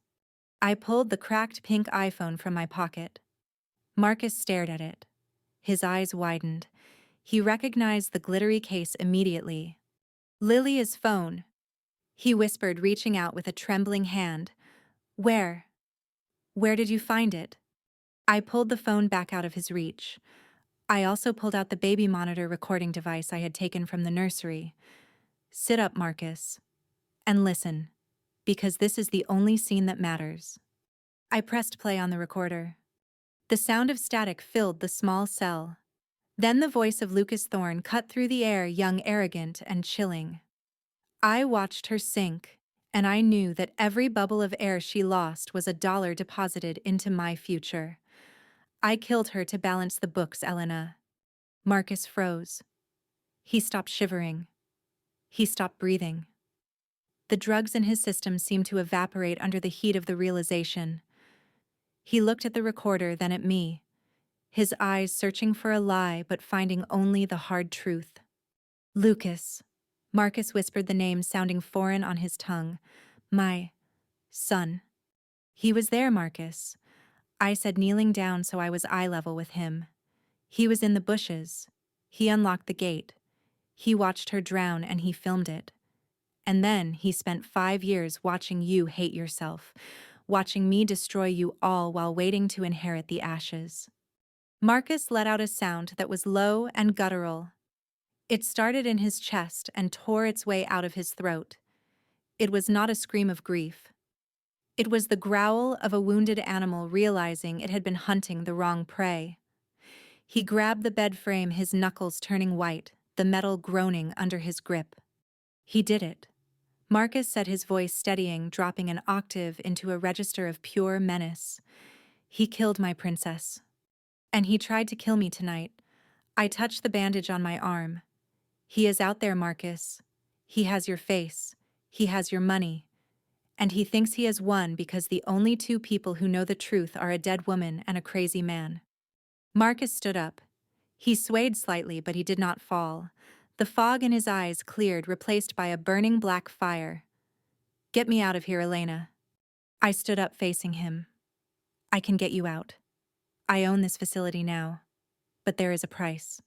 I pulled the cracked pink iPhone from my pocket. Marcus stared at it. His eyes widened. He recognized the glittery case immediately. Lilia's phone, he whispered, reaching out with a trembling hand. Where? Where did you find it? I pulled the phone back out of his reach. I also pulled out the baby monitor recording device I had taken from the nursery. Sit up, Marcus, and listen, because this is the only scene that matters. I pressed play on the recorder. The sound of static filled the small cell. Then the voice of Lucas Thorne cut through the air, young, arrogant, and chilling. I watched her sink, and I knew that every bubble of air she lost was $1 deposited into my future. I killed her to balance the books, Elena. Marcus froze. He stopped shivering. He stopped breathing. The drugs in his system seemed to evaporate under the heat of the realization. He looked at the recorder, then at me, his eyes searching for a lie but finding only the hard truth. Lucas. Marcus whispered the name, sounding foreign on his tongue. My son. He was there, Marcus. I said, kneeling down so I was eye level with him. He was in the bushes. He unlocked the gate. He watched her drown and he filmed it. And then he spent 5 years watching you hate yourself, watching me destroy you all while waiting to inherit the ashes. Marcus let out a sound that was low and guttural. It started in his chest and tore its way out of his throat. It was not a scream of grief. It was the growl of a wounded animal realizing it had been hunting the wrong prey. He grabbed the bed frame, his knuckles turning white, the metal groaning under his grip. He did it. Marcus said, his voice steadying, dropping an octave into a register of pure menace. He killed my princess. And he tried to kill me tonight. I touched the bandage on my arm. He is out there, Marcus. He has your face. He has your money. And he thinks he has won because the only 2 people who know the truth are a dead woman and a crazy man. Marcus stood up. He swayed slightly, but he did not fall. The fog in his eyes cleared, replaced by a burning black fire. Get me out of here, Elena. I stood up, facing him. I can get you out. I own this facility now. But there is a price.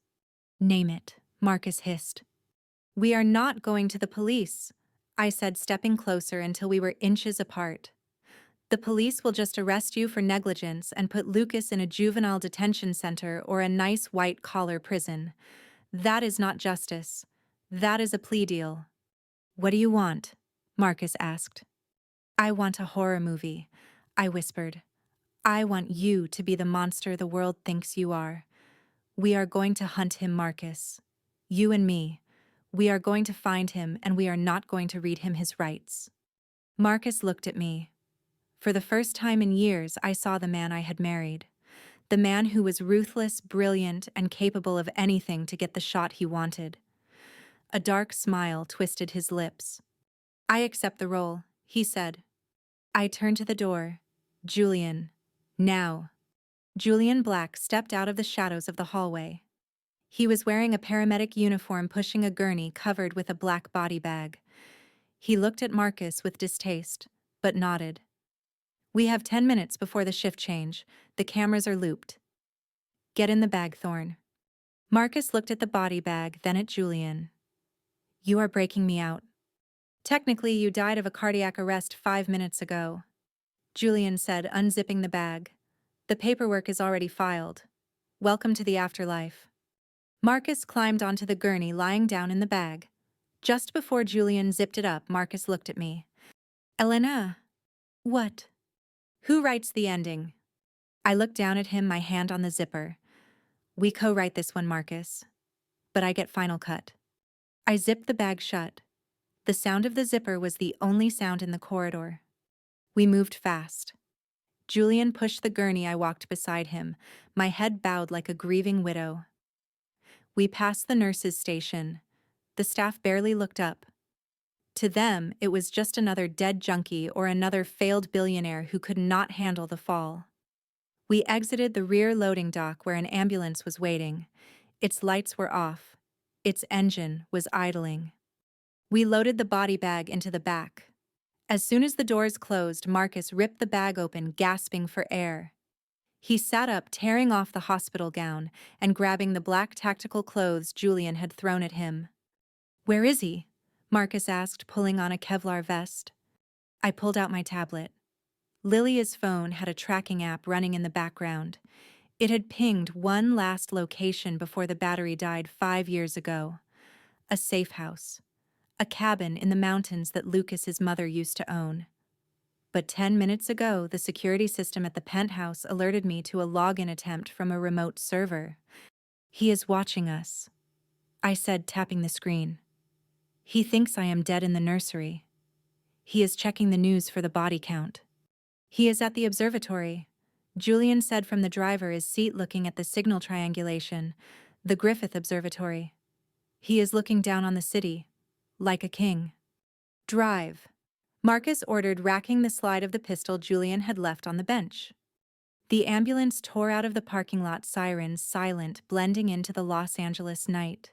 Name it, Marcus hissed. We are not going to the police, I said, stepping closer until we were inches apart. The police will just arrest you for negligence and put Lucas in a juvenile detention center or a nice white-collar prison. That is not justice. That is a plea deal. What do you want? Marcus asked. I want a horror movie, I whispered. I want you to be the monster the world thinks you are. We are going to hunt him, Marcus. You and me. We are going to find him, and we are not going to read him his rights. Marcus looked at me. For the first time in years, I saw the man I had married. The man who was ruthless, brilliant, and capable of anything to get the shot he wanted. A dark smile twisted his lips. I accept the role, he said. I turned to the door. Julian. Now. Julian Black stepped out of the shadows of the hallway. He was wearing a paramedic uniform, pushing a gurney covered with a black body bag. He looked at Marcus with distaste, but nodded. We have 10 minutes before the shift change. The cameras are looped. Get in the bag, Thorne. Marcus looked at the body bag, then at Julian. You are breaking me out. Technically, you died of a cardiac arrest 5 minutes ago, Julian said, unzipping the bag. The paperwork is already filed. Welcome to the afterlife. Marcus climbed onto the gurney, lying down in the bag. Just before Julian zipped it up, Marcus looked at me. Elena. What? Who writes the ending? I looked down at him, my hand on the zipper. We co-write this one, Marcus. But I get final cut. I zipped the bag shut. The sound of the zipper was the only sound in the corridor. We moved fast. Julian pushed the gurney. I walked beside him, my head bowed like a grieving widow. We passed the nurses' station. The staff barely looked up. To them, it was just another dead junkie or another failed billionaire who could not handle the fall. We exited the rear loading dock where an ambulance was waiting. Its lights were off. Its engine was idling. We loaded the body bag into the back. As soon as the doors closed, Marcus ripped the bag open, gasping for air. He sat up, tearing off the hospital gown and grabbing the black tactical clothes Julian had thrown at him. "Where is he?" Marcus asked, pulling on a Kevlar vest. I pulled out my tablet. Lilia's phone had a tracking app running in the background. It had pinged one last location before the battery died 5 years ago. A safe house. A cabin in the mountains that Lucas's mother used to own. But 10 minutes ago, the security system at the penthouse alerted me to a login attempt from a remote server. "He is watching us," I said, tapping the screen. "He thinks I am dead in the nursery. He is checking the news for the body count." "He is at the observatory," Julian said from the driver's seat, looking at the signal triangulation, the Griffith Observatory. "He is looking down on the city, like a king." "Drive," Marcus ordered, racking the slide of the pistol Julian had left on the bench. The ambulance tore out of the parking lot, sirens silent, blending into the Los Angeles night.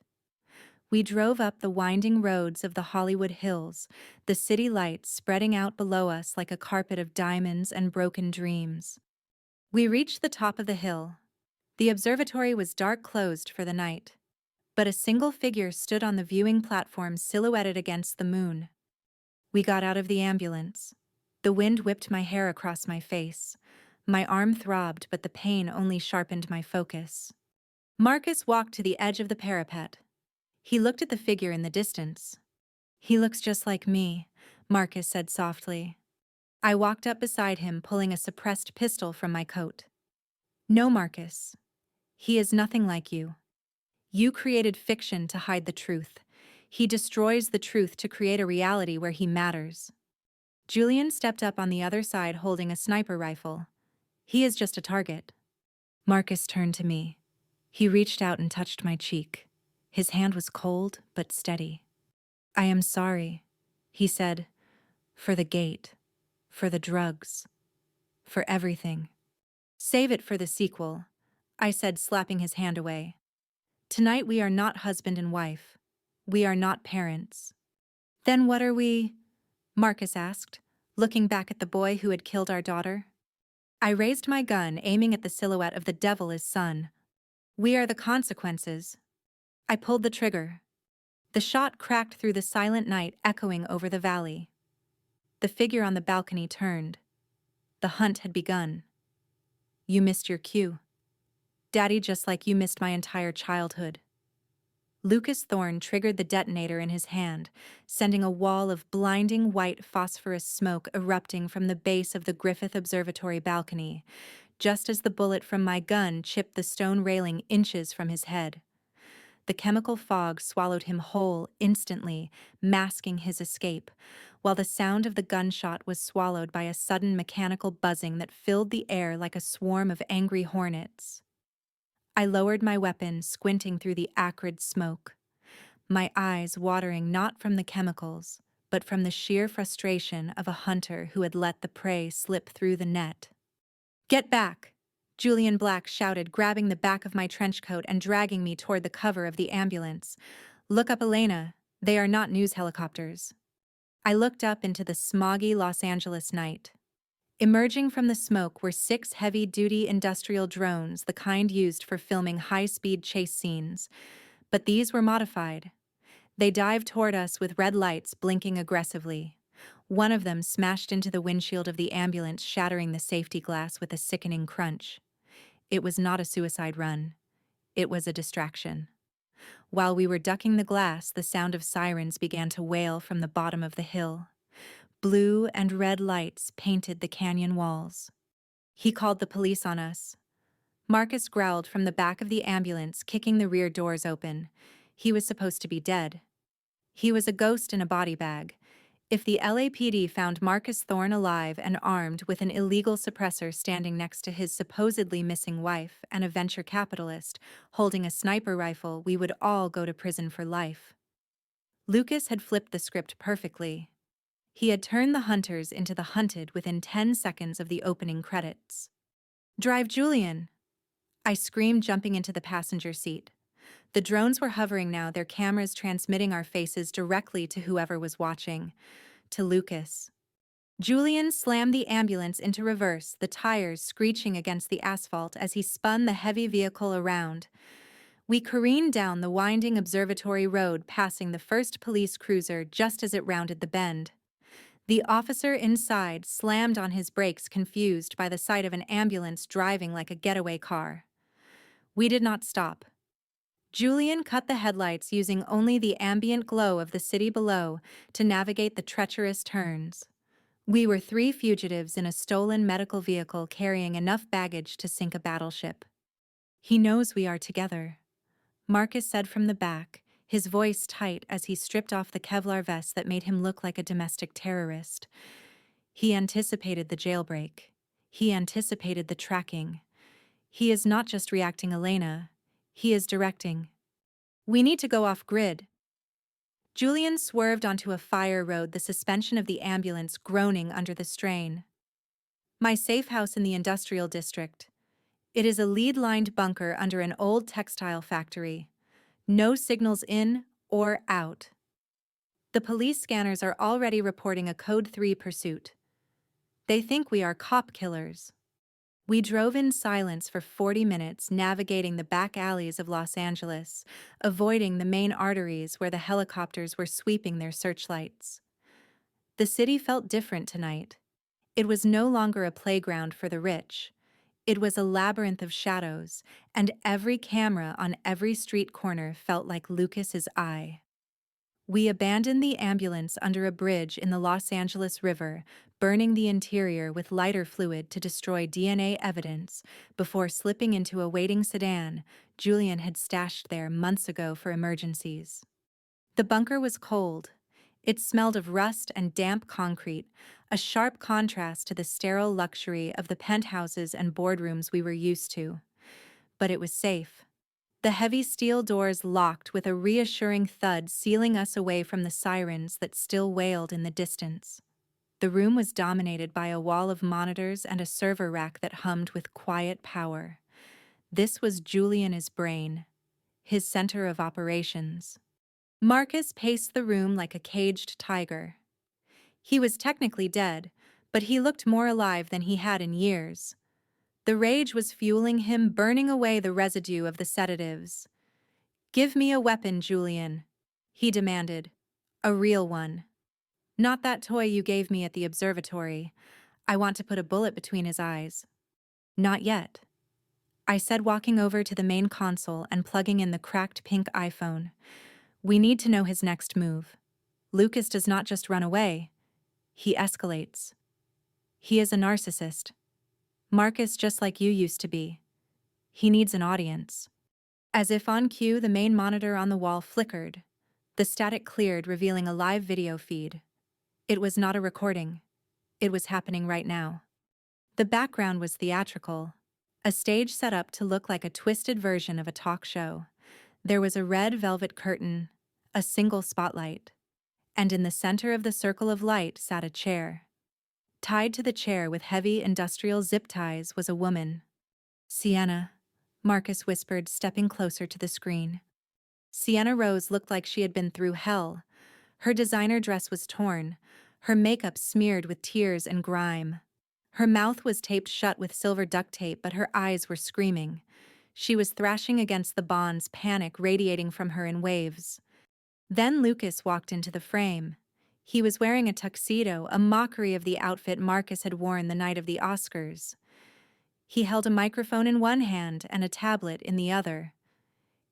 We drove up the winding roads of the Hollywood Hills, the city lights spreading out below us like a carpet of diamonds and broken dreams. We reached the top of the hill. The observatory was dark, closed for the night. But a single figure stood on the viewing platform, silhouetted against the moon. We got out of the ambulance. The wind whipped my hair across my face. My arm throbbed, but the pain only sharpened my focus. Marcus walked to the edge of the parapet. He looked at the figure in the distance. "He looks just like me," Marcus said softly. I walked up beside him, pulling a suppressed pistol from my coat. "No, Marcus. He is nothing like you. You created fiction to hide the truth. He destroys the truth to create a reality where he matters." Julian stepped up on the other side, holding a sniper rifle. "He is just a target." Marcus turned to me. He reached out and touched my cheek. His hand was cold but steady. "I am sorry," he said, "for the gate, for the drugs, for everything." "Save it for the sequel," I said, slapping his hand away. "Tonight we are not husband and wife. We are not parents." "Then what are we?" Marcus asked, looking back at the boy who had killed our daughter. I raised my gun, aiming at the silhouette of the devil as son. "We are the consequences." I pulled the trigger. The shot cracked through the silent night, echoing over the valley. The figure on the balcony turned. The hunt had begun. "You missed your cue, Daddy, just like you missed my entire childhood." Lucas Thorne triggered the detonator in his hand, sending a wall of blinding white phosphorus smoke erupting from the base of the Griffith Observatory balcony, just as the bullet from my gun chipped the stone railing inches from his head. The chemical fog swallowed him whole instantly, masking his escape, while the sound of the gunshot was swallowed by a sudden mechanical buzzing that filled the air like a swarm of angry hornets. I lowered my weapon, squinting through the acrid smoke, my eyes watering not from the chemicals, but from the sheer frustration of a hunter who had let the prey slip through the net. "Get back!" Julian Black shouted, grabbing the back of my trench coat and dragging me toward the cover of the ambulance. "Look up, Elena. They are not news helicopters." I looked up into the smoggy Los Angeles night. Emerging from the smoke were 6 heavy-duty industrial drones, the kind used for filming high-speed chase scenes. But these were modified. They dived toward us with red lights blinking aggressively. One of them smashed into the windshield of the ambulance, shattering the safety glass with a sickening crunch. It was not a suicide run. It was a distraction. While we were ducking the glass, the sound of sirens began to wail from the bottom of the hill. Blue and red lights painted the canyon walls. "He called the police on us." Marcus growled from the back of the ambulance, kicking the rear doors open. He was supposed to be dead. He was a ghost in a body bag. If the LAPD found Marcus Thorne alive and armed with an illegal suppressor standing next to his supposedly missing wife and a venture capitalist holding a sniper rifle, we would all go to prison for life. Lucas had flipped the script perfectly. He had turned the hunters into the hunted within 10 seconds of the opening credits. "Drive, Julian!" I screamed, jumping into the passenger seat. The drones were hovering now, their cameras transmitting our faces directly to whoever was watching, to Lucas. Julian slammed the ambulance into reverse, the tires screeching against the asphalt as he spun the heavy vehicle around. We careened down the winding observatory road, passing the first police cruiser just as it rounded the bend. The officer inside slammed on his brakes, confused by the sight of an ambulance driving like a getaway car. We did not stop. Julian cut the headlights, using only the ambient glow of the city below to navigate the treacherous turns. We were three fugitives in a stolen medical vehicle carrying enough baggage to sink a battleship. "He knows we are together," Marcus said from the back, his voice tight as he stripped off the Kevlar vest that made him look like a domestic terrorist. He anticipated the jailbreak. He anticipated the tracking. He is not just reacting, Elena. He is directing. "We need to go off-grid." Julian swerved onto a fire road, the suspension of the ambulance groaning under the strain. "My safe house in the industrial district. It is a lead-lined bunker under an old textile factory. No signals in or out. The police scanners are already reporting a Code 3 pursuit. They think we are cop killers." We drove in silence for 40 minutes, navigating the back alleys of Los Angeles, avoiding the main arteries where the helicopters were sweeping their searchlights. The city felt different tonight. It was no longer a playground for the rich. It was a labyrinth of shadows, and every camera on every street corner felt like Lucas's eye. We abandoned the ambulance under a bridge in the Los Angeles River, burning the interior with lighter fluid to destroy DNA evidence before slipping into a waiting sedan Julian had stashed there months ago for emergencies. The bunker was cold. It smelled of rust and damp concrete, a sharp contrast to the sterile luxury of the penthouses and boardrooms we were used to. But it was safe. The heavy steel doors locked with a reassuring thud, sealing us away from the sirens that still wailed in the distance. The room was dominated by a wall of monitors and a server rack that hummed with quiet power. This was Julian's brain, his center of operations. Marcus paced the room like a caged tiger. He was technically dead, but he looked more alive than he had in years. The rage was fueling him, burning away the residue of the sedatives. "Give me a weapon, Julian," he demanded. "A real one. Not that toy you gave me at the observatory. I want to put a bullet between his eyes." "Not yet," I said, walking over to the main console and plugging in the cracked pink iPhone. "We need to know his next move. Lucas does not just run away. He escalates. He is a narcissist. Marcus, just like you used to be. He needs an audience." As if on cue, the main monitor on the wall flickered. The static cleared, revealing a live video feed. It was not a recording. It was happening right now. The background was theatrical, a stage set up to look like a twisted version of a talk show. There was a red velvet curtain, a single spotlight, and in the center of the circle of light sat a chair. Tied to the chair with heavy industrial zip ties was a woman. "Sienna," Marcus whispered, stepping closer to the screen. Sienna Rose looked like she had been through hell. Her designer dress was torn, her makeup smeared with tears and grime. Her mouth was taped shut with silver duct tape, but her eyes were screaming. She was thrashing against the bonds, panic radiating from her in waves. Then Lucas walked into the frame. He was wearing a tuxedo, a mockery of the outfit Marcus had worn the night of the Oscars. He held a microphone in one hand and a tablet in the other.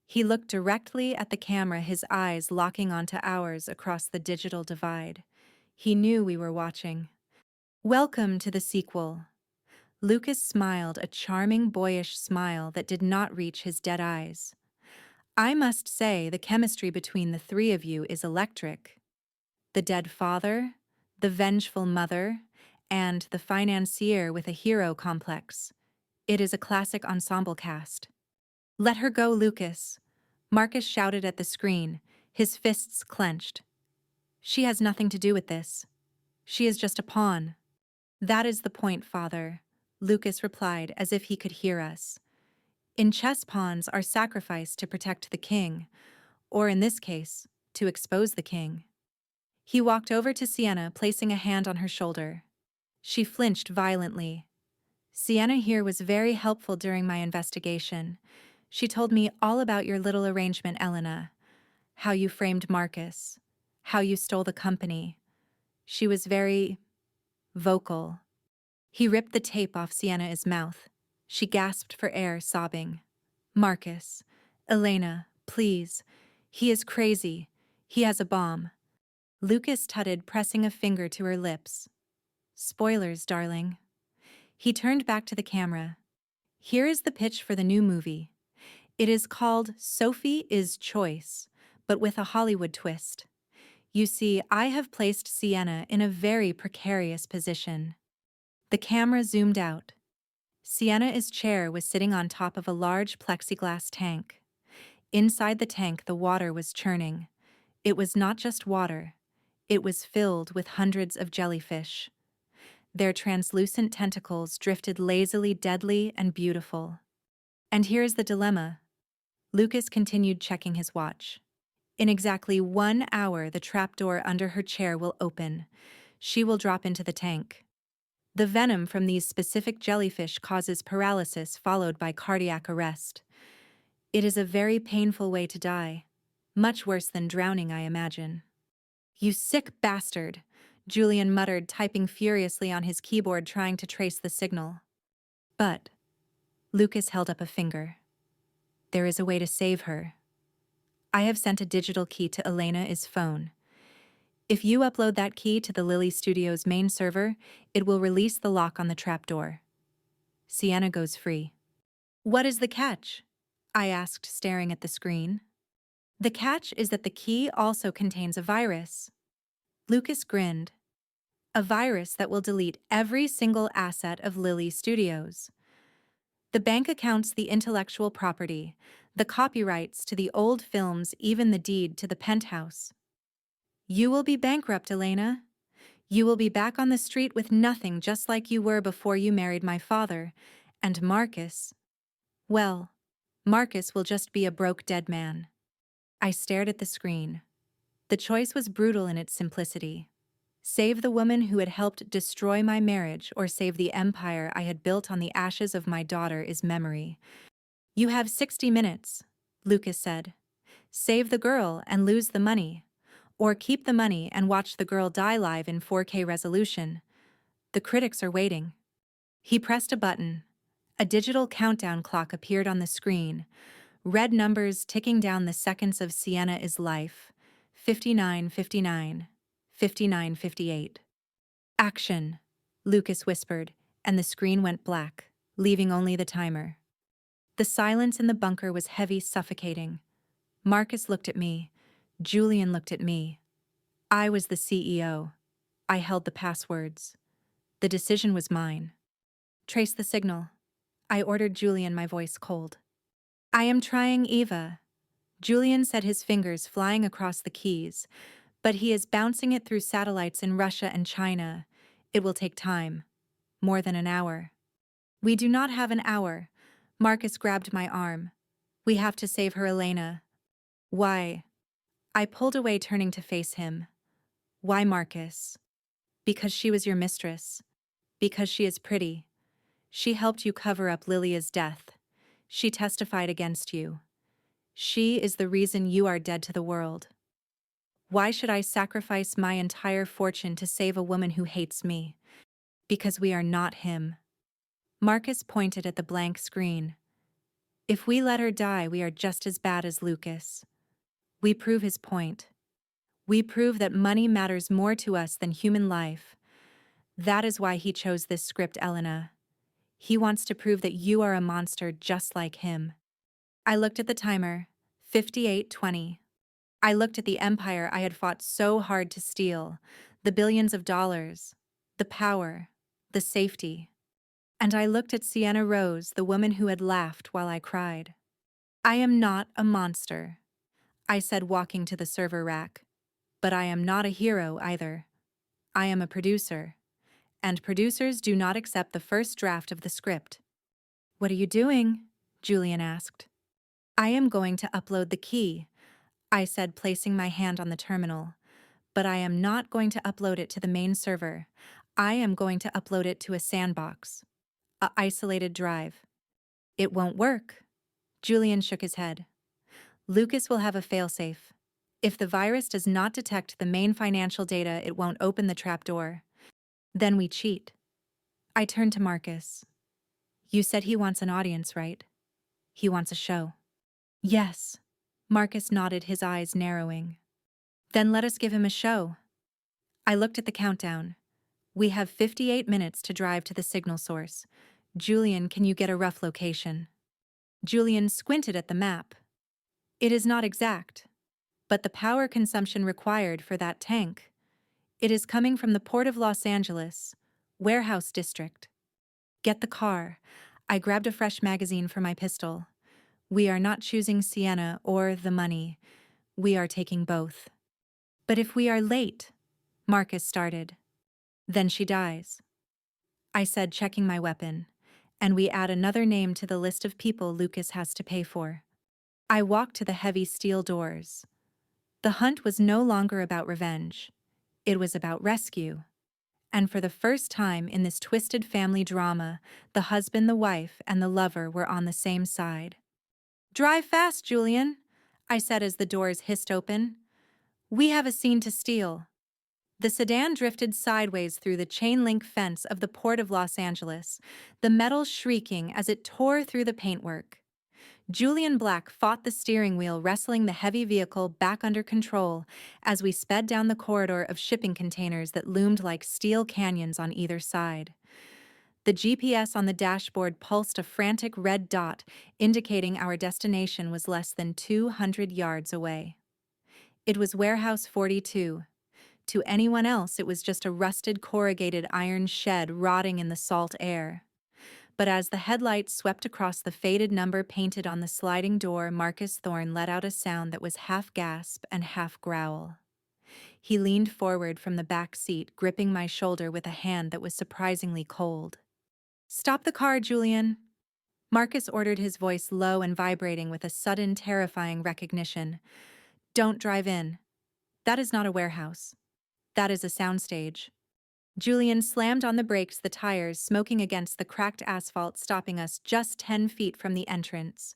He looked directly at the camera, his eyes locking onto ours across the digital divide. He knew we were watching. "Welcome to the sequel." Lucas smiled, a charming, boyish smile that did not reach his dead eyes. "I must say, the chemistry between the three of you is electric. The dead father, the vengeful mother, and the financier with a hero complex. It is a classic ensemble cast." "Let her go, Lucas," Marcus shouted at the screen, his fists clenched. "She has nothing to do with this. She is just a pawn." "That is the point, Father," Lucas replied as if he could hear us. "In chess, pawns are sacrificed to protect the king, or in this case, to expose the king." He walked over to Sienna, placing a hand on her shoulder. She flinched violently. Sienna here was very helpful during my investigation. She told me all about your little arrangement, Elena. How you framed Marcus. How you stole the company. She was very vocal. He ripped the tape off Sienna's mouth. She gasped for air, sobbing. Marcus. Elena, please. He is crazy. He has a bomb. Lucas tutted, pressing a finger to her lips. Spoilers, darling. He turned back to the camera. Here is the pitch for the new movie. It is called Sophie is Choice, but with a Hollywood twist. You see, I have placed Sienna in a very precarious position. The camera zoomed out. Sienna's chair was sitting on top of a large plexiglass tank. Inside the tank, the water was churning. It was not just water. It was filled with hundreds of jellyfish. Their translucent tentacles drifted lazily, deadly, and beautiful. And here's the dilemma. Lucas continued, checking his watch. In exactly 1 hour, the trapdoor under her chair will open. She will drop into the tank. The venom from these specific jellyfish causes paralysis followed by cardiac arrest. It is a very painful way to die. Much worse than drowning, I imagine. You sick bastard, Julian muttered, typing furiously on his keyboard, trying to trace the signal. But Lucas held up a finger. There is a way to save her. I have sent a digital key to Elena's phone. If you upload that key to the Lily Studios main server, it will release the lock on the trapdoor. Sienna goes free. What is the catch? I asked, staring at the screen. The catch is that the key also contains a virus. Lucas grinned. A virus that will delete every single asset of Lily Studios. The bank accounts, the intellectual property, the copyrights to the old films, even the deed to the penthouse. You will be bankrupt, Elena. You will be back on the street with nothing, just like you were before you married my father. And Marcus, well, Marcus will just be a broke dead man. I stared at the screen. The choice was brutal in its simplicity. Save the woman who had helped destroy my marriage, or save the empire I had built on the ashes of my daughter's memory. You have 60 minutes, Lucas said. Save the girl and lose the money. Or keep the money and watch the girl die live in 4K resolution. The critics are waiting. He pressed a button. A digital countdown clock appeared on the screen. Red numbers ticking down the seconds of Sienna's life. 59:59, 59:58. Action, Lucas whispered, and the screen went black, leaving only the timer. The silence in the bunker was heavy, suffocating. Marcus looked at me. Julian looked at me. I was the CEO. I held the passwords. The decision was mine. Trace the signal. I ordered Julian, my voice cold. I am trying, Eva. Julian said, his fingers flying across the keys. But he is bouncing it through satellites in Russia and China. It will take time. More than an hour. We do not have an hour. Marcus grabbed my arm. We have to save her, Elena. Why? I pulled away, turning to face him. Why, Marcus? Because she was your mistress. Because she is pretty. She helped you cover up Lilia's death. She testified against you. She is the reason you are dead to the world. Why should I sacrifice my entire fortune to save a woman who hates me? Because we are not him. Marcus pointed at the blank screen. If we let her die, we are just as bad as Lucas. We prove his point. We prove that money matters more to us than human life. That is why he chose this script, Elena. He wants to prove that you are a monster just like him. I looked at the timer. 58:20. I looked at the empire I had fought so hard to steal, the billions of dollars, the power, the safety. And I looked at Sienna Rose, the woman who had laughed while I cried. I am not a monster, I said, walking to the server rack. But I am not a hero either. I am a producer. And producers do not accept the first draft of the script. What are you doing? Julian asked. I am going to upload the key, I said, placing my hand on the terminal. But I am not going to upload it to the main server. I am going to upload it to a sandbox, a isolated drive. It won't work. Julian shook his head. Lucas will have a failsafe. If the virus does not detect the main financial data, it won't open the trapdoor. Then we cheat. I turned to Marcus. You said he wants an audience, right? He wants a show. Yes. Marcus nodded, his eyes narrowing. Then let us give him a show. I looked at the countdown. We have 58 minutes to drive to the signal source. Julian, can you get a rough location? Julian squinted at the map. It is not exact, but the power consumption required for that tank. It is coming from the Port of Los Angeles, Warehouse District. Get the car. I grabbed a fresh magazine for my pistol. We are not choosing Sienna or the money. We are taking both. But if we are late, Marcus started. Then she dies. I said, checking my weapon, and we add another name to the list of people Lucas has to pay for. I walked to the heavy steel doors. The hunt was no longer about revenge. It was about rescue. And for the first time in this twisted family drama, the husband, the wife, and the lover were on the same side. Drive fast, Julian, I said as the doors hissed open. We have a scene to steal. The sedan drifted sideways through the chain-link fence of the Port of Los Angeles, the metal shrieking as it tore through the paintwork. Julian Black fought the steering wheel, wrestling the heavy vehicle back under control as we sped down the corridor of shipping containers that loomed like steel canyons on either side. The GPS on the dashboard pulsed a frantic red dot, indicating our destination was less than 200 yards away. It was Warehouse 42. To anyone else, it was just a rusted corrugated iron shed rotting in the salt air. But as the headlights swept across the faded number painted on the sliding door, Marcus Thorne let out a sound that was half gasp and half growl. He leaned forward from the back seat, gripping my shoulder with a hand that was surprisingly cold. Stop the car, Julian. Marcus ordered, his voice low and vibrating with a sudden, terrifying recognition. Don't drive in. That is not a warehouse. That is a soundstage. Julian slammed on the brakes, the tires smoking against the cracked asphalt, stopping us just 10 feet from the entrance.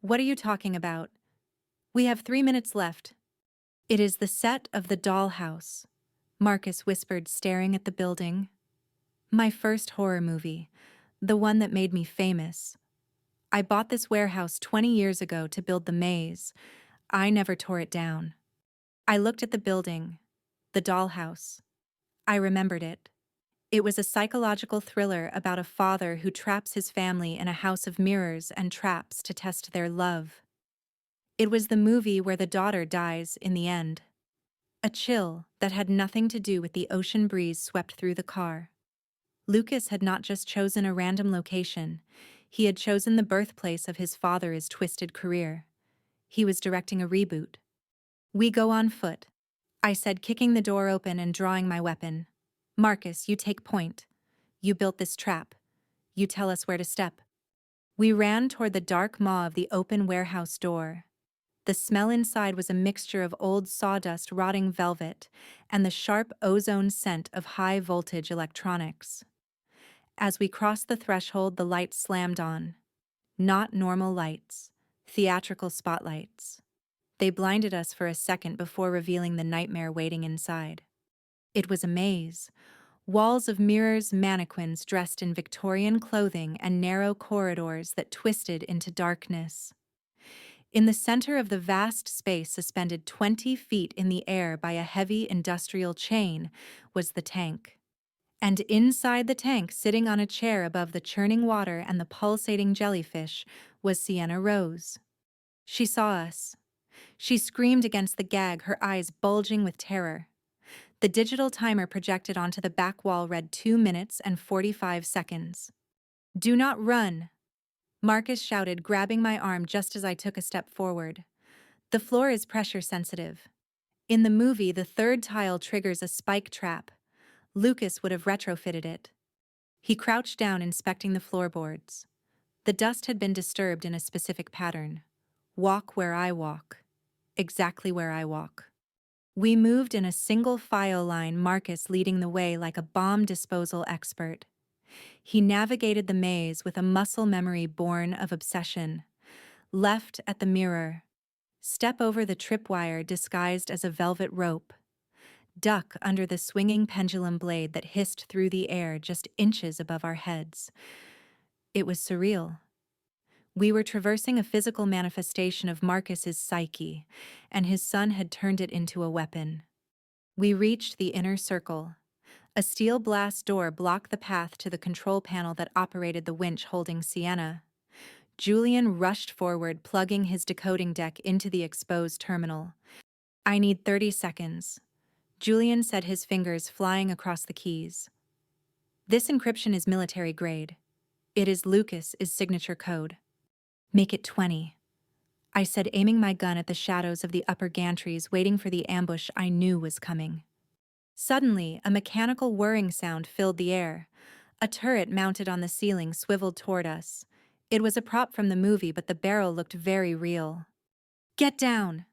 What are you talking about? We have 3 minutes left. It is the set of the dollhouse, Marcus whispered, staring at the building. My first horror movie, the one that made me famous. I bought this warehouse 20 years ago to build the maze. I never tore it down. I looked at the building, the dollhouse. I remembered it. It was a psychological thriller about a father who traps his family in a house of mirrors and traps to test their love. It was the movie where the daughter dies in the end. A chill that had nothing to do with the ocean breeze swept through the car. Lucas had not just chosen a random location. He had chosen the birthplace of his father's twisted career. He was directing a reboot. We go on foot, I said, kicking the door open and drawing my weapon. Marcus, you take point. You built this trap. You tell us where to step. We ran toward the dark maw of the open warehouse door. The smell inside was a mixture of old sawdust, rotting velvet, and the sharp ozone scent of high-voltage electronics. As we crossed the threshold, the lights slammed on. Not normal lights, theatrical spotlights. They blinded us for a second before revealing the nightmare waiting inside. It was a maze. Walls of mirrors, mannequins dressed in Victorian clothing, and narrow corridors that twisted into darkness. In the center of the vast space, suspended 20 feet in the air by a heavy industrial chain, was the tank. And inside the tank, sitting on a chair above the churning water and the pulsating jellyfish, was Sienna Rose. She saw us. She screamed against the gag, her eyes bulging with terror. The digital timer projected onto the back wall read 2 minutes and 45 seconds. Do not run, Marcus shouted, grabbing my arm just as I took a step forward. The floor is pressure sensitive. In the movie, the third tile triggers a spike trap. Lucas would have retrofitted it. He crouched down, inspecting the floorboards. The dust had been disturbed in a specific pattern. Walk where I walk. Exactly where I walk. We moved in a single file line, Marcus leading the way like a bomb disposal expert. He navigated the maze with a muscle memory born of obsession. Left at the mirror. Step over the tripwire disguised as a velvet rope. Duck under the swinging pendulum blade that hissed through the air just inches above our heads. It was surreal. We were traversing a physical manifestation of Marcus's psyche, and his son had turned it into a weapon. We reached the inner circle. A steel blast door blocked the path to the control panel that operated the winch holding Sienna. Julian rushed forward, plugging his decoding deck into the exposed terminal. "I need 30 seconds." Julian said, his fingers flying across the keys. "This encryption is military grade. It is Lucas's signature code." "Make it 20." I said, aiming my gun at the shadows of the upper gantries, waiting for the ambush I knew was coming. Suddenly, a mechanical whirring sound filled the air. A turret mounted on the ceiling swiveled toward us. It was a prop from the movie, but the barrel looked very real. "Get down!"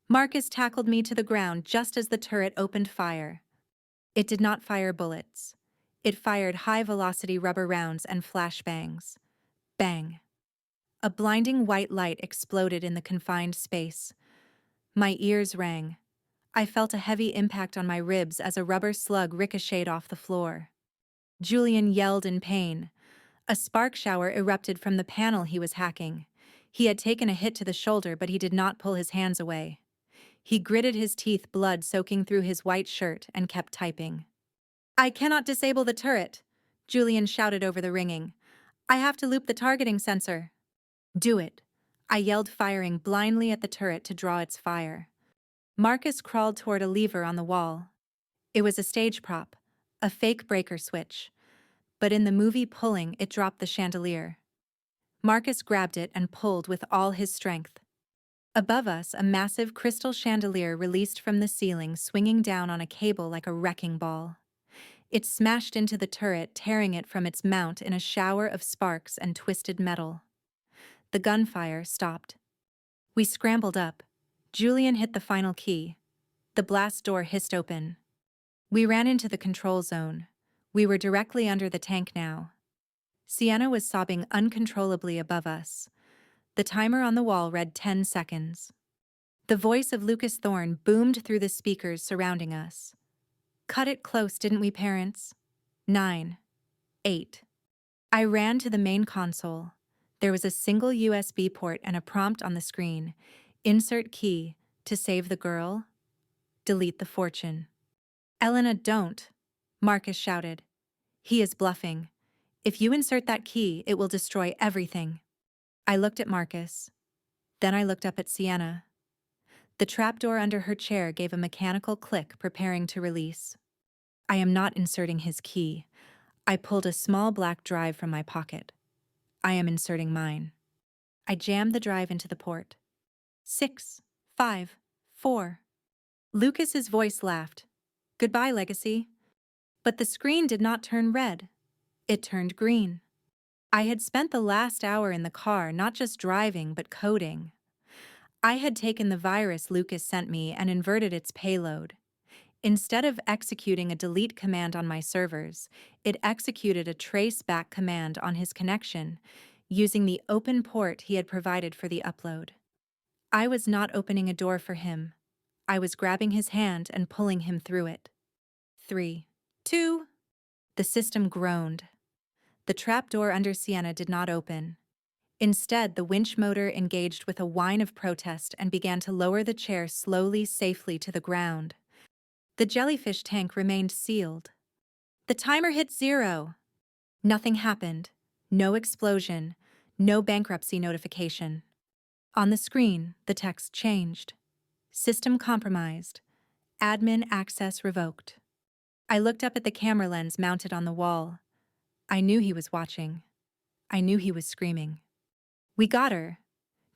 Marcus tackled me to the ground just as the turret opened fire. It did not fire bullets. It fired high-velocity rubber rounds and flashbangs. Bang! A blinding white light exploded in the confined space. My ears rang. I felt a heavy impact on my ribs as a rubber slug ricocheted off the floor. Julian yelled in pain. A spark shower erupted from the panel he was hacking. He had taken a hit to the shoulder, but he did not pull his hands away. He gritted his teeth, blood soaking through his white shirt, and kept typing. "I cannot disable the turret," Julian shouted over the ringing. "I have to loop the targeting sensor." "Do it," I yelled, firing blindly at the turret to draw its fire. Marcus crawled toward a lever on the wall. It was a stage prop, a fake breaker switch. But in the movie pulling, it dropped the chandelier. Marcus grabbed it and pulled with all his strength. Above us, a massive crystal chandelier released from the ceiling, swinging down on a cable like a wrecking ball. It smashed into the turret, tearing it from its mount in a shower of sparks and twisted metal. The gunfire stopped. We scrambled up. Julian hit the final key. The blast door hissed open. We ran into the control zone. We were directly under the tank now. Sienna was sobbing uncontrollably above us. The timer on the wall read 10 seconds. The voice of Lucas Thorne boomed through the speakers surrounding us. "Cut it close, didn't we, parents?" 9. 8. I ran to the main console. There was a single USB port and a prompt on the screen. Insert key to save the girl. Delete the fortune. "Elena, don't," Marcus shouted. "He is bluffing. If you insert that key, it will destroy everything." I looked at Marcus. Then I looked up at Sienna. The trapdoor under her chair gave a mechanical click, preparing to release. "I am not inserting his key." I pulled a small black drive from my pocket. "I am inserting mine." I jammed the drive into the port. 6, 5, 4. Lucas's voice laughed. "Goodbye, Legacy." But the screen did not turn red. It turned green. I had spent the last hour in the car not just driving but coding. I had taken the virus Lucas sent me and inverted its payload. Instead of executing a delete command on my servers, it executed a trace back command on his connection, using the open port he had provided for the upload. I was not opening a door for him. I was grabbing his hand and pulling him through it. 3, 2. The system groaned. The trapdoor under Sienna did not open. Instead, the winch motor engaged with a whine of protest and began to lower the chair slowly, safely to the ground. The jellyfish tank remained sealed. The timer hit 0. Nothing happened. No explosion. No bankruptcy notification. On the screen, the text changed. "System compromised. Admin access revoked." I looked up at the camera lens mounted on the wall. I knew he was watching. I knew he was screaming. "We got her."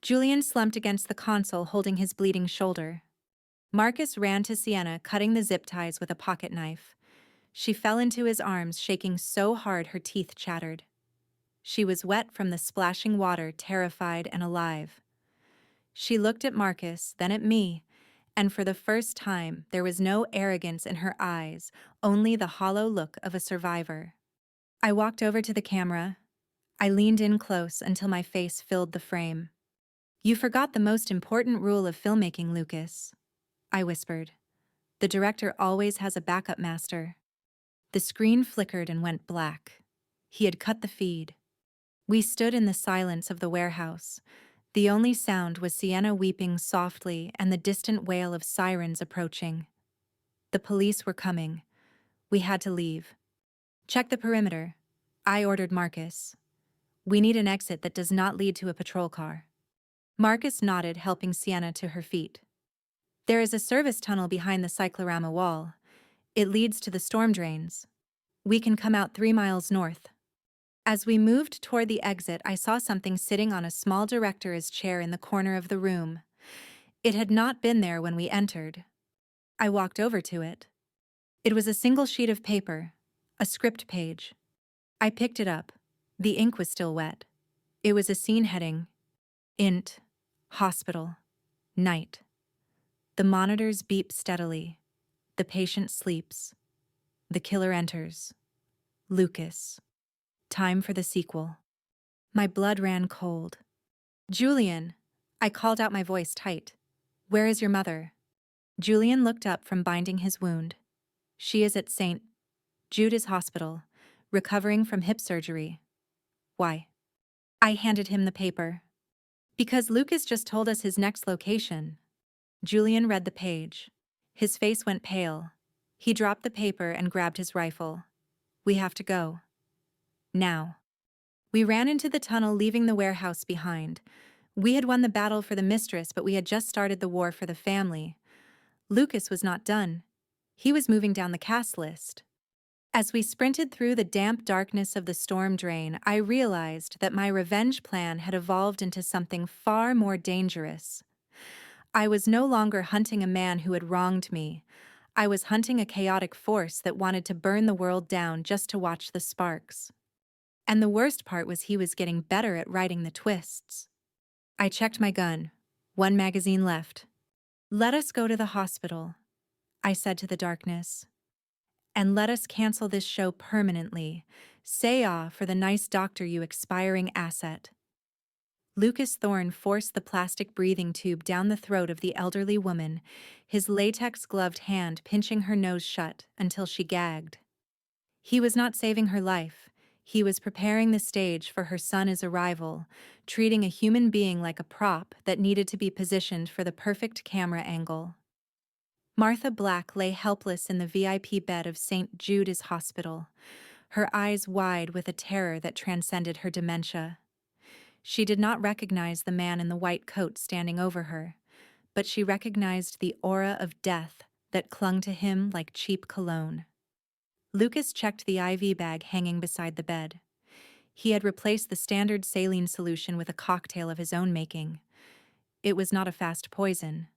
Julian slumped against the console, holding his bleeding shoulder. Marcus ran to Sienna, cutting the zip ties with a pocket knife. She fell into his arms, shaking so hard her teeth chattered. She was wet from the splashing water, terrified and alive. She looked at Marcus, then at me, And for the first time, there was no arrogance in her eyes, only the hollow look of a survivor. I walked over to the camera. I leaned in close until my face filled the frame. "You forgot the most important rule of filmmaking, Lucas," I whispered. "The director always has a backup master." The screen flickered and went black. He had cut the feed. We stood in the silence of the warehouse. The only sound was Sienna weeping softly and the distant wail of sirens approaching. The police were coming. We had to leave. "Check the perimeter," I ordered Marcus. "We need an exit that does not lead to a patrol car." Marcus nodded, helping Sienna to her feet. "There is a service tunnel behind the cyclorama wall. It leads to the storm drains. We can come out 3 miles north." As we moved toward the exit, I saw something sitting on a small director's chair in the corner of the room. It had not been there when we entered. I walked over to it. It was a single sheet of paper, a script page. I picked it up. The ink was still wet. It was a scene heading: Int. Hospital. Night. The monitors beep steadily. The patient sleeps. The killer enters. Lucas. Time for the sequel. My blood ran cold. "Julian," I called out, my voice tight. "Where is your mother?" Julian looked up from binding his wound. "She is at St. Jude's Hospital, recovering from hip surgery." "Why?" I handed him the paper. "Because Lucas just told us his next location." Julian read the page. His face went pale. He dropped the paper and grabbed his rifle. "We have to go. Now." We ran into the tunnel, leaving the warehouse behind. We had won the battle for the Mistress, but we had just started the war for the family. Lucas was not done. He was moving down the cast list. As we sprinted through the damp darkness of the storm drain, I realized that my revenge plan had evolved into something far more dangerous. I was no longer hunting a man who had wronged me. I was hunting a chaotic force that wanted to burn the world down just to watch the sparks. And the worst part was he was getting better at writing the twists. I checked my gun. 1 magazine left. "Let us go to the hospital," I said to the darkness. "And let us cancel this show permanently. Say ah for the nice doctor, you expiring asset." Lucas Thorne forced the plastic breathing tube down the throat of the elderly woman, his latex-gloved hand pinching her nose shut until she gagged. He was not saving her life. He was preparing the stage for her son's arrival, treating a human being like a prop that needed to be positioned for the perfect camera angle. Martha Black lay helpless in the VIP bed of St. Jude's Hospital, her eyes wide with a terror that transcended her dementia. She did not recognize the man in the white coat standing over her, but she recognized the aura of death that clung to him like cheap cologne. Lucas checked the IV bag hanging beside the bed. He had replaced the standard saline solution with a cocktail of his own making. It was not a fast poison.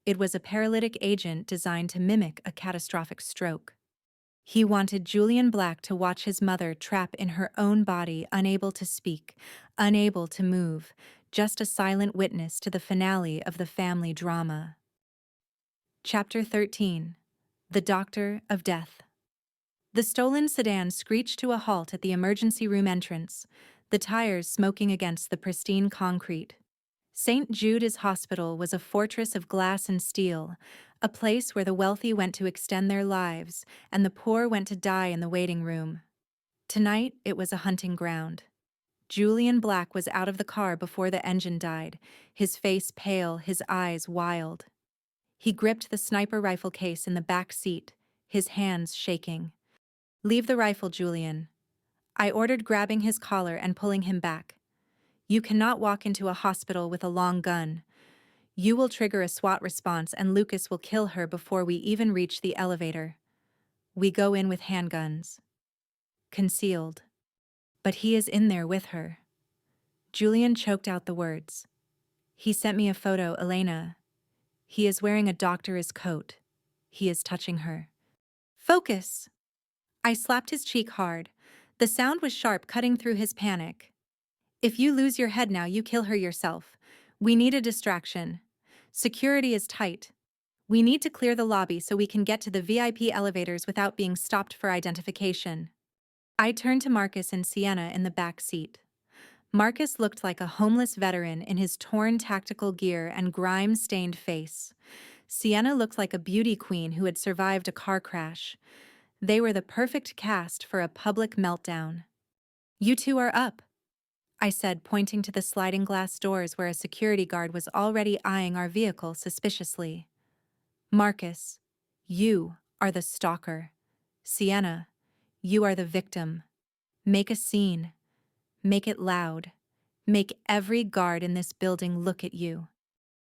It was a paralytic agent designed to mimic a catastrophic stroke. He wanted Julian Black to watch his mother trapped in her own body, unable to speak, unable to move, just a silent witness to the finale of the family drama. Chapter 13. The Doctor of Death. The stolen sedan screeched to a halt at the emergency room entrance, the tires smoking against the pristine concrete. St. Jude's Hospital was a fortress of glass and steel, a place where the wealthy went to extend their lives and the poor went to die in the waiting room. Tonight, it was a hunting ground. Julian Black was out of the car before the engine died, his face pale, his eyes wild. He gripped the sniper rifle case in the back seat, his hands shaking. "Leave the rifle, Julian," I ordered, grabbing his collar and pulling him back. "You cannot walk into a hospital with a long gun. You will trigger a SWAT response and Lucas will kill her before we even reach the elevator. We go in with handguns. Concealed. But he is in there with her." Julian choked out the words. "He sent me a photo, Elena. He is wearing a doctor's coat. He is touching her." "Focus!" I slapped his cheek hard. The sound was sharp, cutting through his panic. "If you lose your head now, you kill her yourself. We need a distraction. Security is tight. We need to clear the lobby so we can get to the VIP elevators without being stopped for identification. I turned to Marcus and Sienna in the back seat. Marcus looked like a homeless veteran in his torn tactical gear and grime-stained face. Sienna looked like a beauty queen who had survived a car crash. They were the perfect cast for a public meltdown. "You two are up," I said, pointing to the sliding glass doors where a security guard was already eyeing our vehicle suspiciously. "Marcus, you are the stalker. Sienna, you are the victim. Make a scene. Make it loud. Make every guard in this building look at you."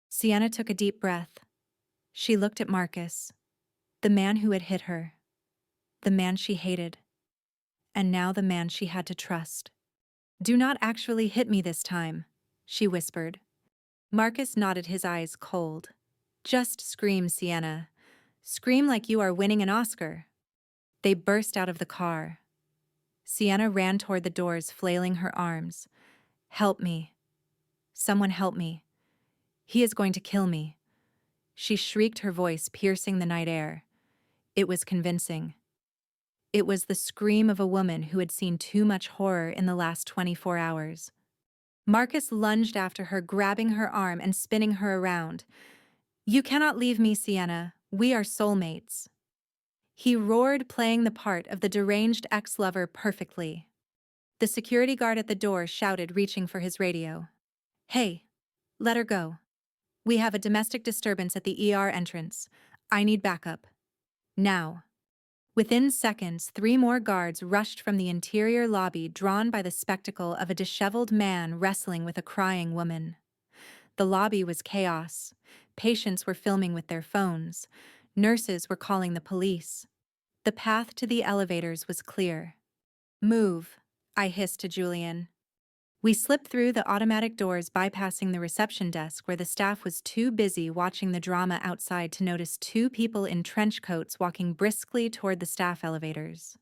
Sienna took a deep breath. She looked at Marcus, the man who had hit her, the man she hated, and now the man she had to trust. "Do not actually hit me this time," she whispered. Marcus nodded, his eyes cold. "Just scream, Sienna. Scream like you are winning an Oscar." They burst out of the car. Sienna ran toward the doors, flailing her arms. "Help me. Someone help me. He is going to kill me." She shrieked, her voice piercing the night air. It was convincing. It was the scream of a woman who had seen too much horror in the last 24 hours. Marcus lunged after her, grabbing her arm and spinning her around. "You cannot leave me, Sienna. We are soulmates." He roared, playing the part of the deranged ex-lover perfectly. The security guard at the door shouted, reaching for his radio. "Hey, let her go. We have a domestic disturbance at the ER entrance. I need backup. Now." Within seconds, 3 more guards rushed from the interior lobby, drawn by the spectacle of a disheveled man wrestling with a crying woman. The lobby was chaos. Patients were filming with their phones. Nurses were calling the police. The path to the elevators was clear. "Move," I hissed to Julian. We slipped through the automatic doors, bypassing the reception desk where the staff was too busy watching the drama outside to notice 2 people in trench coats walking briskly toward the staff elevators.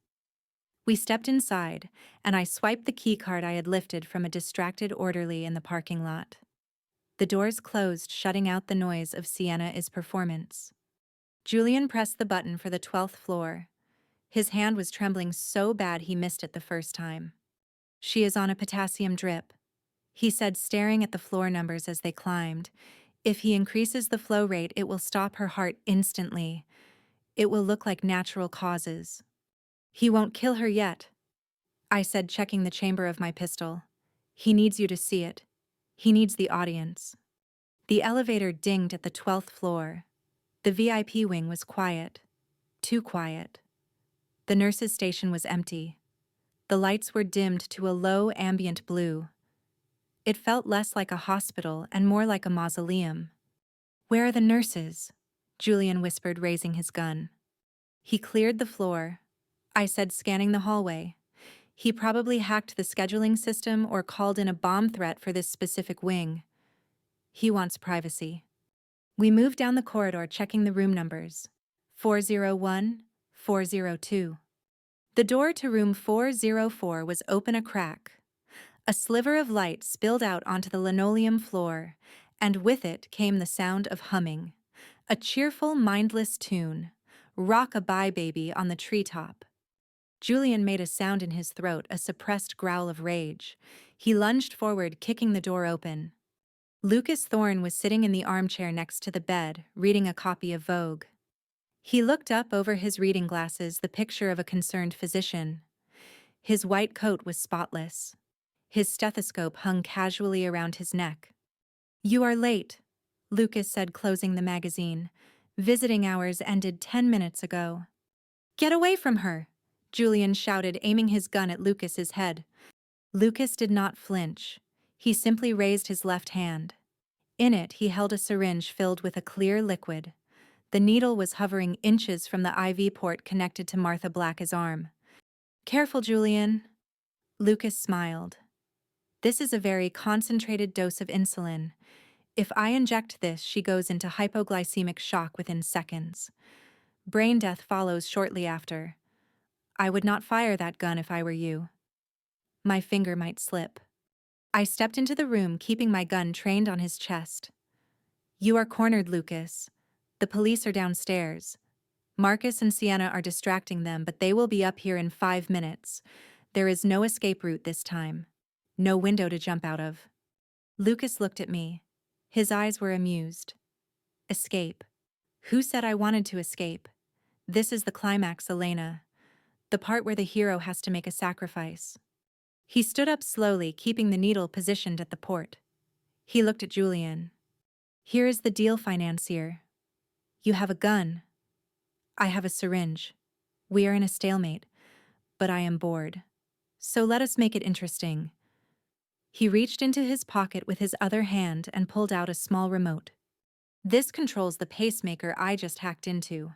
We stepped inside, and I swiped the keycard I had lifted from a distracted orderly in the parking lot. The doors closed, shutting out the noise of Sienna's performance. Julian pressed the button for the 12th floor. His hand was trembling so bad he missed it the first time. "She is on a potassium drip," he said, staring at the floor numbers as they climbed. "If he increases the flow rate, it will stop her heart instantly. It will look like natural causes." "He won't kill her yet," I said, checking the chamber of my pistol. "He needs you to see it. He needs the audience." The elevator dinged at the 12th floor. The VIP wing was quiet. Too quiet. The nurses' station was empty. The lights were dimmed to a low ambient blue. It felt less like a hospital and more like a mausoleum. "Where are the nurses?" Julian whispered, raising his gun. "He cleared the floor," I said, scanning the hallway. "He probably hacked the scheduling system or called in a bomb threat for this specific wing. He wants privacy." We moved down the corridor, checking the room numbers. 401, 402. The door to room 404 was open a crack. A sliver of light spilled out onto the linoleum floor, and with it came the sound of humming. A cheerful, mindless tune. "Rock-a-bye Baby" on the treetop. Julian made a sound in his throat, a suppressed growl of rage. He lunged forward, kicking the door open. Lucas Thorne was sitting in the armchair next to the bed, reading a copy of Vogue. He looked up over his reading glasses, the picture of a concerned physician. His white coat was spotless. His stethoscope hung casually around his neck. "You are late," Lucas said, closing the magazine. "Visiting hours ended 10 minutes ago." "Get away from her!" Julian shouted, aiming his gun at Lucas's head. Lucas did not flinch. He simply raised his left hand. In it, he held a syringe filled with a clear liquid. The needle was hovering inches from the IV port connected to Martha Black's arm. "Careful, Julian." Lucas smiled. "This is a very concentrated dose of insulin. If I inject this, she goes into hypoglycemic shock within seconds. Brain death follows shortly after. I would not fire that gun if I were you. My finger might slip." I stepped into the room, keeping my gun trained on his chest. "You are cornered, Lucas. The police are downstairs. Marcus and Sienna are distracting them, but they will be up here in 5 minutes. There is no escape route this time. No window to jump out of. Lucas looked at me. His eyes were amused. Escape. Who said I wanted to escape? This is the climax, Elena. The part where the hero has to make a sacrifice. He stood up slowly, keeping the needle positioned at the port. He looked at Julian. Here is the deal, financier. You have a gun. I have a syringe. We are in a stalemate, but I am bored. So let us make it interesting. He reached into his pocket with his other hand and pulled out a small remote. This controls the pacemaker I just hacked into.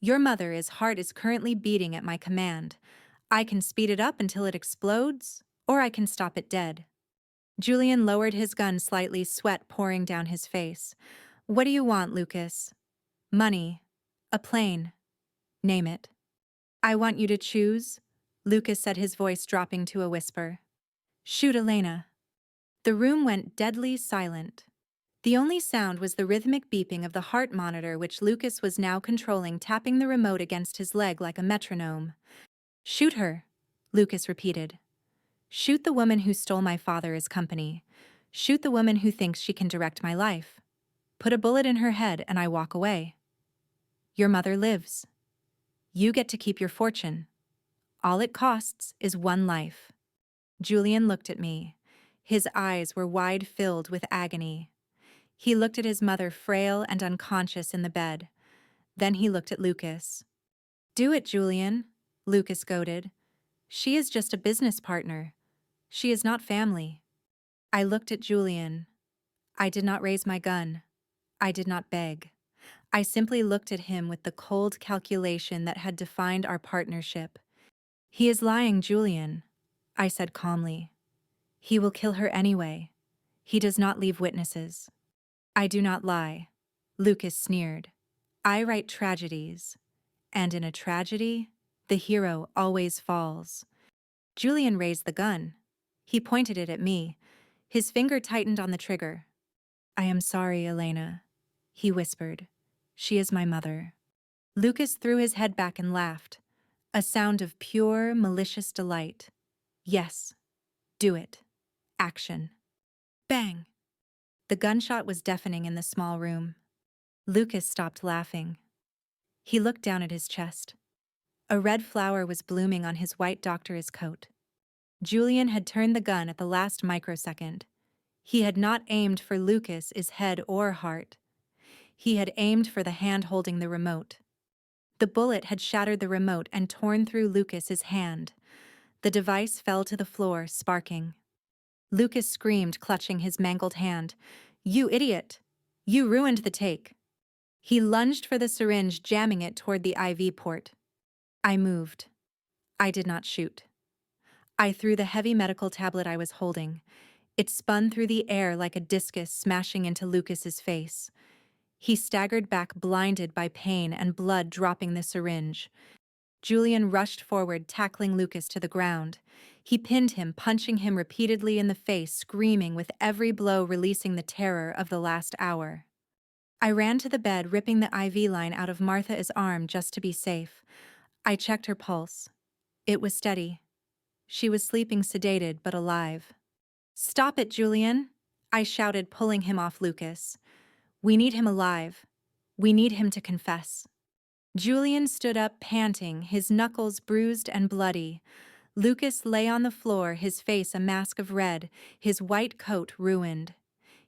Your mother's heart is currently beating at my command. I can speed it up until it explodes, or I can stop it dead. Julian lowered his gun slightly, sweat pouring down his face. What do you want, Lucas? Money. A plane. Name it. I want you to choose, Lucas said, his voice dropping to a whisper. Shoot, Elena. The room went deadly silent. The only sound was the rhythmic beeping of the heart monitor, which Lucas was now controlling, tapping the remote against his leg like a metronome. Shoot her, Lucas repeated. Shoot the woman who stole my father's company. Shoot the woman who thinks she can direct my life. Put a bullet in her head and I walk away. Your mother lives. You get to keep your fortune. All it costs is one life. Julian looked at me. His eyes were wide, filled with agony. He looked at his mother, frail and unconscious in the bed. Then he looked at Lucas. Do it, Julian, Lucas goaded. She is just a business partner. She is not family. I looked at Julian. I did not raise my gun. I did not beg. I simply looked at him with the cold calculation that had defined our partnership. He is lying, Julian, I said calmly. He will kill her anyway. He does not leave witnesses. I do not lie, Lucas sneered. I write tragedies, and in a tragedy, the hero always falls. Julian raised the gun. He pointed it at me. His finger tightened on the trigger. I am sorry, Elena, he whispered. She is my mother. Lucas threw his head back and laughed, a sound of pure, malicious delight. Yes, do it. Action. Bang! The gunshot was deafening in the small room. Lucas stopped laughing. He looked down at his chest. A red flower was blooming on his white doctor's coat. Julian had turned the gun at the last microsecond. He had not aimed for Lucas's head or heart. He had aimed for the hand holding the remote. The bullet had shattered the remote and torn through Lucas's hand. The device fell to the floor, sparking. Lucas screamed, clutching his mangled hand. You idiot! You ruined the take. He lunged for the syringe, jamming it toward the IV port. I moved. I did not shoot. I threw the heavy medical tablet I was holding. It spun through the air like a discus, smashing into Lucas's face. He staggered back, blinded by pain and blood dropping the syringe. Julian rushed forward, tackling Lucas to the ground. He pinned him, punching him repeatedly in the face, screaming with every blow, releasing the terror of the last hour. I ran to the bed, ripping the IV line out of Martha's arm just to be safe. I checked her pulse. It was steady. She was sleeping, sedated but alive. Stop it, Julian, I shouted, pulling him off Lucas. We need him alive. We need him to confess. Julian stood up, panting, his knuckles bruised and bloody. Lucas lay on the floor, his face a mask of red, his white coat ruined.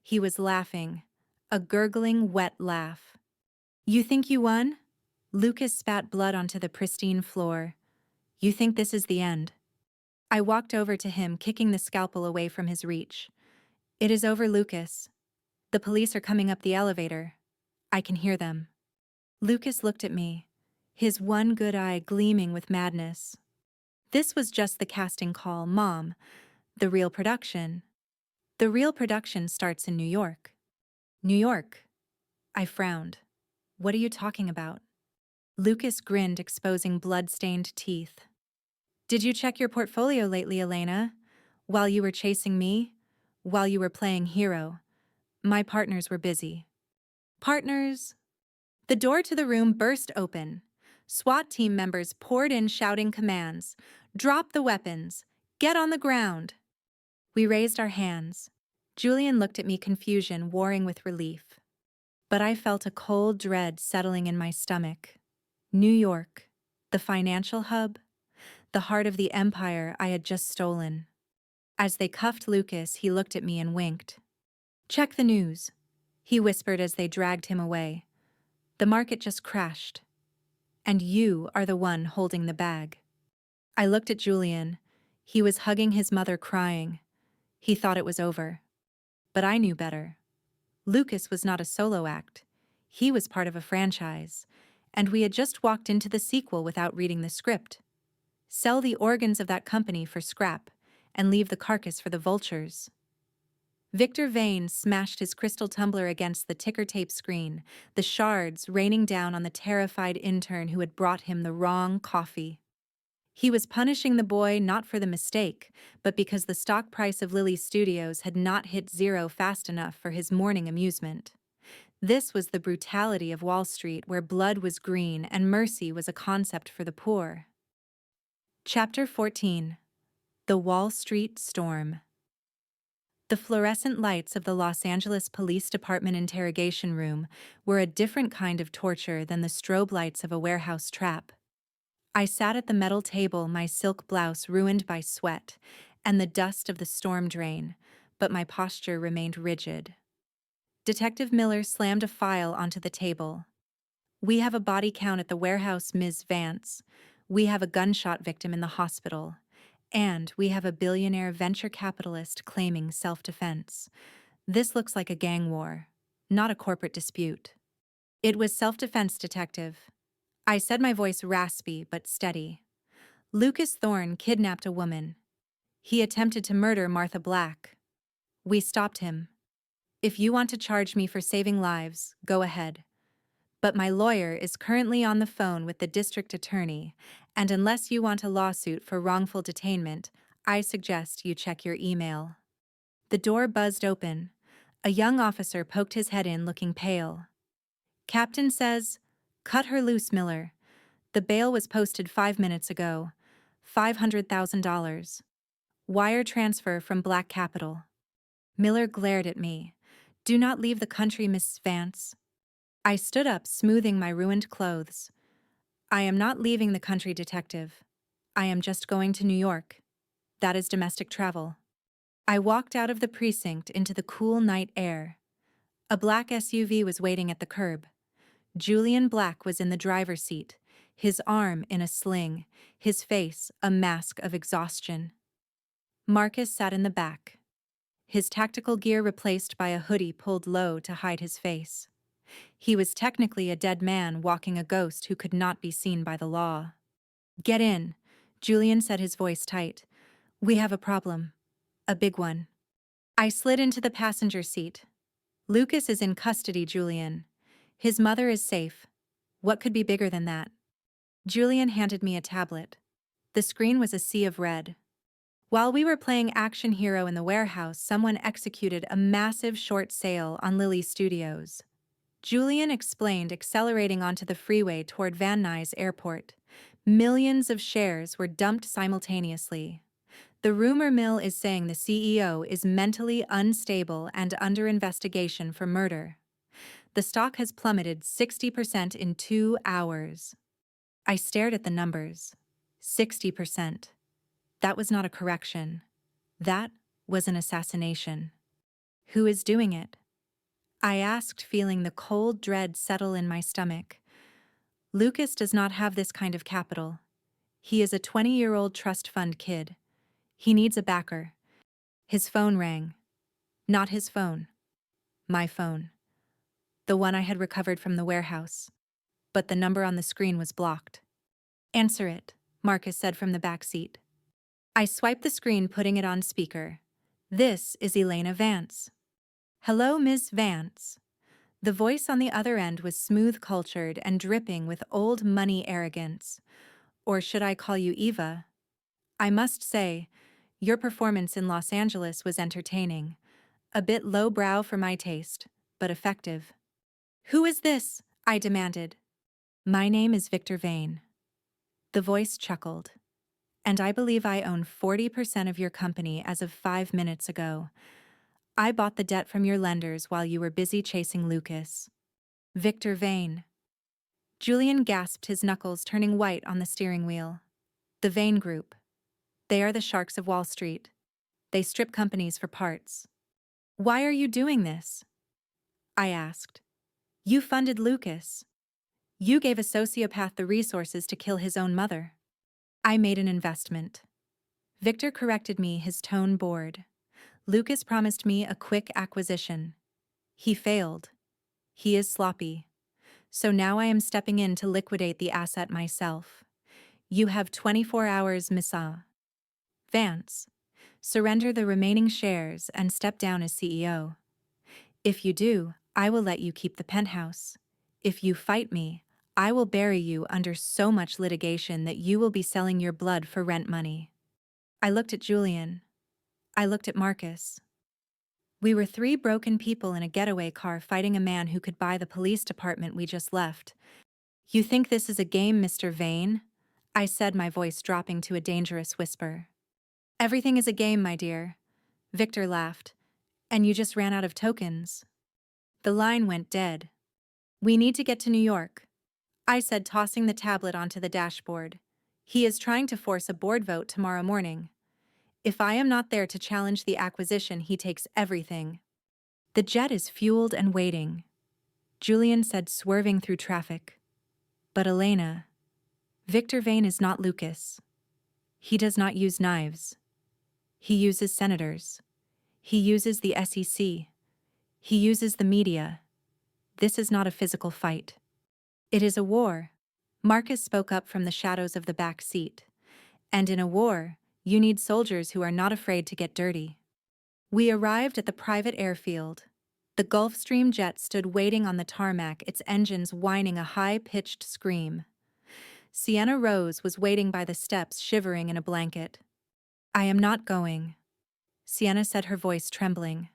He was laughing, a gurgling, wet laugh. You think you won? Lucas spat blood onto the pristine floor. You think this is the end? I walked over to him, kicking the scalpel away from his reach. It is over, Lucas. The police are coming up the elevator. I can hear them. Lucas looked at me, his one good eye gleaming with madness. This was just the casting call, Mom. The real production. The real production starts in New York. New York. I frowned. What are you talking about? Lucas grinned, exposing blood-stained teeth. Did you check your portfolio lately, Elena? While you were chasing me? While you were playing hero? My partners were busy. Partners? The door to the room burst open. SWAT team members poured in shouting commands. "Drop the weapons! Get on the ground!" We raised our hands. Julian looked at me, confusion warring with relief. But I felt a cold dread settling in my stomach. New York, the financial hub, the heart of the empire I had just stolen. As they cuffed Lucas, he looked at me and winked. "Check the news," he whispered as they dragged him away. "The market just crashed. And you are the one holding the bag." I looked at Julian. He was hugging his mother, crying. He thought it was over. But I knew better. Lucas was not a solo act. He was part of a franchise, and we had just walked into the sequel without reading the script. Sell the organs of that company for scrap, and leave the carcass for the vultures. Victor Vane smashed his crystal tumbler against the ticker tape screen, the shards raining down on the terrified intern who had brought him the wrong coffee. He was punishing the boy not for the mistake, but because the stock price of Lily Studios had not hit zero fast enough for his morning amusement. This was the brutality of Wall Street, where blood was green and mercy was a concept for the poor. Chapter 14. The Wall Street Storm. The fluorescent lights of the Los Angeles Police Department interrogation room were a different kind of torture than the strobe lights of a warehouse trap. I sat at the metal table, my silk blouse ruined by sweat and the dust of the storm drain, but my posture remained rigid. Detective Miller slammed a file onto the table. "We have a body count at the warehouse, Ms. Vance. We have a gunshot victim in the hospital. And we have a billionaire venture capitalist claiming self-defense. This looks like a gang war, not a corporate dispute." "It was self-defense, detective." I said, my voice raspy but steady. "Lucas Thorne kidnapped a woman. He attempted to murder Martha Black. We stopped him. If you want to charge me for saving lives, go ahead. But my lawyer is currently on the phone with the district attorney, and unless you want a lawsuit for wrongful detainment, I suggest you check your email." The door buzzed open. A young officer poked his head in, looking pale. "Captain says, cut her loose, Miller. The bail was posted 5 minutes ago. $500,000. Wire transfer from Black Capital." Miller glared at me. "Do not leave the country, Miss Vance." I stood up, smoothing my ruined clothes. "I am not leaving the country, detective. I am just going to New York. That is domestic travel." I walked out of the precinct into the cool night air. A black SUV was waiting at the curb. Julian Black was in the driver's seat, his arm in a sling, his face a mask of exhaustion. Marcus sat in the back, his tactical gear replaced by a hoodie pulled low to hide his face. He was technically a dead man walking a ghost who could not be seen by the law. "Get in," Julian said, his voice tight. "We have a problem. A big one." I slid into the passenger seat. "Lucas is in custody, Julian. His mother is safe. What could be bigger than that?" Julian handed me a tablet. The screen was a sea of red. While we were playing action hero in the warehouse, someone executed a massive short sale on Lily Studios. Julian explained, accelerating onto the freeway toward Van Nuys Airport. Millions of shares were dumped simultaneously. The rumor mill is saying the CEO is mentally unstable and under investigation for murder. The stock has plummeted 60% in 2 hours. I stared at the numbers. 60%. That was not a correction. That was an assassination. Who is doing it? I asked, feeling the cold dread settle in my stomach. Lucas does not have this kind of capital. He is a 20-year-old trust fund kid. He needs a backer. His phone rang. Not his phone. My phone. The one I had recovered from the warehouse. But the number on the screen was blocked. "Answer it," Marcus said from the back seat. I swiped the screen, putting it on speaker. "This is Elena Vance." "Hello, Ms. Vance." The voice on the other end was smooth-cultured and dripping with old money arrogance. "Or should I call you Eva? I must say, your performance in Los Angeles was entertaining. A bit lowbrow for my taste, but effective." "Who is this?" I demanded. My name is Victor Vane. The voice chuckled. And I believe I own 40% of your company as of 5 minutes ago. I bought the debt from your lenders while you were busy chasing Lucas. Victor Vane. Julian gasped, his knuckles turning white on the steering wheel. The Vane Group. They are the sharks of Wall Street. They strip companies for parts. Why are you doing this? I asked. You funded Lucas. You gave a sociopath the resources to kill his own mother. I made an investment. Victor corrected me, his tone bored. Lucas promised me a quick acquisition. He failed. He is sloppy. So now I am stepping in to liquidate the asset myself. You have 24 hours, Missa. Vance. Surrender the remaining shares and step down as CEO. If you do, I will let you keep the penthouse. If you fight me, I will bury you under so much litigation that you will be selling your blood for rent money. I looked at Julian. I looked at Marcus. We were three broken people in a getaway car fighting a man who could buy the police department we just left. You think this is a game, Mr. Vane? I said, my voice dropping to a dangerous whisper. Everything is a game, my dear. Victor laughed. And you just ran out of tokens. The line went dead. We need to get to New York, I said, tossing the tablet onto the dashboard. He is trying to force a board vote tomorrow morning. If I am not there to challenge the acquisition, he takes everything. The jet is fueled and waiting, Julian said, swerving through traffic. But Elena, Victor Vane is not Lucas. He does not use knives. He uses senators. He uses the SEC. He uses the media. This is not a physical fight. It is a war. Marcus spoke up from the shadows of the back seat. And in a war, you need soldiers who are not afraid to get dirty. We arrived at the private airfield. The Gulfstream jet stood waiting on the tarmac, its engines whining a high-pitched scream. Sienna Rose was waiting by the steps, shivering in a blanket. I am not going, Sienna said, her voice trembling.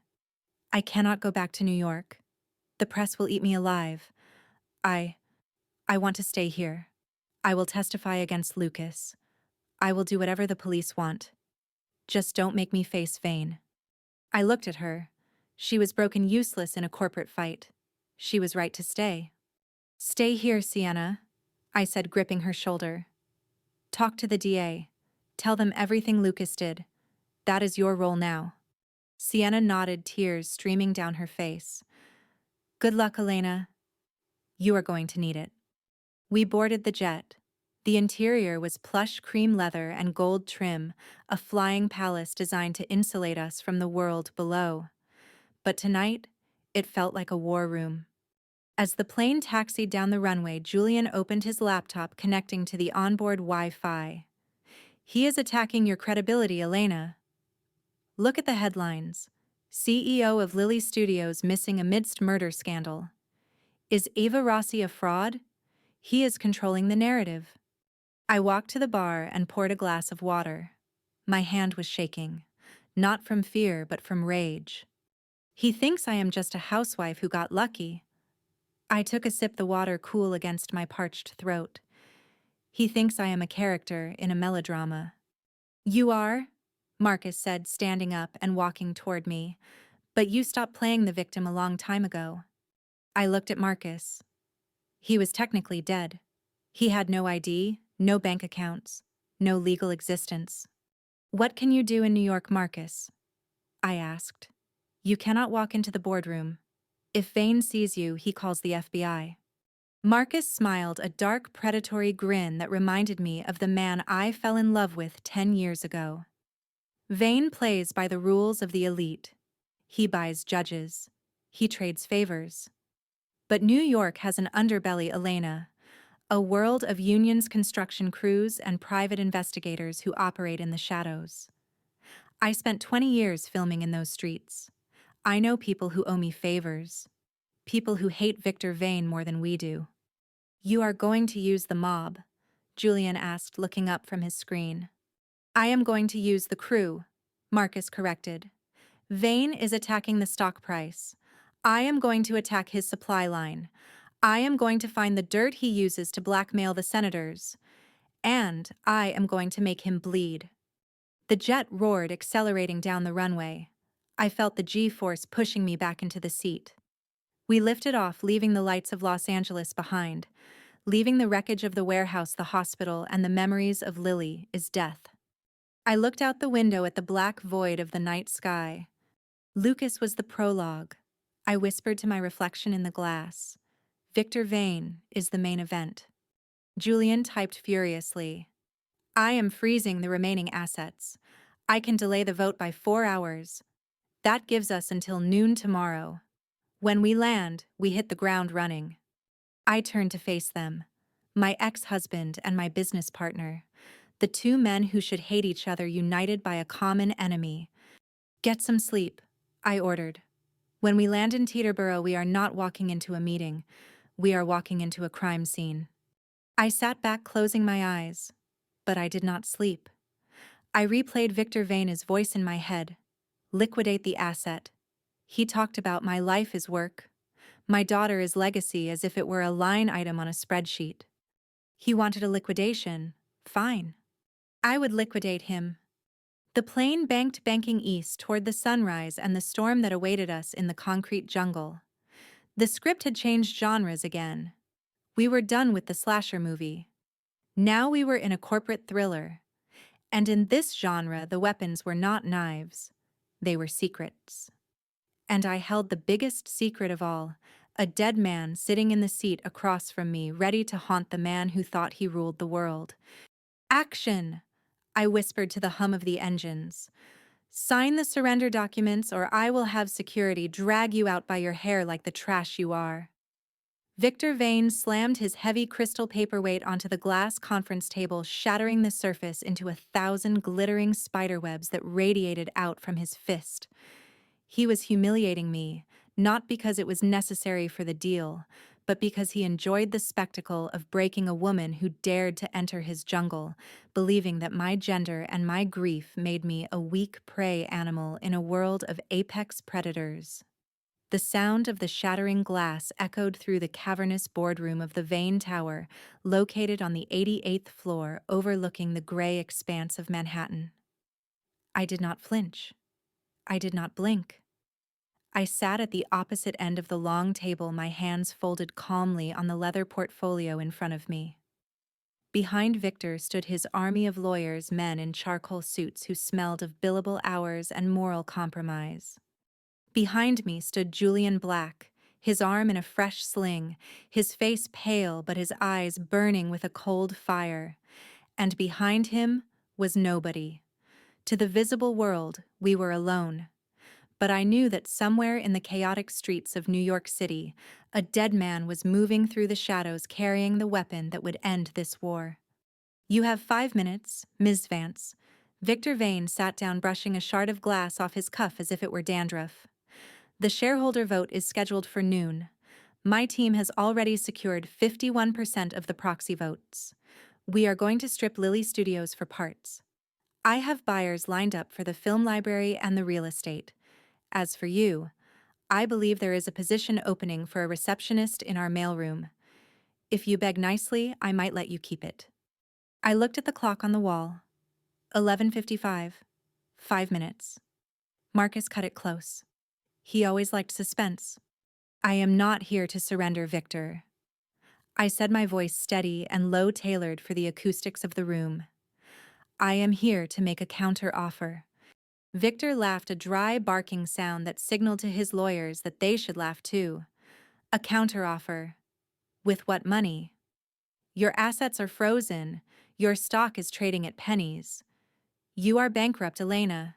I cannot go back to New York. The press will eat me alive. I want to stay here. I will testify against Lucas. I will do whatever the police want. Just don't make me face Vane. I looked at her. She was broken, useless in a corporate fight. She was right to stay. Stay here, Sienna, I said, gripping her shoulder. Talk to the DA. Tell them everything Lucas did. That is your role now. Sienna nodded, tears streaming down her face. Good luck, Elena. You are going to need it. We boarded the jet. The interior was plush cream leather and gold trim, a flying palace designed to insulate us from the world below. But tonight, it felt like a war room. As the plane taxied down the runway, Julian opened his laptop, connecting to the onboard Wi-Fi. He is attacking your credibility, Elena. Look at the headlines. CEO of Lily Studios missing amidst murder scandal. Is Ava Rossi a fraud? He is controlling the narrative. I walked to the bar and poured a glass of water. My hand was shaking, not from fear but from rage. He thinks I am just a housewife who got lucky. I took a sip, the water cool against my parched throat. He thinks I am a character in a melodrama. You are? Marcus said, standing up and walking toward me. But you stopped playing the victim a long time ago. I looked at Marcus. He was technically dead. He had no ID, no bank accounts, no legal existence. What can you do in New York, Marcus? I asked. You cannot walk into the boardroom. If Vane sees you, he calls the FBI. Marcus smiled, a dark, predatory grin that reminded me of the man I fell in love with 10 years ago. Vane plays by the rules of the elite. He buys judges. He trades favors. But New York has an underbelly, Elena, a world of unions, construction crews, and private investigators who operate in the shadows. I spent 20 years filming in those streets. I know people who owe me favors, people who hate Victor Vane more than we do. You are going to use the mob? Julian asked, looking up from his screen. I am going to use the crew, Marcus corrected. Vane is attacking the stock price. I am going to attack his supply line. I am going to find the dirt he uses to blackmail the senators, and I am going to make him bleed. The jet roared, accelerating down the runway. I felt the G-force pushing me back into the seat. We lifted off, leaving the lights of Los Angeles behind, leaving the wreckage of the warehouse, the hospital, and the memories of Lily is death. I looked out the window at the black void of the night sky. Lucas was the prologue. I whispered to my reflection in the glass. Victor Vane is the main event. Julian typed furiously. I am freezing the remaining assets. I can delay the vote by 4 hours. That gives us until noon tomorrow. When we land, we hit the ground running. I turned to face them. My ex-husband and my business partner. The two men who should hate each other, united by a common enemy. Get some sleep, I ordered. When we land in Teterboro, we are not walking into a meeting. We are walking into a crime scene. I sat back, closing my eyes. But I did not sleep. I replayed Victor Vane's voice in my head. Liquidate the asset. He talked about my life is work. My daughter is legacy, as if it were a line item on a spreadsheet. He wanted a liquidation. Fine. I would liquidate him. The plane banked banking east toward the sunrise and the storm that awaited us in the concrete jungle. The script had changed genres again. We were done with the slasher movie. Now we were in a corporate thriller. And in this genre, the weapons were not knives. They were secrets. And I held the biggest secret of all, a dead man sitting in the seat across from me, ready to haunt the man who thought he ruled the world. Action! I whispered to the hum of the engines. Sign the surrender documents, or I will have security drag you out by your hair like the trash you are. Victor Vane slammed his heavy crystal paperweight onto the glass conference table, shattering the surface into 1,000 glittering spiderwebs that radiated out from his fist. He was humiliating me, not because it was necessary for the deal, but because he enjoyed the spectacle of breaking a woman who dared to enter his jungle, believing that my gender and my grief made me a weak prey animal in a world of apex predators. The sound of the shattering glass echoed through the cavernous boardroom of the Vane Tower, located on the 88th floor overlooking the gray expanse of Manhattan. I did not flinch. I did not blink. I sat at the opposite end of the long table, my hands folded calmly on the leather portfolio in front of me. Behind Victor stood his army of lawyers, men in charcoal suits who smelled of billable hours and moral compromise. Behind me stood Julian Black, his arm in a fresh sling, his face pale but his eyes burning with a cold fire. And behind him was nobody. To the visible world, we were alone. But I knew that somewhere in the chaotic streets of New York City, a dead man was moving through the shadows carrying the weapon that would end this war. You have 5 minutes, Ms. Vance. Victor Vane sat down, brushing a shard of glass off his cuff as if it were dandruff. The shareholder vote is scheduled for noon. My team has already secured 51% of the proxy votes. We are going to strip Lily Studios for parts. I have buyers lined up for the film library and the real estate. As for you, I believe there is a position opening for a receptionist in our mailroom. If you beg nicely, I might let you keep it. I looked at the clock on the wall. 11:55. 5 minutes. Marcus cut it close. He always liked suspense. I am not here to surrender, Victor. I said, my voice steady and low-tailored for the acoustics of the room. I am here to make a counter-offer. Victor laughed, a dry, barking sound that signaled to his lawyers that they should laugh too. A counter-offer. With what money? Your assets are frozen. Your stock is trading at pennies. You are bankrupt, Elena.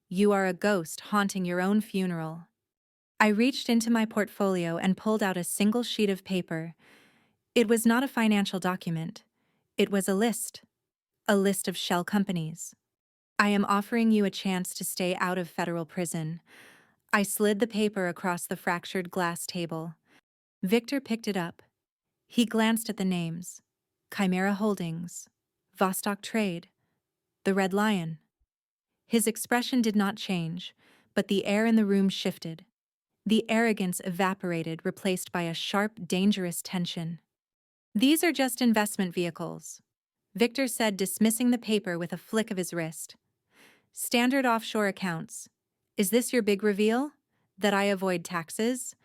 You are a ghost haunting your own funeral. I reached into my portfolio and pulled out a single sheet of paper. It was not a financial document. It was a list. A list of shell companies. I am offering you a chance to stay out of federal prison. I slid the paper across the fractured glass table. Victor picked it up. He glanced at the names. Chimera Holdings, Vostok Trade, the Red Lion. His expression did not change, but the air in the room shifted. The arrogance evaporated, replaced by a sharp, dangerous tension. "These are just investment vehicles," Victor said, dismissing the paper with a flick of his wrist. "Standard offshore accounts. Is this your big reveal? That I avoid taxes?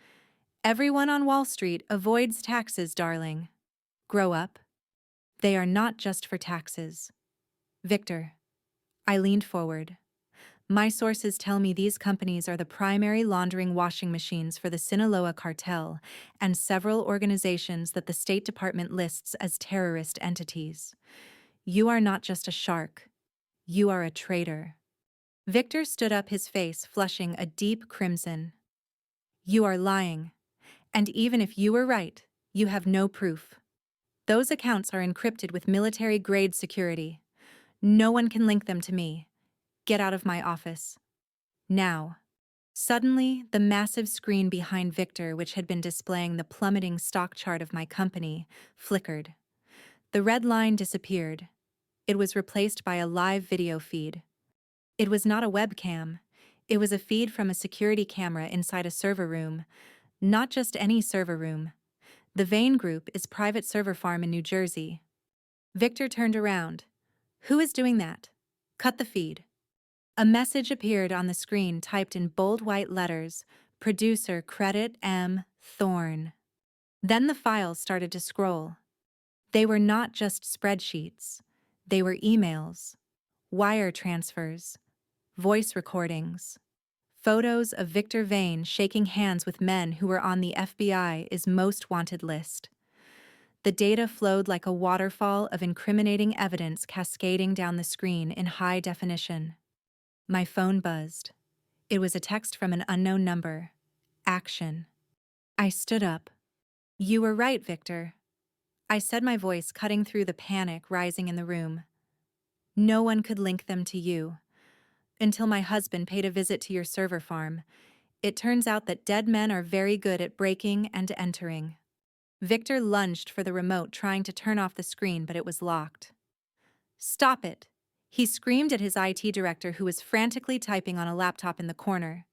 Everyone on Wall Street avoids taxes, darling. Grow up. They are not just for taxes." "Victor." I leaned forward. "My sources tell me these companies are the primary laundering washing machines for the Sinaloa cartel and several organizations that the State Department lists as terrorist entities. You are not just a shark. You are a traitor." Victor stood up, his face flushing a deep crimson. "You are lying. And even if you were right, you have no proof. Those accounts are encrypted with military-grade security. No one can link them to me. Get out of my office. Now." Suddenly, the massive screen behind Victor, which had been displaying the plummeting stock chart of my company, flickered. The red line disappeared. It was replaced by a live video feed. It was not a webcam. It was a feed from a security camera inside a server room. Not just any server room. The Vane Group is private server farm in New Jersey. Victor turned around. "Who is doing that? Cut the feed." A message appeared on the screen, typed in bold white letters, "Producer Credit M. Thorne." Then the files started to scroll. They were not just spreadsheets. They were emails, wire transfers, voice recordings, photos of Victor Vane shaking hands with men who were on the FBI's most wanted list. The data flowed like a waterfall of incriminating evidence, cascading down the screen in high definition. My phone buzzed. It was a text from an unknown number. Action. I stood up. "You were right, Victor," I said, my voice cutting through the panic rising in the room. "No one could link them to you. Until my husband paid a visit to your server farm. It turns out that dead men are very good at breaking and entering." Victor lunged for the remote, trying to turn off the screen, but it was locked. "Stop it!" He screamed at his IT director, who was frantically typing on a laptop in the corner.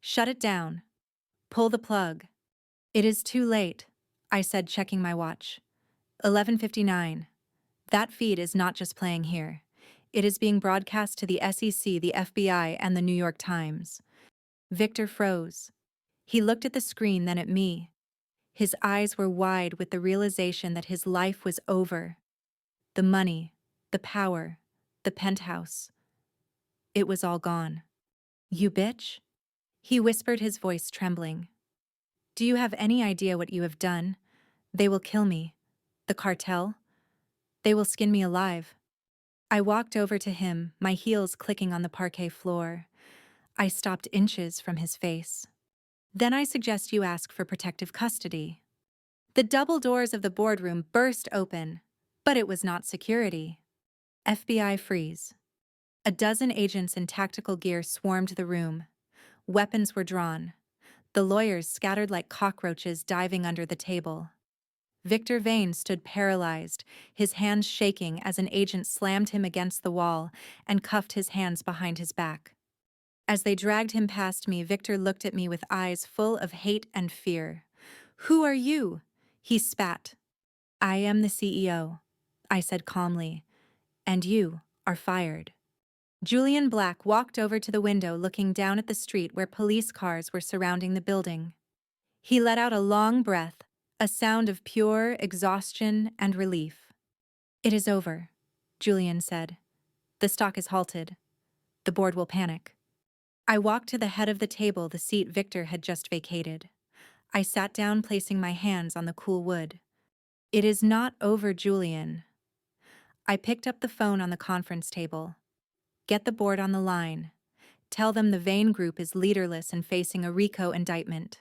"Shut it down. Pull the plug." "It is too late," I said, checking my watch. 11:59. That feed is not just playing here. It is being broadcast to the SEC, the FBI, and the New York Times. Victor froze. He looked at the screen, then at me. His eyes were wide with the realization that his life was over. The money, the power, the penthouse. It was all gone. "You bitch?" He whispered, his voice trembling. "Do you have any idea what you have done? They will kill me. The cartel. They will skin me alive." I walked over to him, my heels clicking on the parquet floor. I stopped inches from his face. "Then I suggest you ask for protective custody." The double doors of the boardroom burst open, but it was not security. FBI freeze. A dozen agents in tactical gear swarmed the room. Weapons were drawn. The lawyers scattered like cockroaches, diving under the table. Victor Vane stood paralyzed, his hands shaking as an agent slammed him against the wall and cuffed his hands behind his back. As they dragged him past me, Victor looked at me with eyes full of hate and fear. "Who are you?" he spat. "I am the CEO," I said calmly. "And you are fired." Julian Black walked over to the window, looking down at the street where police cars were surrounding the building. He let out a long breath, a sound of pure exhaustion and relief. "It is over," Julian said. "The stock is halted. The board will panic." I walked to the head of the table, the seat Victor had just vacated. I sat down, placing my hands on the cool wood. "It is not over, Julian." I picked up the phone on the conference table. "Get the board on the line. Tell them the Vane Group is leaderless and facing a RICO indictment.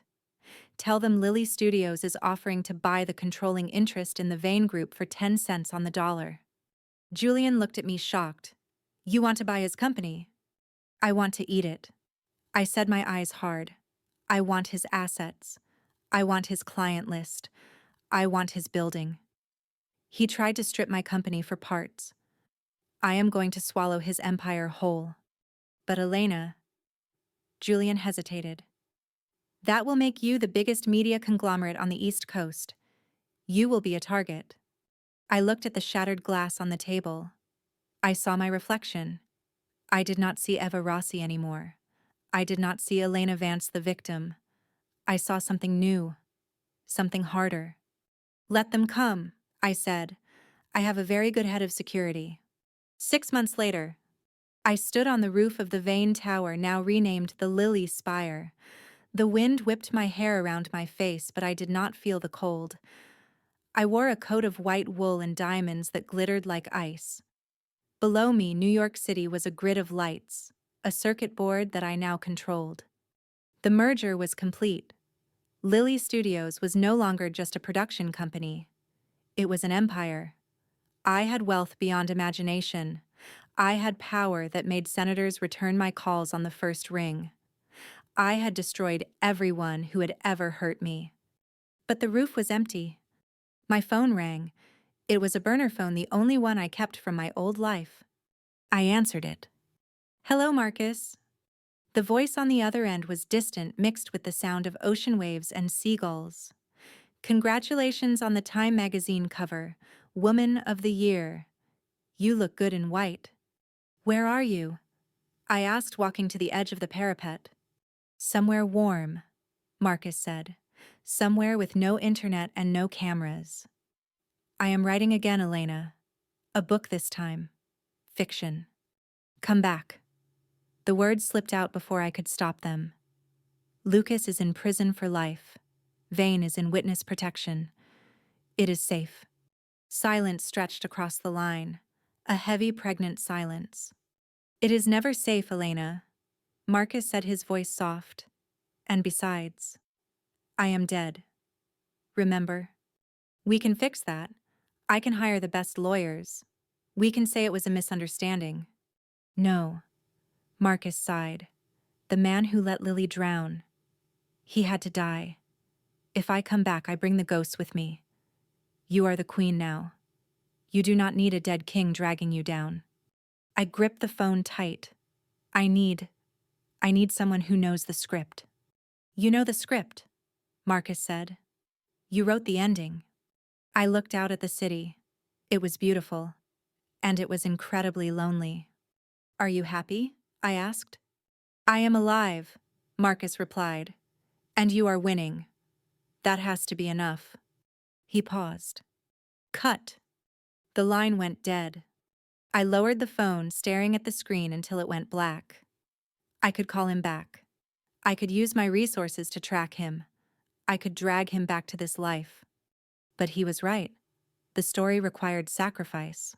Tell them Lilly Studios is offering to buy the controlling interest in the Vane Group for 10 cents on the dollar." Julian looked at me shocked. "You want to buy his company?" "I want to eat it." I said, my eyes hard. "I want his assets. I want his client list. I want his building." He tried to strip my company for parts. I am going to swallow his empire whole. "But Elena..." Julian hesitated. That will make you the biggest media conglomerate on the East Coast. You will be a target. I looked at the shattered glass on the table. I saw my reflection. I did not see Eva Rossi anymore. I did not see Elena Vance the victim. I saw something new, something harder. Let them come, I said. I have a very good head of security. 6 months later, I stood on the roof of the Vane Tower, now renamed the Lily Spire. The wind whipped my hair around my face, but I did not feel the cold. I wore a coat of white wool and diamonds that glittered like ice. Below me, New York City was a grid of lights, a circuit board that I now controlled. The merger was complete. Lily Studios was no longer just a production company. It was an empire. I had wealth beyond imagination. I had power that made senators return my calls on the first ring. I had destroyed everyone who had ever hurt me. But the roof was empty. My phone rang. It was a burner phone, the only one I kept from my old life. I answered it. "Hello, Marcus." The voice on the other end was distant, mixed with the sound of ocean waves and seagulls. "Congratulations on the Time magazine cover. Woman of the Year. You look good in white." "Where are you?" I asked, walking to the edge of the parapet. "Somewhere warm," Marcus said. "Somewhere with no internet and no cameras." "I am writing again, Elena. A book this time. Fiction. Come back." The words slipped out before I could stop them. "Lucas is in prison for life. Vane is in witness protection. It is safe." Silence stretched across the line, a heavy, pregnant silence. "It is never safe, Elena," Marcus said, his voice soft. "And besides, I am dead. Remember? We can fix that. I can hire the best lawyers. We can say it was a misunderstanding." "No," Marcus sighed. "The man who let Lily drown. He had to die. If I come back, I bring the ghosts with me. You are the queen now. You do not need a dead king dragging you down." I gripped the phone tight. I need someone who knows the script." "You know the script," Marcus said. "You wrote the ending." I looked out at the city. It was beautiful, and it was incredibly lonely. "Are you happy?" I asked. "I am alive," Marcus replied. "And you are winning. That has to be enough." He paused. Cut. The line went dead. I lowered the phone, staring at the screen until it went black. I could call him back. I could use my resources to track him. I could drag him back to this life. But he was right. The story required sacrifice.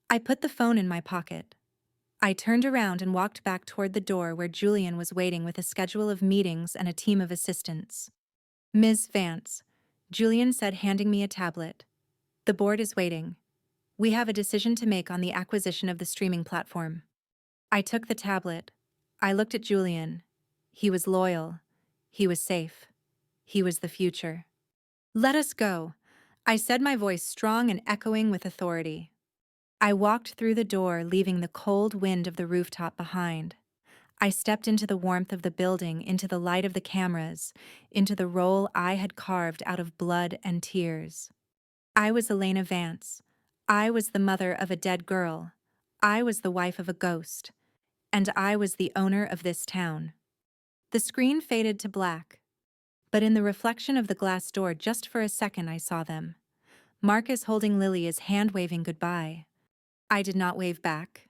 I put the phone in my pocket. I turned around and walked back toward the door where Julian was waiting with a schedule of meetings and a team of assistants. "Ms. Vance," Julian said, handing me a tablet. "The board is waiting. We have a decision to make on the acquisition of the streaming platform." I took the tablet. I looked at Julian. He was loyal. He was safe. He was the future. "Let us go," I said, my voice strong and echoing with authority. I walked through the door, leaving the cold wind of the rooftop behind. I stepped into the warmth of the building, into the light of the cameras, into the role I had carved out of blood and tears. I was Elena Vance. I was the mother of a dead girl. I was the wife of a ghost. And I was the owner of this town. The screen faded to black. But in the reflection of the glass door, just for a second, I saw them. Marcus holding Lily, his hand waving goodbye. I did not wave back.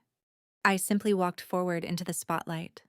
I simply walked forward into the spotlight.